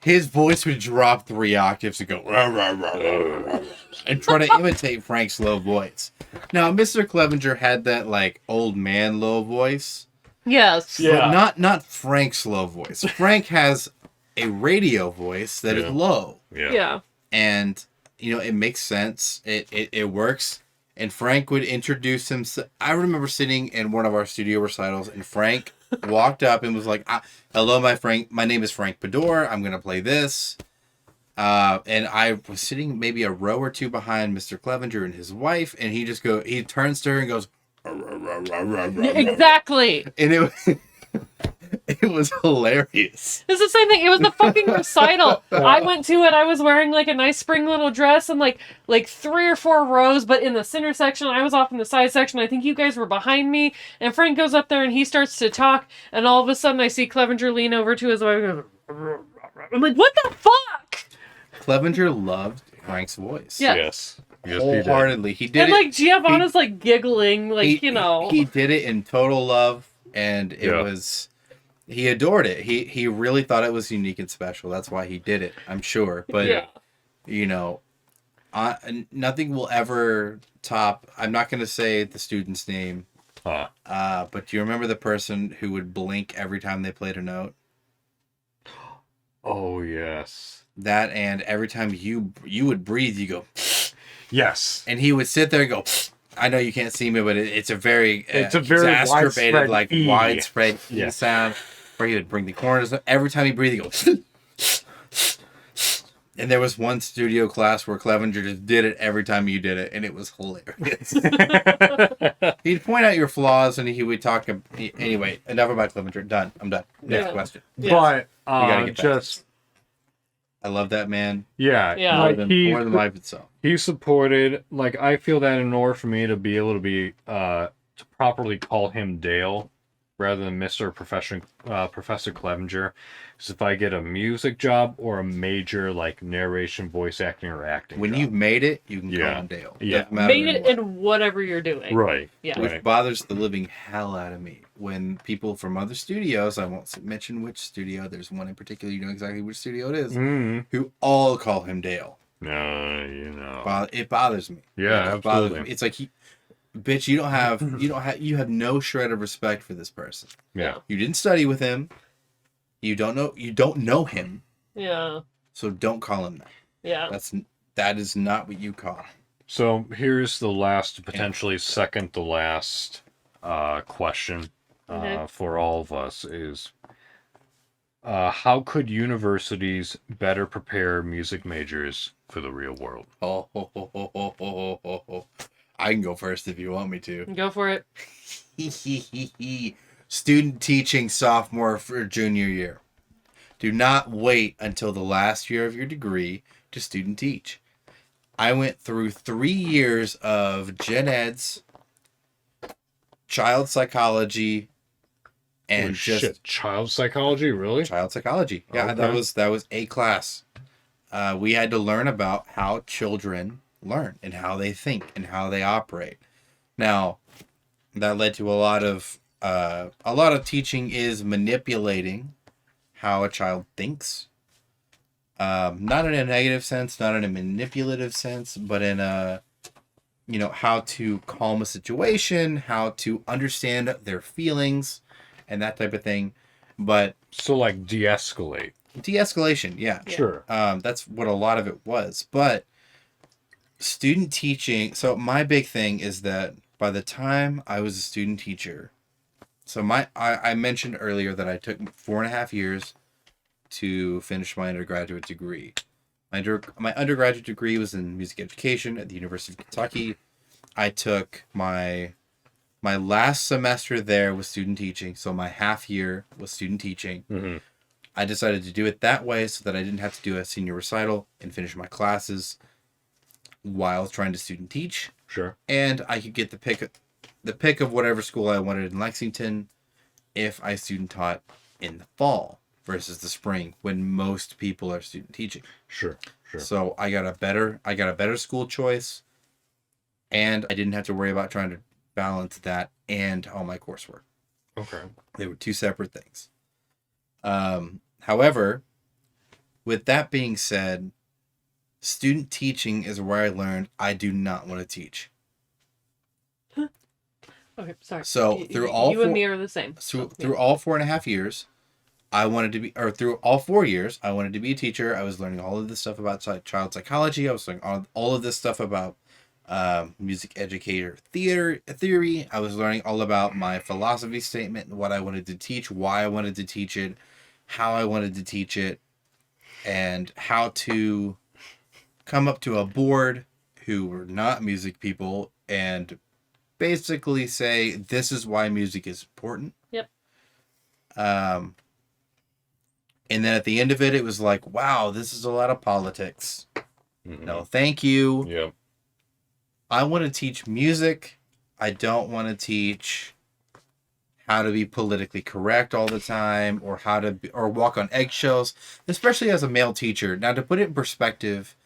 his voice would drop 3 octaves and go rah, rah, rah, rah, rah, and try to imitate Frank's low voice. Now, Mr. Clevenger had that like old man low voice. Yes. Yeah. But not Frank's low voice. Frank has a radio voice that is low. Yeah. And it makes sense. It works. And Frank would introduce himself. I remember sitting in one of our studio recitals, and Frank walked up and was like, "Hello, my name is Frank Pador. I'm gonna play this." And I was sitting maybe a row or 2 behind Mr. Clevenger and his wife, and he turns to her and goes, exactly. And it was hilarious. It's the same thing. It was the fucking recital. I went to it. I was wearing like a nice spring little dress and like 3 or 4 rows, but in the center section. I was off in the side section. I think you guys were behind me. And Frank goes up there and he starts to talk. And all of a sudden I see Clevenger lean over to his wife and goes, I'm like, what the fuck? Clevenger loved Frank's voice. Yeah. Yes. Wholeheartedly. He did and it. like Giovanna's like giggling, like, He did it in total love, and it was, he adored it. He really thought it was unique and special. That's why he did it, I'm sure. But, nothing will ever top, I'm not going to say the student's name, but do you remember the person who would blink every time they played a note? Oh, yes. That, and every time you would breathe, you go... Yes. And he would sit there and go, I know you can't see me, but it's a very exacerbated, widespread sound where he would bring the corners. Every time he breathed, he goes, and there was one studio class where Clevenger just did it every time you did it, and it was hilarious. He'd point out your flaws, and he would talk. Anyway, enough about Clevenger. Done. I'm done. Next question. But just... I love that man. Yeah. More than life itself. He supported, like, I feel that in order for me to be able to be, to properly call him Dale, rather than Mr. Professor Clevenger, is if I get a music job or a major, like, narration, voice acting, or acting When job. you've made it, you can call him Dale. Yeah. Made it in whatever you're doing. Right. Yeah. Which bothers the living hell out of me. When people from other studios, I won't mention which studio, there's one in particular, you know exactly which studio it is, who all call him Dale. No, it bothers me. Yeah, absolutely. It's like, bitch, you have no shred of respect for this person. Yeah. You didn't study with him. You don't know him. Yeah. So don't call him that. Yeah. That is not what you call him. So here's the last, potentially second to last question for all of us is, how could universities better prepare music majors for the real world? I can go first if you want me to. Go for it. Student teaching sophomore for junior year. Do not wait until the last year of your degree to student teach. I went through 3 years of gen eds, child psychology, and child psychology, really? Child psychology. Yeah, okay. that was a class. We had to learn about how children learn and how they think and how they operate. Now, that led to a lot of teaching is manipulating how a child thinks. Not in a negative sense, not in a manipulative sense, but in a, how to calm a situation, how to understand their feelings, and that type of thing. But so like de-escalate. De-escalation, yeah. Sure. That's what a lot of it was. But student teaching, so my big thing is that by the time I was a student teacher, so I mentioned earlier that I took 4.5 years to finish my undergraduate degree. My undergraduate degree was in music education at the University of Kentucky. I took my last semester there was student teaching, so my half year was student teaching. Mm-hmm. I decided to do it that way so that I didn't have to do a senior recital and finish my classes while trying to student teach. Sure. And I could get the pick of whatever school I wanted in Lexington if I student taught in the fall versus the spring when most people are student teaching. Sure. So I got a better school choice, and I didn't have to worry about trying to balance that and all my coursework. Okay. They were two separate things. However, with that being said, student teaching is where I learned I do not want to teach. Okay, sorry. So through and me are the same. Through all 4.5 years, I wanted to be, or through all 4 years, I wanted to be a teacher. I was learning all of this stuff about child psychology. I was learning all of this stuff about music educator theory. I was learning all about my philosophy statement and what I wanted to teach, why I wanted to teach it, how I wanted to teach it, and how to come up to a board who were not music people and basically say, this is why music is important. Yep. And then at the end of it, it was like, wow, this is a lot of politics. Mm-hmm. No, thank you. Yep. I want to teach music. I don't want to teach how to be politically correct all the time, or how to or walk on eggshells, especially as a male teacher. Now, to put it in perspective,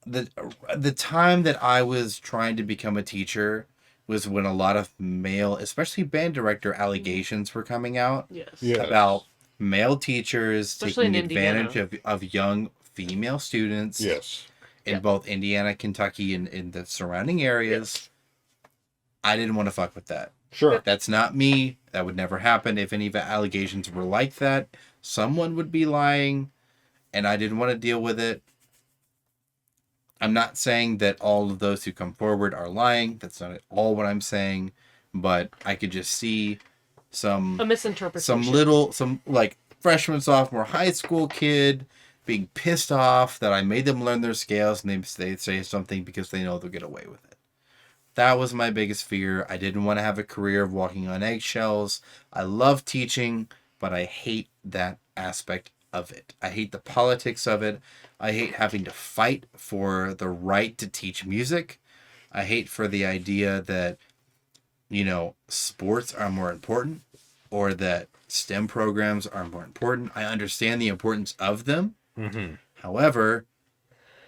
the time that I was trying to become a teacher was when a lot of male, especially band director allegations were coming out. Yes. About male teachers especially taking advantage of young female students. Yes. In both Indiana, Kentucky, and in the surrounding areas. Yes. I didn't want to fuck with that. Sure. That's not me. That would never happen. If any of the allegations were like that, someone would be lying, and I didn't want to deal with it. I'm not saying that all of those who come forward are lying. That's not at all what I'm saying. But I could just see a misinterpretation. Some like freshman, sophomore, high school kid being pissed off that I made them learn their scales, and they say something because they know they'll get away with it. That was my biggest fear. I didn't want to have a career of walking on eggshells. I love teaching, but I hate that aspect of it. I hate the politics of it. I hate having to fight for the right to teach music. I hate for the idea that, sports are more important, or that STEM programs are more important. I understand the importance of them. Mm-hmm. However,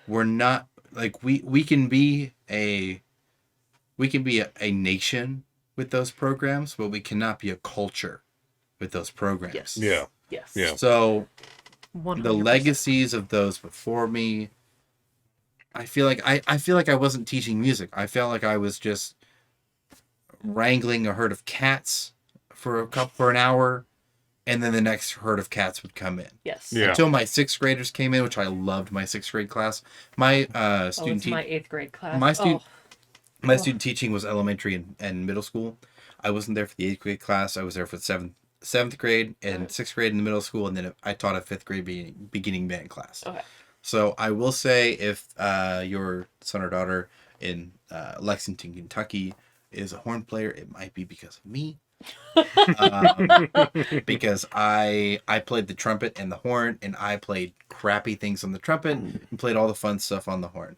we're not like we can be a nation with those programs, but we cannot be a culture with those programs. Yes. Yeah. Yes. Yeah. So 100%. The legacies of those before me, I feel like I wasn't teaching music. I felt like I was just wrangling a herd of cats for an hour, and then the next herd of cats would come in. Yes. Yeah. Until my 6th graders came in, which I loved my 6th grade class. My student my 8th grade class. My student teaching was elementary and middle school. I wasn't there for the 8th grade class. I was there for the 7th grade and 6th grade in the middle school, and then I taught a 5th grade beginning band class. Okay. So I will say, if your son or daughter in Lexington, Kentucky is a horn player, it might be because of me. Because I played the trumpet and the horn, and I played crappy things on the trumpet and played all the fun stuff on the horn.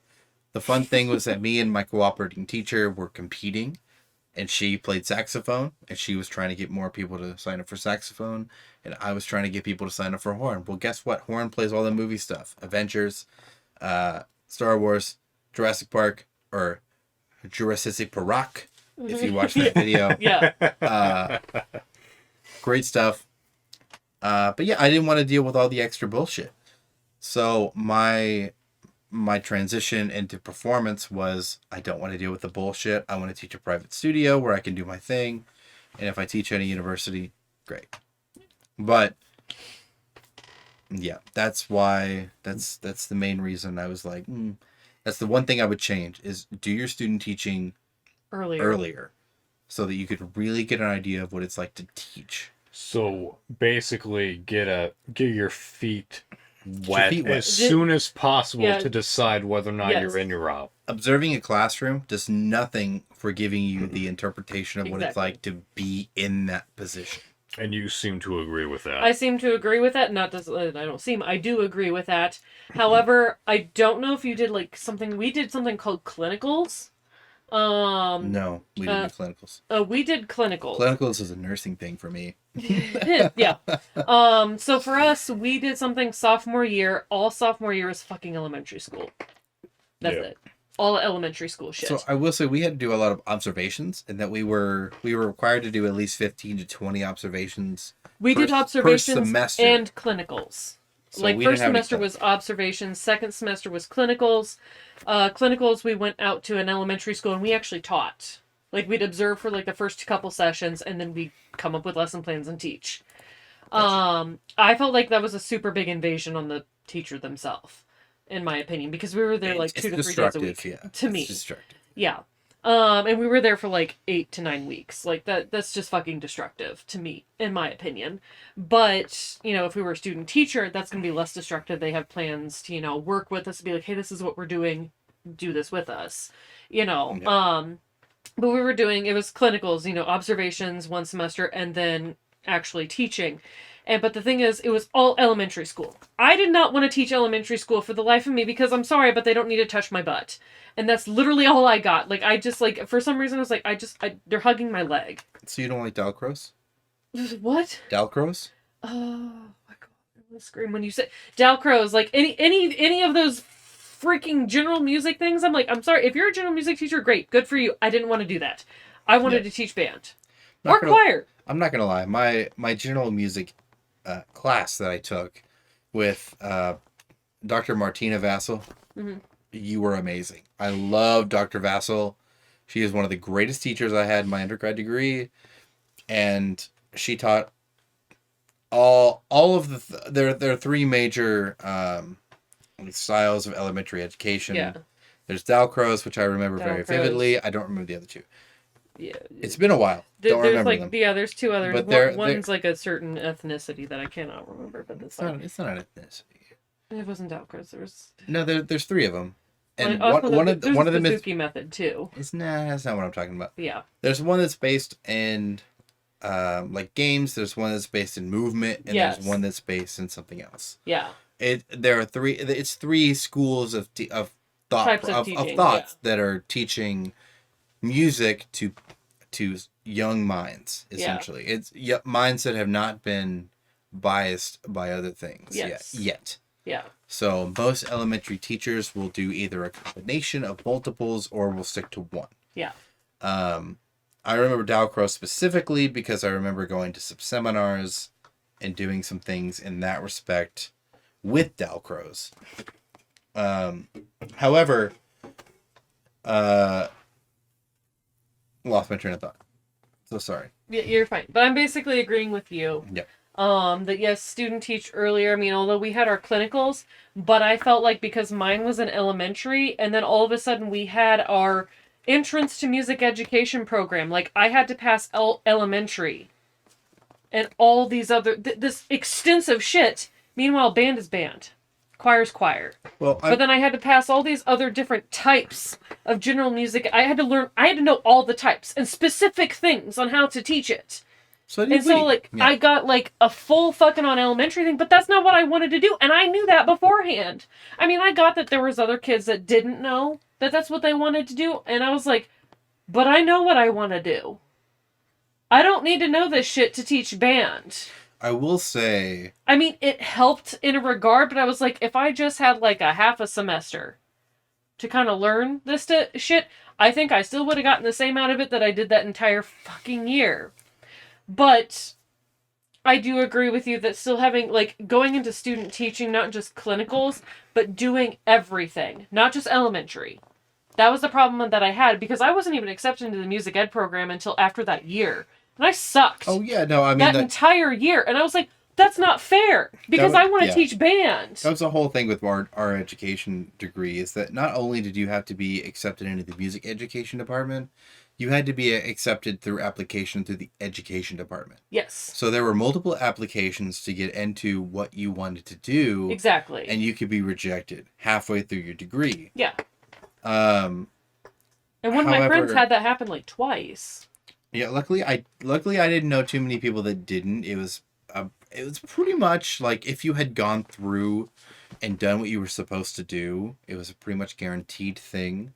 The fun thing was that me and my cooperating teacher were competing, and she played saxophone, and she was trying to get more people to sign up for saxophone, and I was trying to get people to sign up for horn. Well, guess what? Horn plays all the movie stuff. Avengers, Star Wars, Jurassic Park, or Jurassic Park, if you watch that video. Yeah. Great stuff. But yeah, I didn't want to deal with all the extra bullshit. So my transition into performance was, I don't want to deal with the bullshit. I want to teach a private studio where I can do my thing. And if I teach at a university, great. But yeah, that's why, that's the main reason I was like, that's the one thing I would change, is do your student teaching earlier so that you could really get an idea of what it's like to teach. So basically get your feet wet as soon as possible to decide whether or not you're in or out. Observing a classroom does nothing for giving you the interpretation of what it's like to be in that position. And you seem to agree with that. I seem to agree with that. I do agree with that. However, I don't know if you did we did something called clinicals. No, we didn't do clinicals. We did clinicals. Clinicals is a nursing thing for me. Yeah. So for us, we did something sophomore year. All sophomore year is fucking elementary school. That's it. all elementary school shit. So I will say we had to do a lot of observations, and that we were required to do at least 15 to 20 observations. We did observations per semester. and clinicals. So like first semester was observations, second semester was clinicals. Clinicals we went out to an elementary school and we actually taught. Like we'd observe for like the first couple sessions and then we come up with lesson plans and teach. Gotcha. I felt like that was a super big invasion on the teacher themselves, in my opinion, because we were there like 2 to 3 days a week. Yeah. To me. It's destructive. Yeah. And we were there for like 8 to 9 weeks. Like that's just fucking destructive to me, in my opinion. But, you know, if we were a student teacher, that's going to be less destructive. They have plans to, you know, work with us and be like, hey, this is what we're doing. Do this with us, you know. Yeah. But we were doing, it was clinicals, you know, observations 1 semester and then actually teaching. But the thing is, it was all elementary school. I did not want to teach elementary school for the life of me because I'm sorry, but they don't need to touch my butt. And that's literally all I got. Like, I just, like, for some reason, I was like, they're hugging my leg. So you don't like Dalcroze? What? Dalcroze? Oh, my God. I'm going to scream when you say Dalcroze. Like, any of those freaking general music things, I'm like, I'm sorry. If you're a general music teacher, great. Good for you. I didn't want to do that. I wanted to teach band. Or choir. I'm not going to lie. My general music class that I took with Dr. Martina Vassal, you were amazing. I love Dr. Vassal. She is one of the greatest teachers I had in my undergrad degree, and she taught all of there are 3 major styles of elementary education. Yeah. There's Dalcroze, which I remember very vividly. I don't remember the other 2. Yeah, it's been a while. Don't remember them. Yeah, there's 2 others. But one's like a certain ethnicity that I cannot remember. But it's not an ethnicity. It wasn't Dalcroze. There's 3 of them, and one of them is Suzuki method too. That's not what I'm talking about. Yeah. There's one that's based in like games. There's one that's based in movement, and there's one that's based in something else. Yeah. There are 3. It's 3 schools of thought that are teaching music to young minds, essentially. It's minds that have not been biased by other things yet. Yeah. So most elementary teachers will do either a combination of multiples or will stick to one. Yeah. I remember Dalcroze specifically because I remember going to some seminars and doing some things in that respect with Dalcroze. However, lost my train of thought. So sorry. Yeah, you're fine. But I'm basically agreeing with you. Yeah. That yes, student teach earlier. I mean, although we had our clinicals, but I felt like because mine was an elementary, and then all of a sudden we had our entrance to music education program. Like I had to pass elementary, and all these other this extensive shit. Meanwhile, band is band. Choir's choir. But then I had to pass all these other different types of general music. I had to know all the types and specific things on how to teach it. I got like a full fucking on elementary thing, but that's not what I wanted to do. And I knew that beforehand. I mean, I got that there was other kids that didn't know that that's what they wanted to do. And I was like, but I know what I want to do. I don't need to know this shit to teach band. I will say... I mean, it helped in a regard, but I was like, if I just had like a half a semester to kind of learn this shit, I think I still would have gotten the same out of it that I did that entire fucking year. But I do agree with you that still having, like, going into student teaching, not just clinicals, but doing everything, not just elementary. That was the problem that I had, because I wasn't even accepted into the music ed program until after that year. And I sucked. Oh, yeah, no, I mean... That entire year. And I was like, that's not fair. Because I want to teach band. That was the whole thing with our education degree, is that not only did you have to be accepted into the music education department, you had to be accepted through application through the education department. Yes. So there were multiple applications to get into what you wanted to do. Exactly. And you could be rejected halfway through your degree. Yeah. And one of my friends had that happen like twice. Yeah, luckily I didn't know too many people that didn't. It was pretty much like if you had gone through and done what you were supposed to do, it was a pretty much guaranteed thing.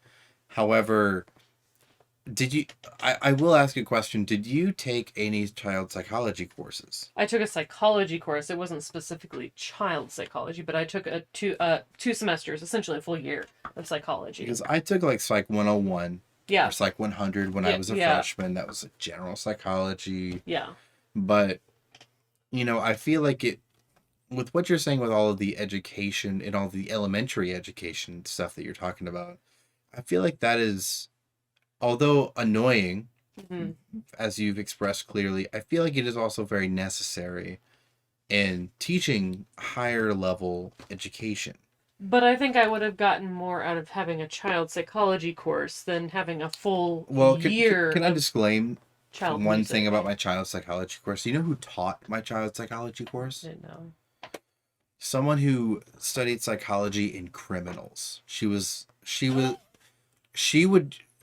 However, I will ask you a question. Did you take any child psychology courses? I took a psychology course. It wasn't specifically child psychology, but I took two semesters, essentially a full year of psychology. Because I took like Psych 101 Yeah. or Psych 100 when I was a freshman. That was like general psychology. Yeah. But, I feel like with what you're saying with all of the education and all the elementary education stuff that you're talking about, I feel like that is, although annoying, as you've expressed clearly, I feel like it is also very necessary in teaching higher level education. But I think I would have gotten more out of having a child psychology course than having a full year. Can I disclaim one music. thing about my child psychology course? Do you know who taught my child psychology course? I didn't know. Someone who studied psychology in criminals.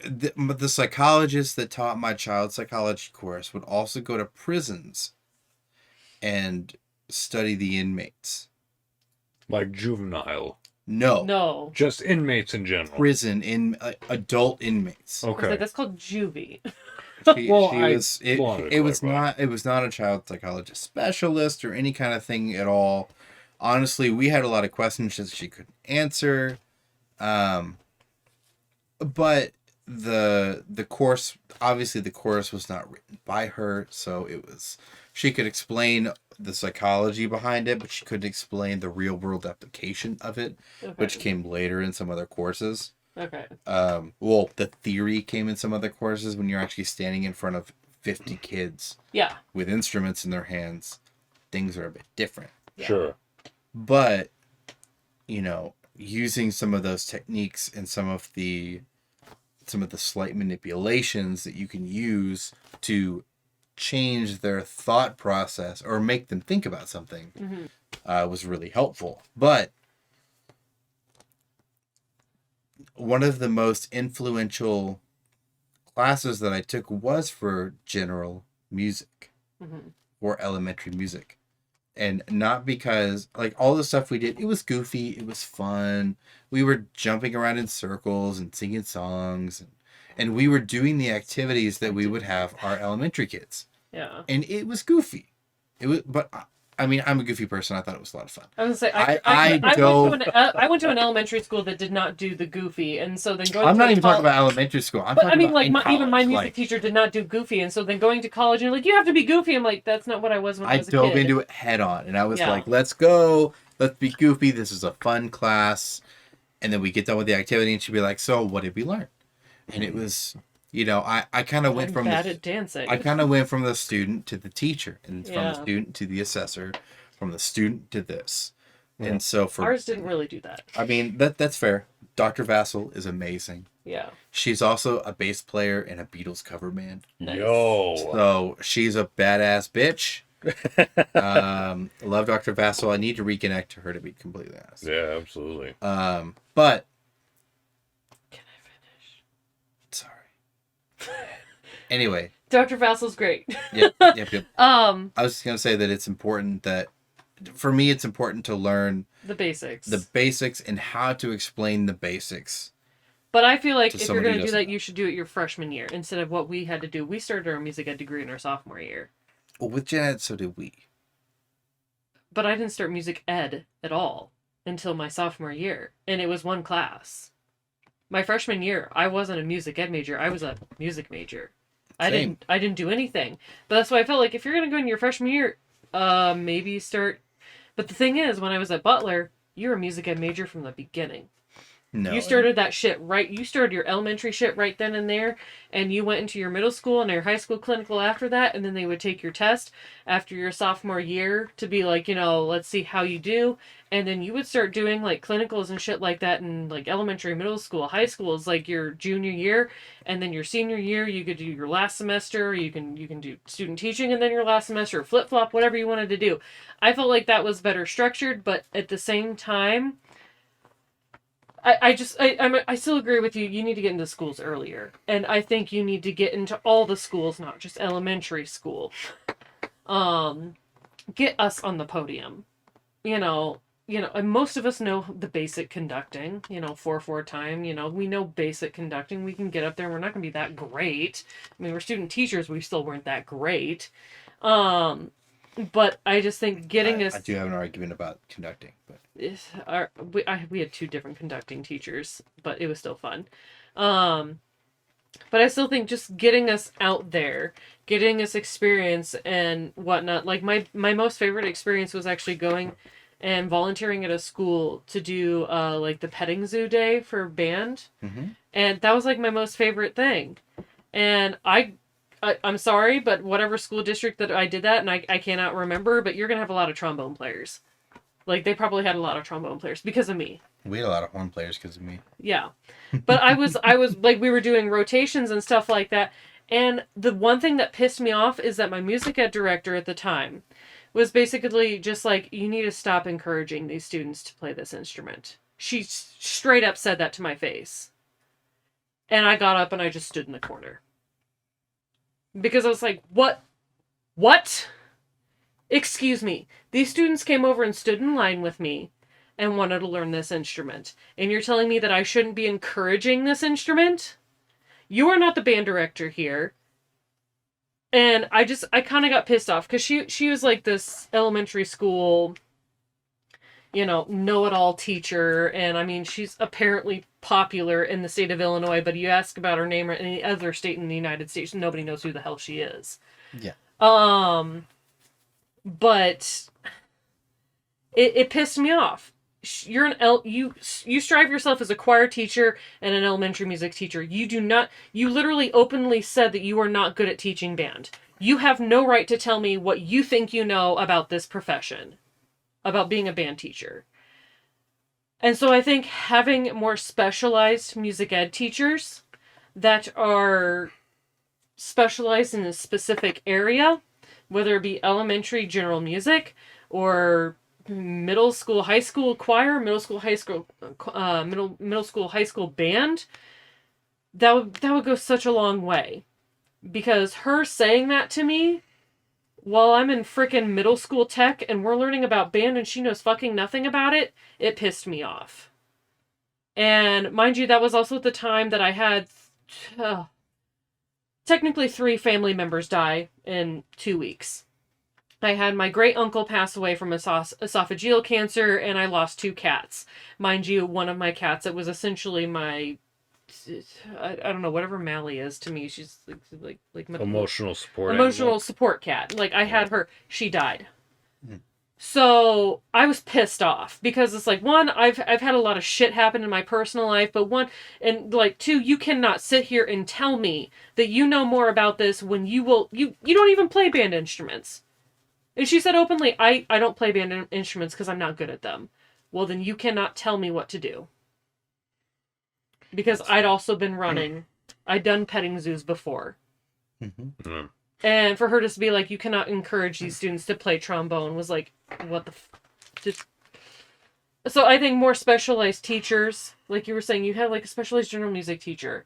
The psychologist that taught my child psychology course would also go to prisons and study the inmates. Like juvenile. No. Just inmates in general. Prison adult inmates. Okay. That's called juvie. It was not a child psychologist specialist or any kind of thing at all. Honestly, we had a lot of questions that she couldn't answer. But the course, obviously the course was not written by her, so she could explain the psychology behind it, but she couldn't explain the real world application of it, which came later in some other courses. Okay. The theory came in some other courses when you're actually standing in front of 50 kids. Yeah. With instruments in their hands. Things are a bit different. Yeah. Sure. But, using some of those techniques and some of the slight manipulations that you can use to change their thought process or make them think about something was really helpful. But one of the most influential classes that I took was for general music or elementary music. And not because, like, all the stuff we did, it was goofy, it was fun. We were jumping around in circles and singing songs. And we were doing the activities that we would have our elementary kids. Yeah. And it was goofy. I'm a goofy person. I thought it was a lot of fun. I was gonna say, I went to an elementary school that did not do the goofy, and so then going. I'm not even talking about elementary school. Even my music teacher did not do goofy, and so then going to college, and you're like, you have to be goofy. I'm like, that's not what I was when I was a kid. I dove into it head on, and I was like, let's go, let's be goofy. This is a fun class, and then we get done with the activity, and she'd be like, so what did we learn? And it was. I kind of went from bad at dancing. I kind of went from the student to the teacher, and from the student to the assessor, from the student to this. Yeah. And so ours didn't really do that. I mean, that's fair. Dr. Vassal is amazing. Yeah. She's also a bass player in a Beatles cover band. Nice. Yo. So she's a badass bitch. Love Dr. Vassal. I need to reconnect to her, to be completely honest. Yeah, absolutely. But anyway, Dr. Vassal's great. Yep. I was just gonna say that it's important that, for me, it's important to learn the basics and how to explain the basics. But I feel like if you're gonna do that, you should do it your freshman year instead of what we had to do. We started our music ed degree in our sophomore year. Well, with Gen Ed, so did we. But I didn't start music ed at all until my sophomore year, and it was one class. My freshman year, I wasn't a music ed major. I was a music major. I didn't do anything. But that's why I felt like if you're going to go in your freshman year, maybe start. But the thing is, when I was at Butler, you're a music ed major from the beginning. No. You started that shit right. You started your elementary shit right then and there, and you went into your middle school and your high school clinical after that, and then they would take your test after your sophomore year to be like, let's see how you do. And then you would start doing like clinicals and shit like that in like elementary, middle school, high school is like your junior year, and then your senior year you could do your last semester, you can do student teaching, and then your last semester flip flop, whatever you wanted to do. I felt like that was better structured, but at the same time, I still agree with you. You need to get into schools earlier, and I think you need to get into all the schools, not just elementary school. Get us on the podium, and most of us know the basic conducting, 4/4 time, we know basic conducting. We can get up there and we're not going to be that great. I mean, we're student teachers. We still weren't that great. But I just think getting us... I do have an argument about conducting. But we had 2 different conducting teachers, but it was still fun. But I still think just getting us out there, getting us experience and whatnot. Like my most favorite experience was actually going and volunteering at a school to do like the petting zoo day for band. Mm-hmm. And that was like my most favorite thing. And I'm sorry, but whatever school district that I did that, and I cannot remember, but you're going to have a lot of trombone players. Like, they probably had a lot of trombone players because of me. We had a lot of horn players because of me. Yeah. But I was, like, we were doing rotations and stuff like that. And the one thing that pissed me off is that my music ed director at the time was basically just like, you need to stop encouraging these students to play this instrument. She straight up said that to my face. And I got up and I just stood in the corner. Because I was like, what? What? Excuse me. These students came over and stood in line with me and wanted to learn this instrument. And you're telling me that I shouldn't be encouraging this instrument? You are not the band director here. And I kind of got pissed off because she was like this elementary school, know-it-all teacher. And I mean, she's apparently popular in the state of Illinois, but you ask about her name or any other state in the United States, nobody knows who the hell she is. Yeah. But it pissed me off. You're you strive yourself as a choir teacher and an elementary music teacher. You literally openly said that you are not good at teaching band. You have no right to tell me what you think you know about this profession, about being a band teacher. And so I think having more specialized music ed teachers that are specialized in a specific area, whether it be elementary general music or middle school, high school choir, middle school, high school band, that would go such a long way. Because her saying that to me while I'm in frickin' middle school tech and we're learning about band and she knows fucking nothing about it, it pissed me off. And mind you, that was also the time that I had technically 3 family members die in 2 weeks. I had my great uncle pass away from esophageal cancer, and I lost 2 cats. Mind you, one of my cats, it was essentially my, I don't know, whatever Mally is to me. She's like emotional support. Emotional support cat. Like, I had her, she died. So I was pissed off because it's like, 1, I've had a lot of shit happen in my personal life, but 1, and like 2, you cannot sit here and tell me that you know more about this when you don't even play band instruments. And she said openly, I don't play band instruments because I'm not good at them. Well, then you cannot tell me what to do. Because I'd also been running. I'd done petting zoos before. Mm-hmm. And for her to be like, you cannot encourage these students to play trombone was like, what the just. So I think more specialized teachers, like you were saying, you had like a specialized general music teacher.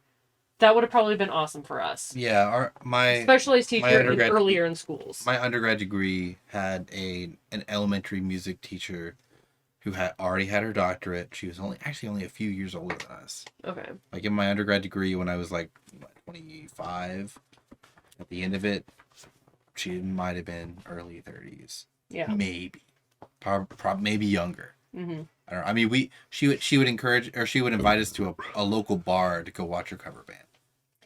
That would have probably been awesome for us. Yeah, my specialized teacher earlier in schools. My undergrad degree had an elementary music teacher who had already had her doctorate. She was only a few years older than us. Okay. Like in my undergrad degree, when I was like 25, at the end of it, she might have been early 30s. Yeah. Maybe, probably maybe younger. Mm-hmm. I don't know. I mean, she would encourage, or she would invite us to a local bar to go watch her cover band.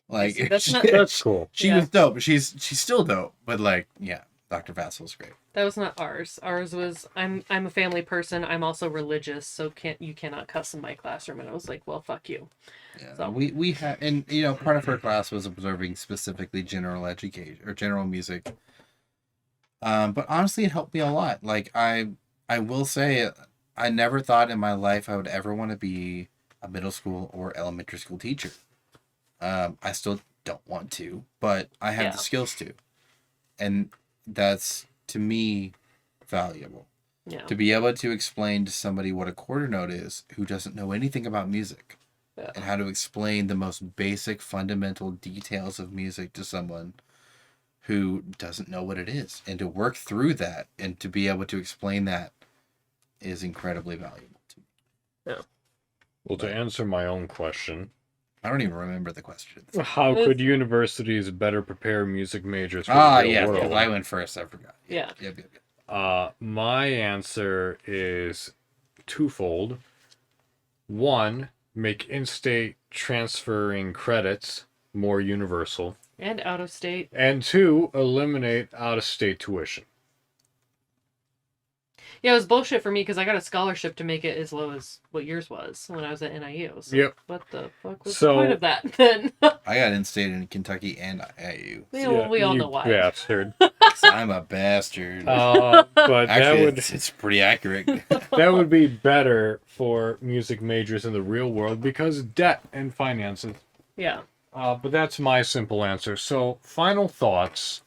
Like that's cool. She was dope, but she's still dope. But like, yeah, Dr. Vassel's great. That was not ours. Ours was I'm a family person. I'm also religious, so you cannot cuss in my classroom. And I was like, well, fuck you. Yeah, so we had, and part of her class was observing specifically general education or general music. But honestly, it helped me a lot. Like I will say, I never thought in my life I would ever want to be a middle school or elementary school teacher. I still don't want to, but I have the skills to. And that's, to me, valuable. Yeah. To be able to explain to somebody what a quarter note is who doesn't know anything about music. Yeah. And how to explain the most basic, fundamental details of music to someone who doesn't know what it is. And to work through that and to be able to explain that is incredibly valuable to me. Yeah. Well, to answer my own question, I don't even remember the question. How could universities better prepare music majors for the real world? Because I went first. I forgot. Yeah. Yep. My answer is twofold. One, make in-state transferring credits more universal. And out of state. And two, eliminate out-of-state tuition. Yeah, it was bullshit for me because I got a scholarship to make it as low as what yours was when I was at NIU. So yep. What the fuck was the point of that then? I got in-state in Kentucky and at IU. Yeah, well, we all know why. Bastard. I'm a bastard. But actually, it's pretty accurate. That would be better for music majors in the real world because debt and finances. Yeah. But that's my simple answer. So, final thoughts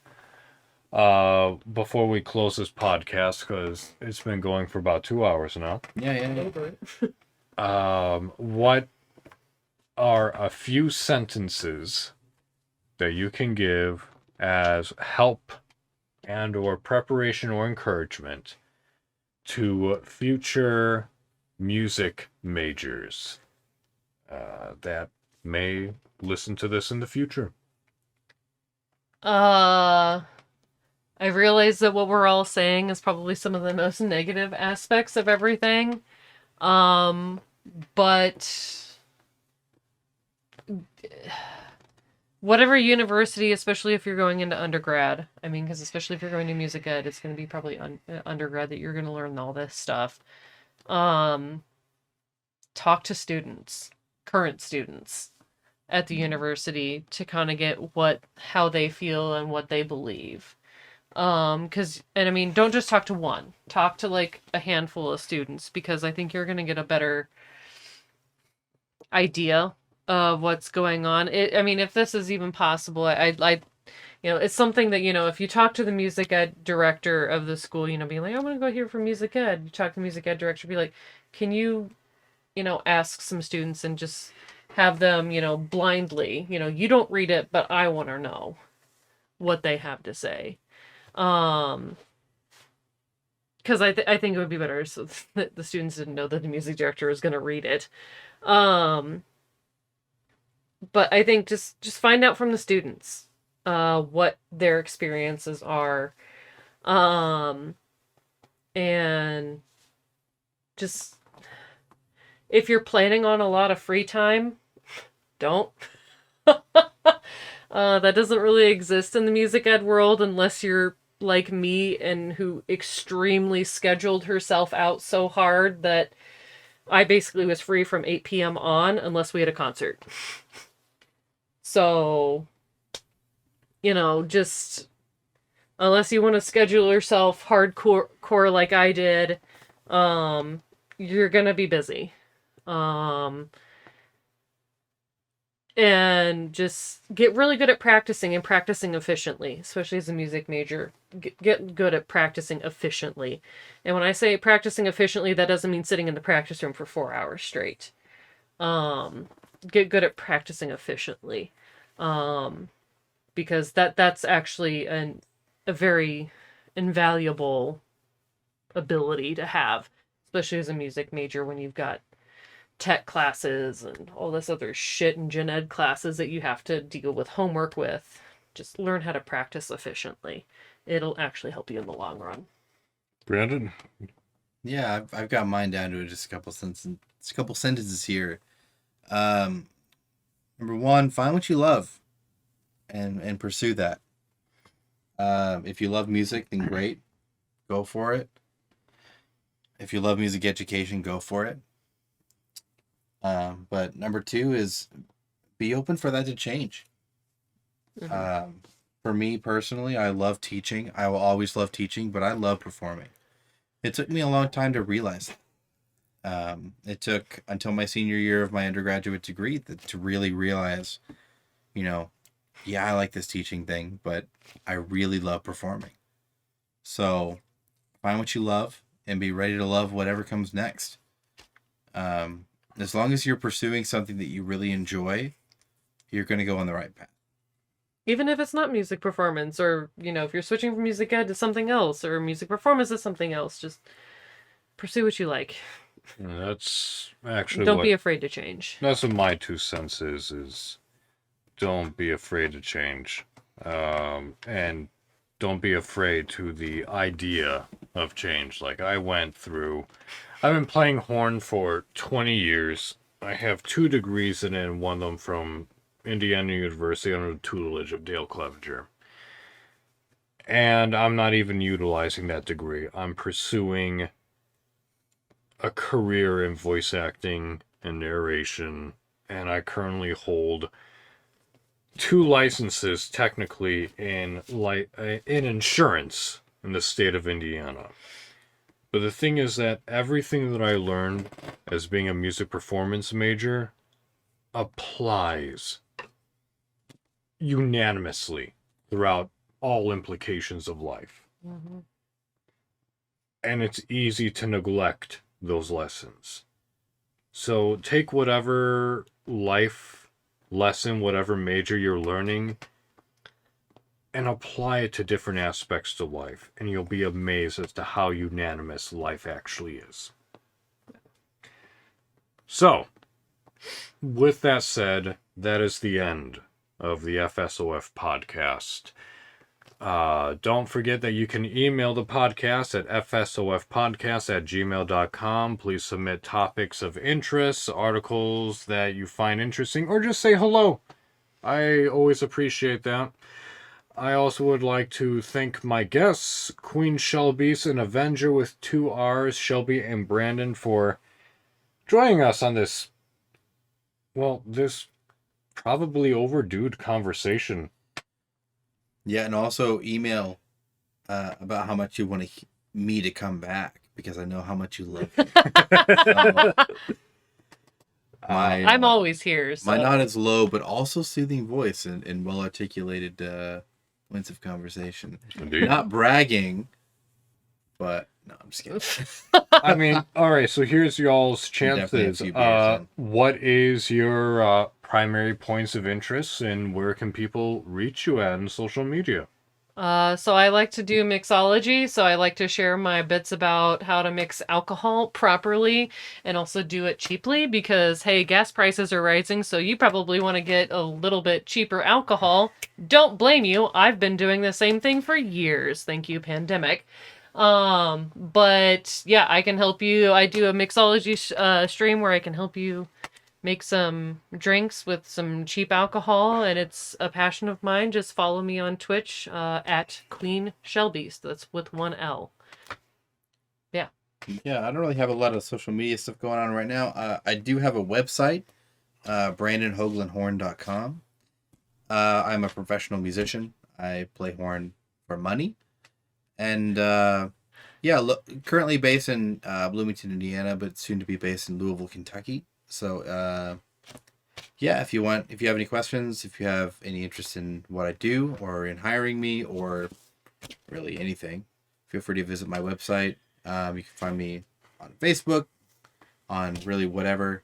before we close this podcast, because it's been going for about 2 hours now. Yeah. What are a few sentences that you can give as help and or preparation or encouragement to future music majors that may listen to this in the future? I realize that what we're all saying is probably some of the most negative aspects of everything. But whatever university, especially if you're going into undergrad, I mean, because especially if you're going to music ed, it's going to be probably undergrad that you're going to learn all this stuff. Talk to students, current students at the university to kind of get how they feel and what they believe. And I mean, don't just talk to one, talk to like a handful of students, because I think you're going to get a better idea of what's going on. I mean, if this is even possible, it's something that, if you talk to the music ed director of the school, be like, I want to go here for music ed. You talk to the music ed director, be like, can you, ask some students and just have them, blindly, you don't read it, but I want to know what they have to say. Because I think it would be better so that the students didn't know that the music director was going to read it. But I think just find out from the students what their experiences are, and just if you're planning on a lot of free time, don't. That doesn't really exist in the music ed world unless you're like me and who extremely scheduled herself out so hard that I basically was free from 8 p.m. on unless we had a concert. So, just unless you want to schedule yourself hardcore like I did, you're going to be busy. And just get really good at practicing and practicing efficiently, especially as a music major. Get good at practicing efficiently. And when I say practicing efficiently, that doesn't mean sitting in the practice room for 4 hours straight. Get good at practicing efficiently. Because that's actually a very invaluable ability to have, especially as a music major when you've got tech classes and all this other shit and gen ed classes that you have to deal with homework with. Just learn how to practice efficiently. It'll actually help you in the long run. Brandon? Yeah, I've got mine down to just a couple sentences here. Number one, find what you love and pursue that. If you love music, then great. Go for it. If you love music education, go for it. But number two is be open for that to change. Mm-hmm. For me personally, I love teaching. I will always love teaching, but I love performing. It took me a long time to realize that. It took until my senior year of my undergraduate degree to really realize, I like this teaching thing, but I really love performing. So find what you love and be ready to love whatever comes next. As long as you're pursuing something that you really enjoy, you're going to go on the right path. Even if it's not music performance, or, if you're switching from music ed to something else, or music performance to something else, just pursue what you like. That's actually Don't be afraid to change. That's what my 2 cents is don't be afraid to change. And don't be afraid to the idea of change. Like, I've been playing horn for 20 years. I have 2 degrees in it, and one of them from Indiana University under the tutelage of Dale Clevenger. And I'm not even utilizing that degree. I'm pursuing a career in voice acting and narration, and I currently hold 2 licenses technically in insurance in the state of Indiana. But the thing is that everything that I learned as being a music performance major applies unanimously throughout all implications of life. Mm-hmm. And it's easy to neglect those lessons. So take whatever life lesson, whatever major you're learning, and apply it to different aspects of life, and you'll be amazed as to how unanimous life actually is. So, with that said, that is the end of the FSOF podcast. Don't forget that you can email the podcast at fsofpodcast@gmail.com. Please submit topics of interest, articles that you find interesting, or just say hello. I always appreciate that. I also would like to thank my guests, Queen Shelby, an Avenger with 2 R's, Shelby and Brandon, for joining us on this probably overdue conversation. Yeah, and also email about how much you want me to come back, because I know how much you love me. I'm always here. So. My not as low, but also soothing voice and well-articulated points of conversation. Indeed. Not bragging, but no, I'm just kidding. I mean, all right, so here's y'all's chances. What is your primary points of interest, and where can people reach you at on social media? So I like to do mixology, so I like to share my bits about how to mix alcohol properly and also do it cheaply, because, hey, gas prices are rising, so you probably want to get a little bit cheaper alcohol. Don't blame you. I've been doing the same thing for years. Thank you, pandemic. But yeah, I can help you. I do a mixology stream where I can help you make some drinks with some cheap alcohol, and it's a passion of mine. Just follow me on Twitch at Queen Shelby. So that's with 1 L. Yeah. Yeah, I don't really have a lot of social media stuff going on right now. I do have a website, brandonhoaglandhorn.com. I'm a professional musician. I play horn for money. And currently based in Bloomington, Indiana, but soon to be based in Louisville, Kentucky. So, if you have any questions, if you have any interest in what I do or in hiring me or really anything, feel free to visit my website. You can find me on Facebook, on really whatever.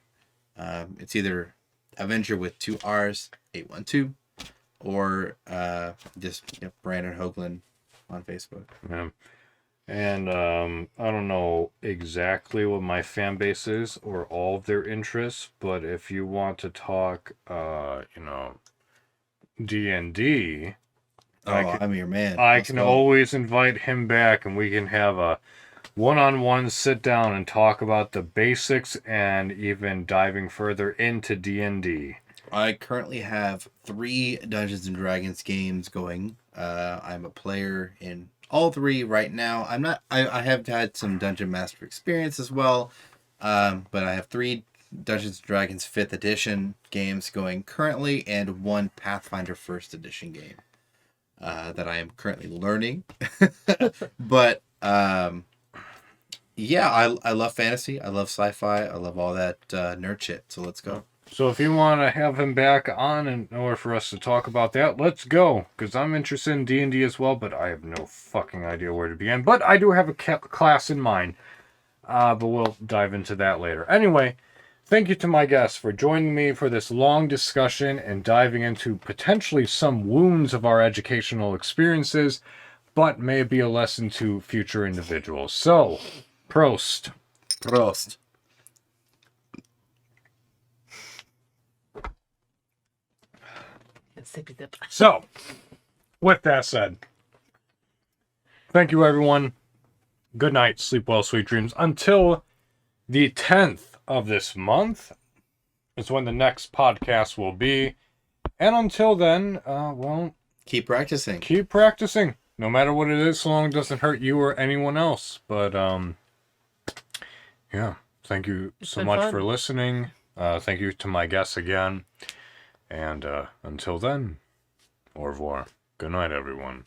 It's either Avenger with 2 R's, 812, or just Brandon Hoagland on Facebook. Yeah. And I don't know exactly what my fan base is or all of their interests, but if you want to talk, D&D, I'm your man. I can always invite him back, and we can have a one-on-one sit down and talk about the basics and even diving further into D&D. I currently have 3 Dungeons and Dragons games going. I'm a player in all 3 right now. I have had some Dungeon Master experience as well, but I have 3 Dungeons and Dragons 5th edition games going currently, and 1 Pathfinder 1st edition game that I am currently learning. But I love fantasy. I love sci-fi. I love all that nerd shit. So let's go. So if you want to have him back on in order for us to talk about that, let's go. Because I'm interested in D&D as well, but I have no fucking idea where to begin. But I do have a class in mind. But we'll dive into that later. Anyway, thank you to my guests for joining me for this long discussion and diving into potentially some wounds of our educational experiences, but may be a lesson to future individuals. So, Prost. Prost. Sippy sip. So, with that said, thank you, everyone. Good night. Sleep well. Sweet dreams. Until the 10th of this month is when the next podcast will be. And until then, well... Keep practicing. Keep practicing. No matter what it is, so long as it doesn't hurt you or anyone else. But, yeah. Thank you so much for listening. Thank you to my guests again. And until then, au revoir. Good night, everyone.